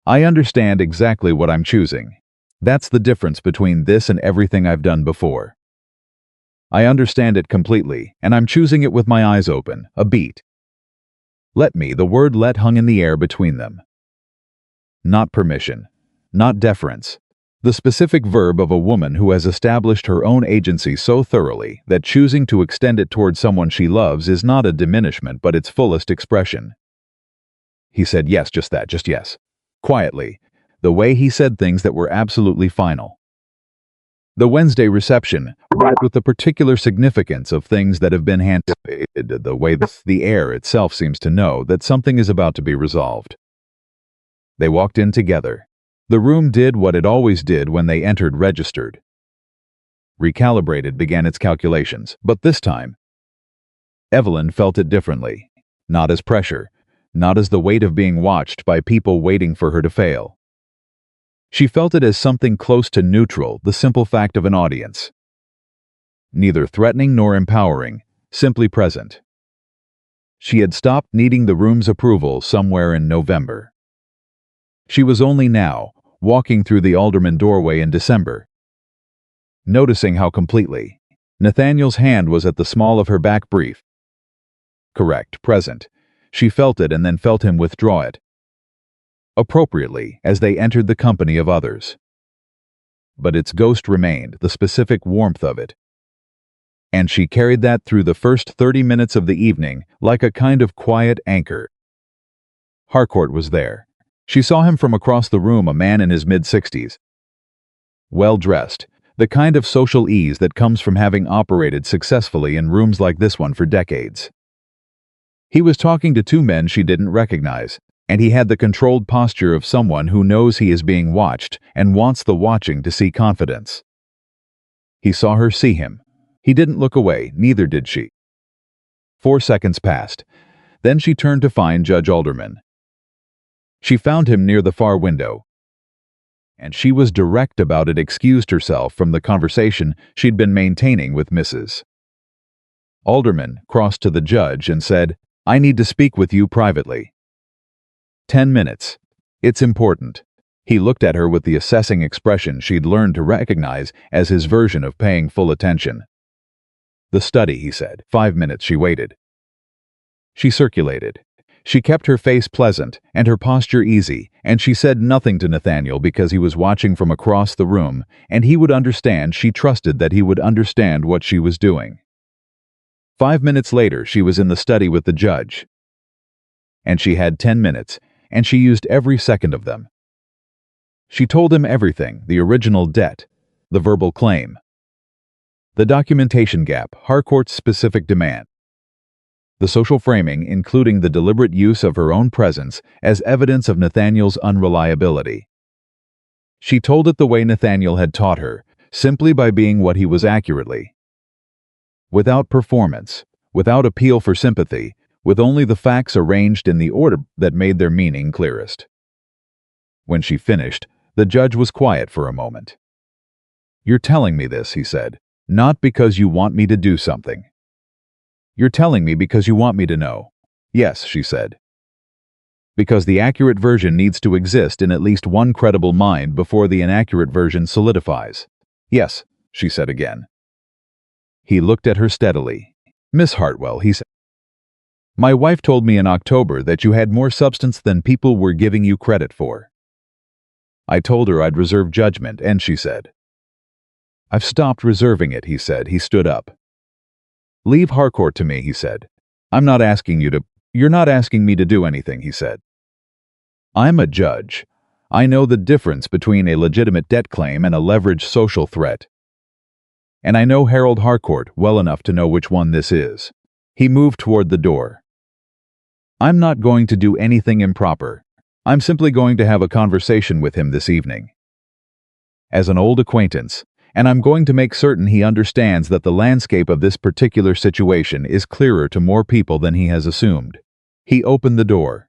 "I understand exactly what I'm choosing. That's the difference between this and everything I've done before. I understand it completely, and I'm choosing it with my eyes open, a beat. Let me," the word let hung in the air between them. Not permission, not deference. The specific verb of a woman who has established her own agency so thoroughly that choosing to extend it toward someone she loves is not a diminishment but its fullest expression. He said yes, just that, just yes. Quietly, the way he said things that were absolutely final. The Wednesday reception, with the particular significance of things that have been anticipated, the way the air itself seems to know that something is about to be resolved. They walked in together. The room did what it always did when they entered, registered. Recalibrated, began its calculations, but this time, Evelyn felt it differently. Not as pressure, not as the weight of being watched by people waiting for her to fail. She felt it as something close to neutral, the simple fact of an audience. Neither threatening nor empowering, simply present. She had stopped needing the room's approval somewhere in November. She was only now, walking through the alderman doorway in December, noticing how completely Nathaniel's hand was at the small of her back brief. Correct, present. She felt it and then felt him withdraw it. Appropriately, as they entered the company of others. But its ghost remained, the specific warmth of it. And she carried that through the first 30 minutes of the evening like a kind of quiet anchor. Harcourt was there. She saw him from across the room, a man in his mid-60s. Well-dressed, the kind of social ease that comes from having operated successfully in rooms like this one for decades. He was talking to two men she didn't recognize, and he had the controlled posture of someone who knows he is being watched and wants the watching to see confidence. He saw her see him. He didn't look away, neither did she. 4 seconds passed. Then she turned to find Judge Alderman. She found him near the far window, and she was direct about it, excused herself from the conversation she'd been maintaining with Mrs. Alderman crossed to the judge and said, "I need to speak with you privately." 10 minutes. It's important. He looked at her with the assessing expression she'd learned to recognize as his version of paying full attention. "The study," he said. 5 minutes she waited. She circulated. She kept her face pleasant and her posture easy, and she said nothing to Nathaniel because he was watching from across the room, and he would understand. She trusted that he would understand what she was doing. 5 minutes later, she was in the study with the judge. And she had 10 minutes, and she used every second of them. She told him everything: the original debt, the verbal claim, the documentation gap, Harcourt's specific demand, the social framing, including the deliberate use of her own presence as evidence of Nathaniel's unreliability. She told it the way Nathaniel had taught her, simply by being what he was accurately. Without performance, without appeal for sympathy, with only the facts arranged in the order that made their meaning clearest. When she finished, the judge was quiet for a moment. "You're telling me this," he said, "not because you want me to do something. You're telling me because you want me to know." "Yes," she said. "Because the accurate version needs to exist in at least one credible mind before the inaccurate version solidifies." "Yes," she said again. He looked at her steadily. "Miss Hartwell," he said, "my wife told me in October that you had more substance than people were giving you credit for. I told her I'd reserve judgment, and she said." "I've stopped reserving it," he said. He stood up. "Leave Harcourt to me," he said. "I'm not asking you to—" "You're not asking me to do anything," he said. "I'm a judge. I know the difference between a legitimate debt claim and a leveraged social threat. And I know Harold Harcourt well enough to know which one this is." He moved toward the door. "I'm not going to do anything improper. I'm simply going to have a conversation with him this evening. As an old acquaintance, and I'm going to make certain he understands that the landscape of this particular situation is clearer to more people than he has assumed." He opened the door.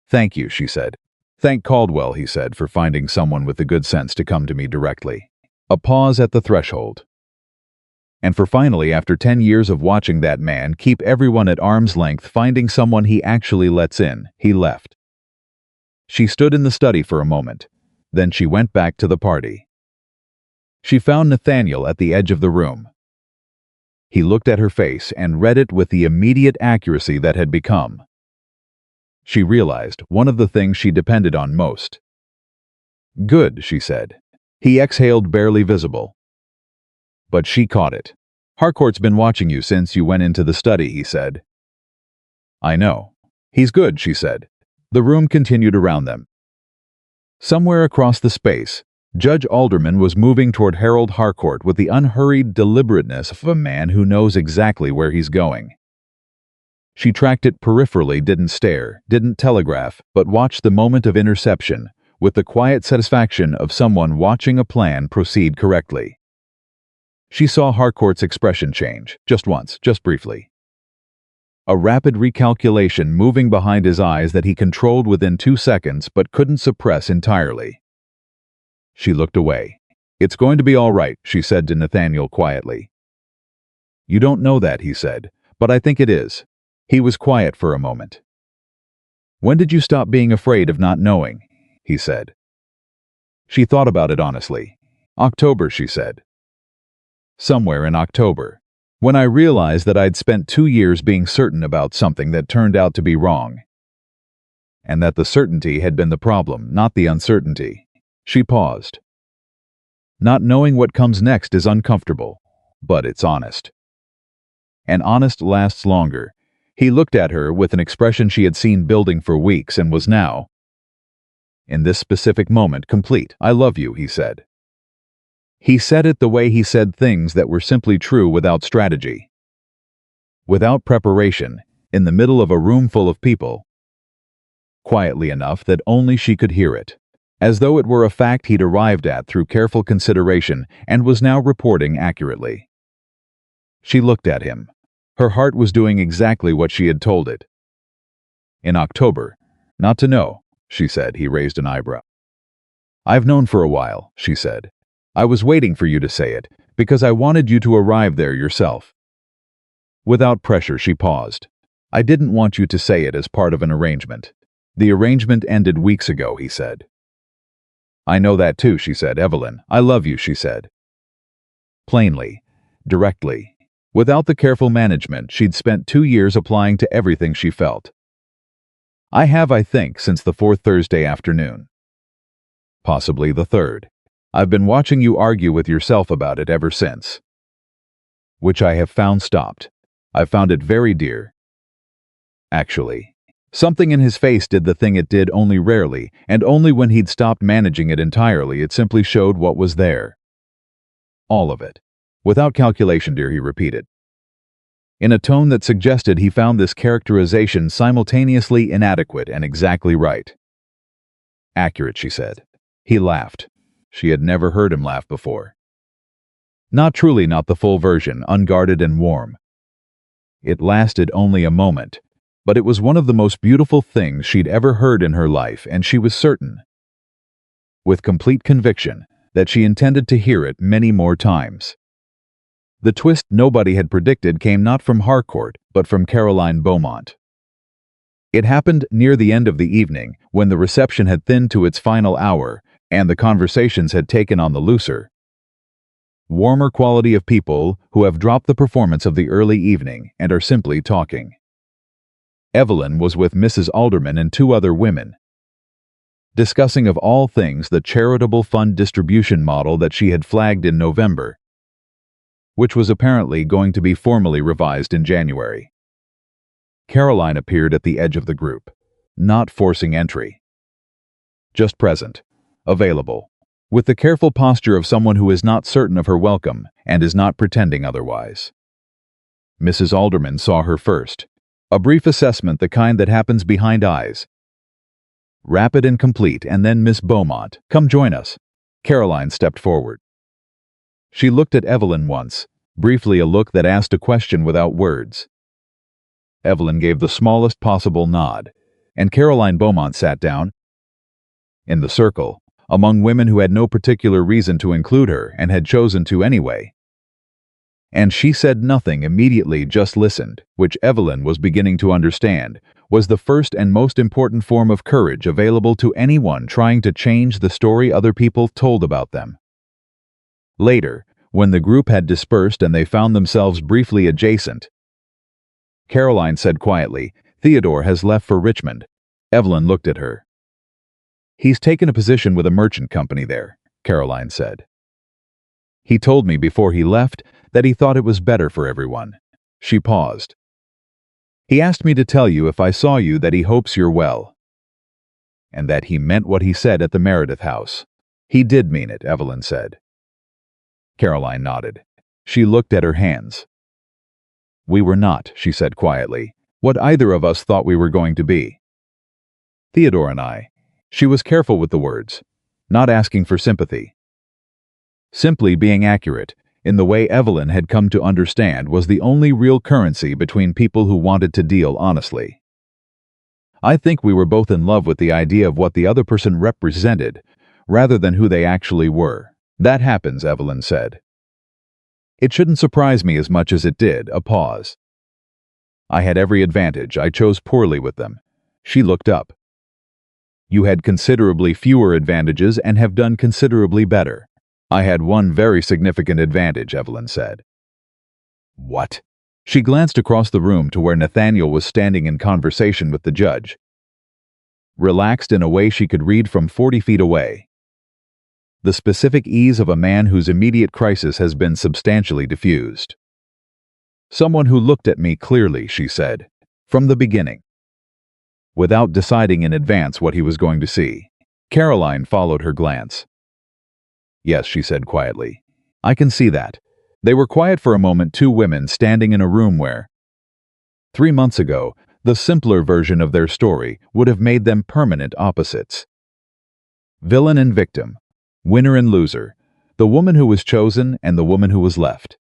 "Thank you," she said. "Thank Caldwell," he said, "for finding someone with the good sense to come to me directly." A pause at the threshold. "And for finally, after 10 years of watching that man keep everyone at arm's length, finding someone he actually lets in," he left. She stood in the study for a moment. Then she went back to the party. She found Nathaniel at the edge of the room. He looked at her face and read it with the immediate accuracy that had become. She realized one of the things she depended on most. "Good," she said. He exhaled, barely visible. But she caught it. "Harcourt's been watching you since you went into the study," he said. "I know. He's good," she said. The room continued around them. Somewhere across the space, Judge Alderman was moving toward Harold Harcourt with the unhurried deliberateness of a man who knows exactly where he's going. She tracked it peripherally, didn't stare, didn't telegraph, but watched the moment of interception with the quiet satisfaction of someone watching a plan proceed correctly. She saw Harcourt's expression change, just once, just briefly. A rapid recalculation moving behind his eyes that he controlled within 2 seconds but couldn't suppress entirely. She looked away. "It's going to be all right," she said to Nathaniel quietly. "You don't know that," he said, "but I think it is." He was quiet for a moment. "When did you stop being afraid of not knowing?" he said. She thought about it honestly. "October," she said. "Somewhere in October. When I realized that I'd spent 2 years being certain about something that turned out to be wrong. And that the certainty had been the problem, not the uncertainty." She paused. "Not knowing what comes next is uncomfortable, but it's honest. And honest lasts longer." He looked at her with an expression she had seen building for weeks and was now, in this specific moment, complete. "I love you," he said. He said it the way he said things that were simply true, without strategy, without preparation, in the middle of a room full of people, quietly enough that only she could hear it, as though it were a fact he'd arrived at through careful consideration and was now reporting accurately. She looked at him. Her heart was doing exactly what she had told it. "In October. Not to know," she said. He raised an eyebrow. "I've known for a while," she said. "I was waiting for you to say it, because I wanted you to arrive there yourself." Without pressure, she paused. "I didn't want you to say it as part of an arrangement. The arrangement ended weeks ago," he said. "I know that too," she said. "Evelyn, I love you," she said. Plainly, directly, without the careful management she'd spent 2 years applying to everything she felt. "I have, I think, since the 4th Thursday afternoon. Possibly the 3rd. I've been watching you argue with yourself about it ever since. Which I have found stopped. I've found it very dear. Actually." Something in his face did the thing it did only rarely, and only when he'd stopped managing it entirely. It simply showed what was there. "All of it. Without calculation, dear," he repeated, in a tone that suggested he found this characterization simultaneously inadequate and exactly right. "Accurate," she said. He laughed. She had never heard him laugh before. Not the full version, unguarded and warm. It lasted only a moment, but it was one of the most beautiful things she'd ever heard in her life, and she was certain, with complete conviction, that she intended to hear it many more times. The twist nobody had predicted came not from Harcourt, but from Caroline Beaumont. It happened near the end of the evening, when the reception had thinned to its final hour, and the conversations had taken on the looser, warmer quality of people who have dropped the performance of the early evening and are simply talking. Evelyn was with Mrs. Alderman and two other women, discussing of all things the charitable fund distribution model that she had flagged in November, which was apparently going to be formally revised in January. Caroline appeared at the edge of the group, not forcing entry, just present, available, with the careful posture of someone who is not certain of her welcome and is not pretending otherwise. Mrs. Alderman saw her first, a brief assessment, the kind that happens behind eyes, rapid and complete, and then Miss Beaumont. "Come join us." Caroline stepped forward. She looked at Evelyn once, briefly, a look that asked a question without words. Evelyn gave the smallest possible nod, and Caroline Beaumont sat down in the circle, among women who had no particular reason to include her and had chosen to anyway. And she said nothing immediately, just listened, which Evelyn was beginning to understand was the first and most important form of courage available to anyone trying to change the story other people told about them. Later, when the group had dispersed and they found themselves briefly adjacent, Caroline said quietly, "Theodore has left for Richmond." Evelyn looked at her. "He's taken a position with a merchant company there," Caroline said. "He told me before he left that he thought it was better for everyone." She paused. "He asked me to tell you if I saw you that he hopes you're well, and that he meant what he said at the Meredith house." "He did mean it," Evelyn said. Caroline nodded. She looked at her hands. "We were not," she said quietly, "what either of us thought we were going to be. Theodore and I." She was careful with the words, not asking for sympathy. Simply being accurate, in the way Evelyn had come to understand was the only real currency between people who wanted to deal honestly. "I think we were both in love with the idea of what the other person represented, rather than who they actually were." "That happens," Evelyn said. "It shouldn't surprise me as much as it did." A pause. "I had every advantage. I chose poorly with them." She looked up. "You had considerably fewer advantages and have done considerably better." "I had one very significant advantage," Evelyn said. "What?" She glanced across the room to where Nathaniel was standing in conversation with the judge, relaxed in a way she could read from 40 feet away. The specific ease of a man whose immediate crisis has been substantially diffused. "Someone who looked at me clearly," she said, "from the beginning, without deciding in advance what he was going to see." Caroline followed her glance. "Yes," she said quietly, "I can see that." They were quiet for a moment, two women standing in a room where, 3 months ago, the simpler version of their story would have made them permanent opposites. Villain and victim, winner and loser, the woman who was chosen and the woman who was left.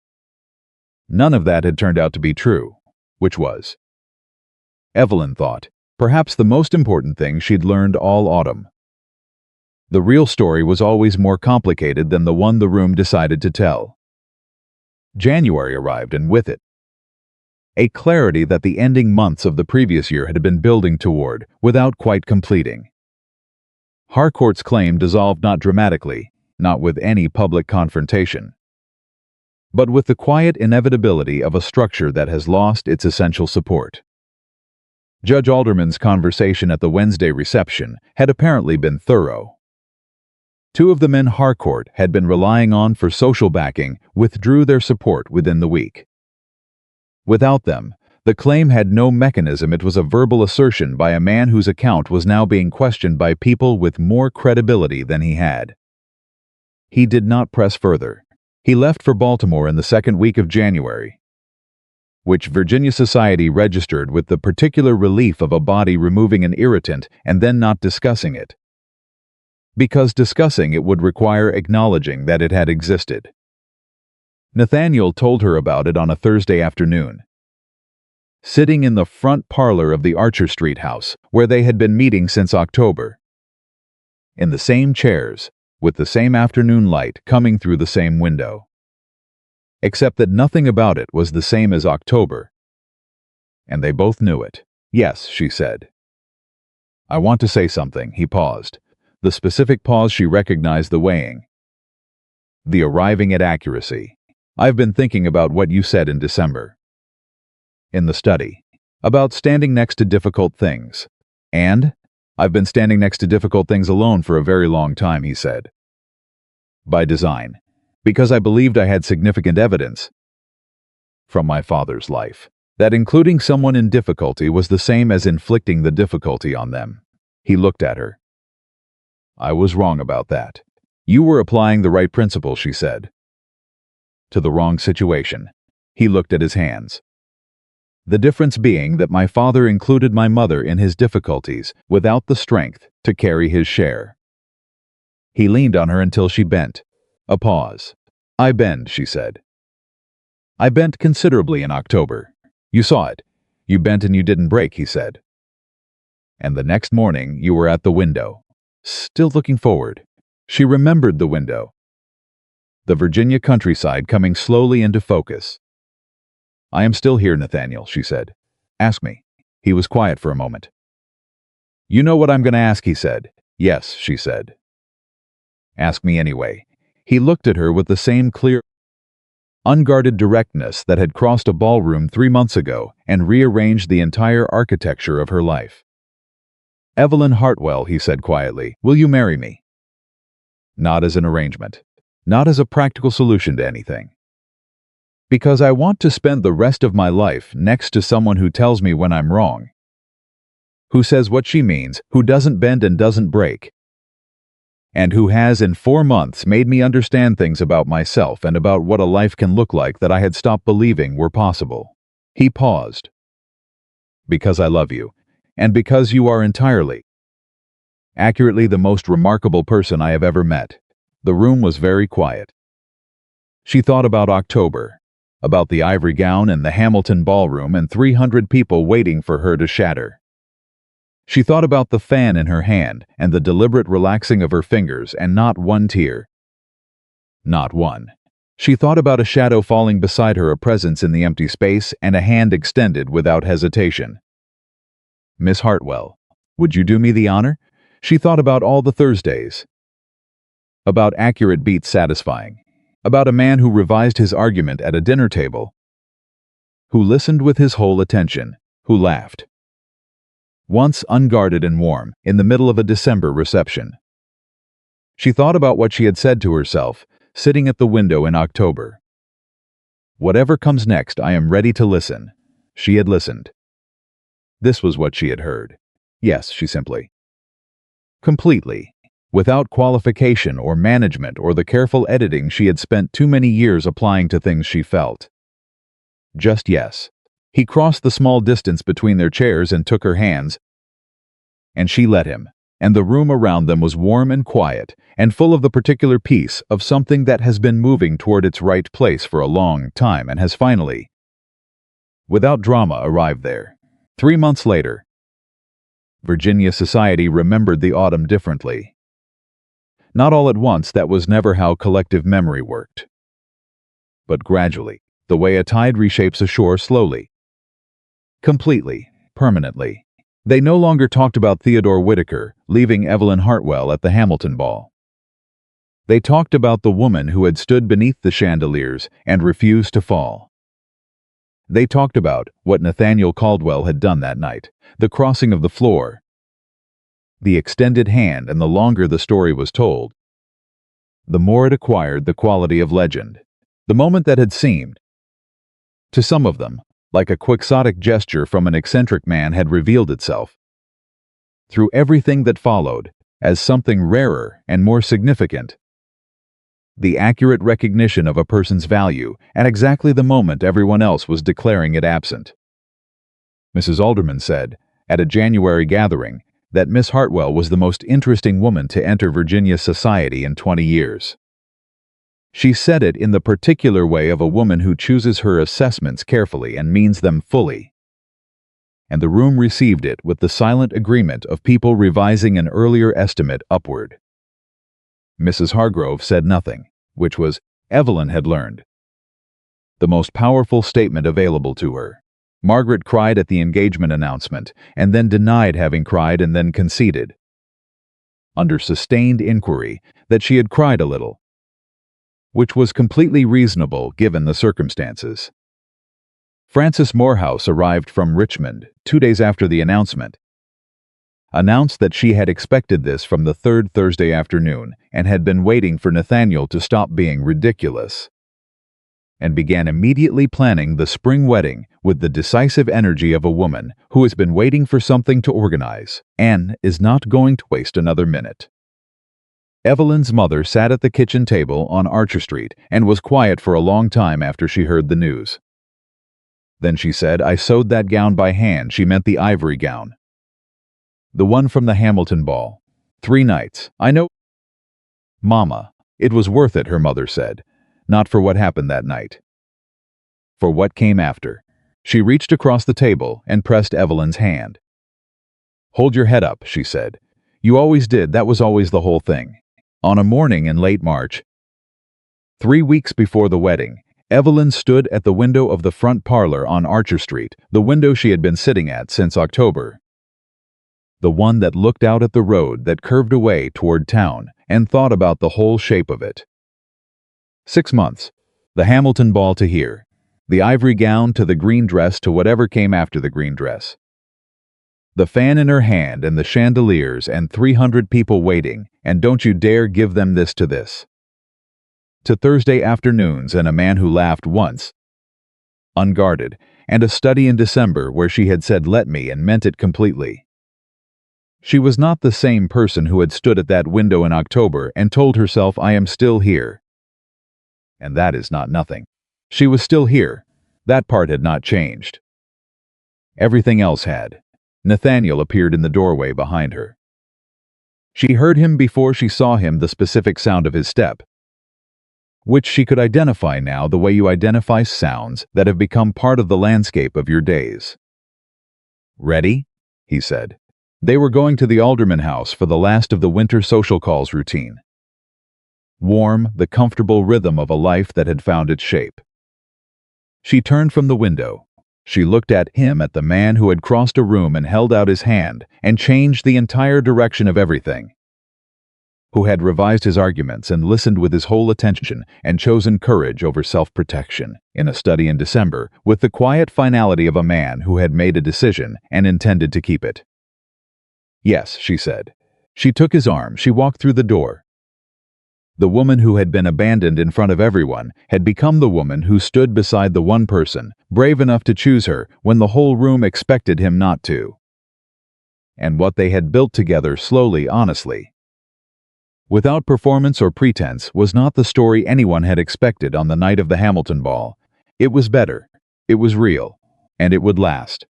None of that had turned out to be true, which was, Evelyn thought, perhaps the most important thing she'd learned all autumn. The real story was always more complicated than the one the room decided to tell. January arrived, and with it, a clarity that the ending months of the previous year had been building toward without quite completing. Harcourt's claim dissolved not dramatically, not with any public confrontation, but with the quiet inevitability of a structure that has lost its essential support. Judge Alderman's conversation at the Wednesday reception had apparently been thorough. Two of the men Harcourt had been relying on for social backing withdrew their support within the week. Without them, the claim had no mechanism. It was a verbal assertion by a man whose account was now being questioned by people with more credibility than he had. He did not press further. He left for Baltimore in the second week of January, which Virginia society registered with the particular relief of a body removing an irritant and then not discussing it, because discussing it would require acknowledging that it had existed. Nathaniel told her about it on a Thursday afternoon. Sitting in the front parlor of the Archer Street house, where they had been meeting since October. In the same chairs, with the same afternoon light coming through the same window. Except that nothing about it was the same as October. And they both knew it. Yes, she said. I want to say something, he paused. The specific pause she recognized the weighing. The arriving at accuracy. I've been thinking about what you said in December. In the study. About standing next to difficult things. And I've been standing next to difficult things alone for a very long time, he said. By design. Because I believed I had significant evidence from my father's life that including someone in difficulty was the same as inflicting the difficulty on them. He looked at her. I was wrong about that. You were applying the right principle, she said. To the wrong situation. He looked at his hands. The difference being that my father included my mother in his difficulties without the strength to carry his share. He leaned on her until she bent. A pause. I bend, she said. I bent considerably in October. You saw it. You bent and you didn't break, he said. And the next morning you were at the window, still looking forward. She remembered the window. The Virginia countryside coming slowly into focus. I am still here, Nathaniel, she said. Ask me. He was quiet for a moment. You know what I'm going to ask, he said. Yes, she said. Ask me anyway. He looked at her with the same clear, unguarded directness that had crossed a ballroom 3 months ago and rearranged the entire architecture of her life. Evelyn Hartwell, he said quietly, will you marry me? Not as an arrangement. Not as a practical solution to anything. Because I want to spend the rest of my life next to someone who tells me when I'm wrong. Who says what she means, who doesn't bend and doesn't break. And who has in 4 months made me understand things about myself and about what a life can look like that I had stopped believing were possible. He paused. Because I love you, and because you are entirely, accurately the most remarkable person I have ever met. The room was very quiet. She thought about October, about the ivory gown and the Hamilton ballroom and 300 people waiting for her to shatter. She thought about the fan in her hand and the deliberate relaxing of her fingers and not one tear. Not one. She thought about a shadow falling beside her, a presence in the empty space, and a hand extended without hesitation. Miss Hartwell, would you do me the honor? She thought about all the Thursdays. About accurate beats satisfying. About a man who revised his argument at a dinner table. Who listened with his whole attention. Who laughed. Once unguarded and warm, in the middle of a December reception. She thought about what she had said to herself, sitting at the window in October. Whatever comes next, I am ready to listen. She had listened. This was what she had heard. Yes, she simply. Completely. Without qualification or management or the careful editing she had spent too many years applying to things she felt. Just yes. He crossed the small distance between their chairs and took her hands, and she let him, and the room around them was warm and quiet, and full of the particular peace of something that has been moving toward its right place for a long time and has finally, without drama, arrived there. 3 months later, Virginia society remembered the autumn differently. Not all at once, that was never how collective memory worked. But gradually, the way a tide reshapes a shore slowly. Completely, permanently. They no longer talked about Theodore Whitaker leaving Evelyn Hartwell at the Hamilton ball. They talked about the woman who had stood beneath the chandeliers and refused to fall. They talked about what Nathaniel Caldwell had done that night, the crossing of the floor, the extended hand, and the longer the story was told, the more it acquired the quality of legend. The moment that had seemed, to some of them, like a quixotic gesture from an eccentric man had revealed itself, through everything that followed, as something rarer and more significant. The accurate recognition of a person's value at exactly the moment everyone else was declaring it absent. Mrs. Alderman said, at a January gathering, that Miss Hartwell was the most interesting woman to enter Virginia society in 20 years. She said it in the particular way of a woman who chooses her assessments carefully and means them fully. And the room received it with the silent agreement of people revising an earlier estimate upward. Mrs. Hargrove said nothing, which was, Evelyn had learned, the most powerful statement available to her. Margaret cried at the engagement announcement, and then denied having cried and then conceded, under sustained inquiry, that she had cried a little, which was completely reasonable given the circumstances. Frances Morehouse arrived from Richmond 2 days after the announcement, announced that she had expected this from the third Thursday afternoon and had been waiting for Nathaniel to stop being ridiculous, and began immediately planning the spring wedding with the decisive energy of a woman who has been waiting for something to organize and is not going to waste another minute. Evelyn's mother sat at the kitchen table on Archer Street and was quiet for a long time after she heard the news. Then she said, "I sewed that gown by hand." She meant the ivory gown. The one from the Hamilton ball. 3 nights. I know. Mama, it was worth it, her mother said. Not for what happened that night. For what came after. She reached across the table and pressed Evelyn's hand. "Hold your head up," she said. "You always did, that was always the whole thing." On a morning in late March, 3 weeks before the wedding, Evelyn stood at the window of the front parlor on Archer Street, the window she had been sitting at since October. The one that looked out at the road that curved away toward town, and thought about the whole shape of it. 6 months. The Hamilton ball to here. The ivory gown to the green dress to whatever came after the green dress. The fan in her hand and the chandeliers and 300 people waiting, and don't you dare give them this to this. To Thursday afternoons and a man who laughed once, unguarded, and a study in December where she had said "let me" and meant it completely. She was not the same person who had stood at that window in October and told herself, "I am still here." And that is not nothing. She was still here. That part had not changed. Everything else had. Nathaniel appeared in the doorway behind her. She heard him before she saw him, the specific sound of his step, which she could identify now the way you identify sounds that have become part of the landscape of your days. "Ready?" he said. They were going to the Alderman house for the last of the winter social calls routine. Warm, the comfortable rhythm of a life that had found its shape. She turned from the window. She looked at him, at the man who had crossed a room and held out his hand and changed the entire direction of everything, who had revised his arguments and listened with his whole attention and chosen courage over self-protection in a study in December with the quiet finality of a man who had made a decision and intended to keep it. "Yes," she said. She took his arm. She walked through the door. The woman who had been abandoned in front of everyone had become the woman who stood beside the one person, brave enough to choose her when the whole room expected him not to. And what they had built together slowly, honestly, without performance or pretense, was not the story anyone had expected on the night of the Hamilton ball. It was better, it was real, and it would last.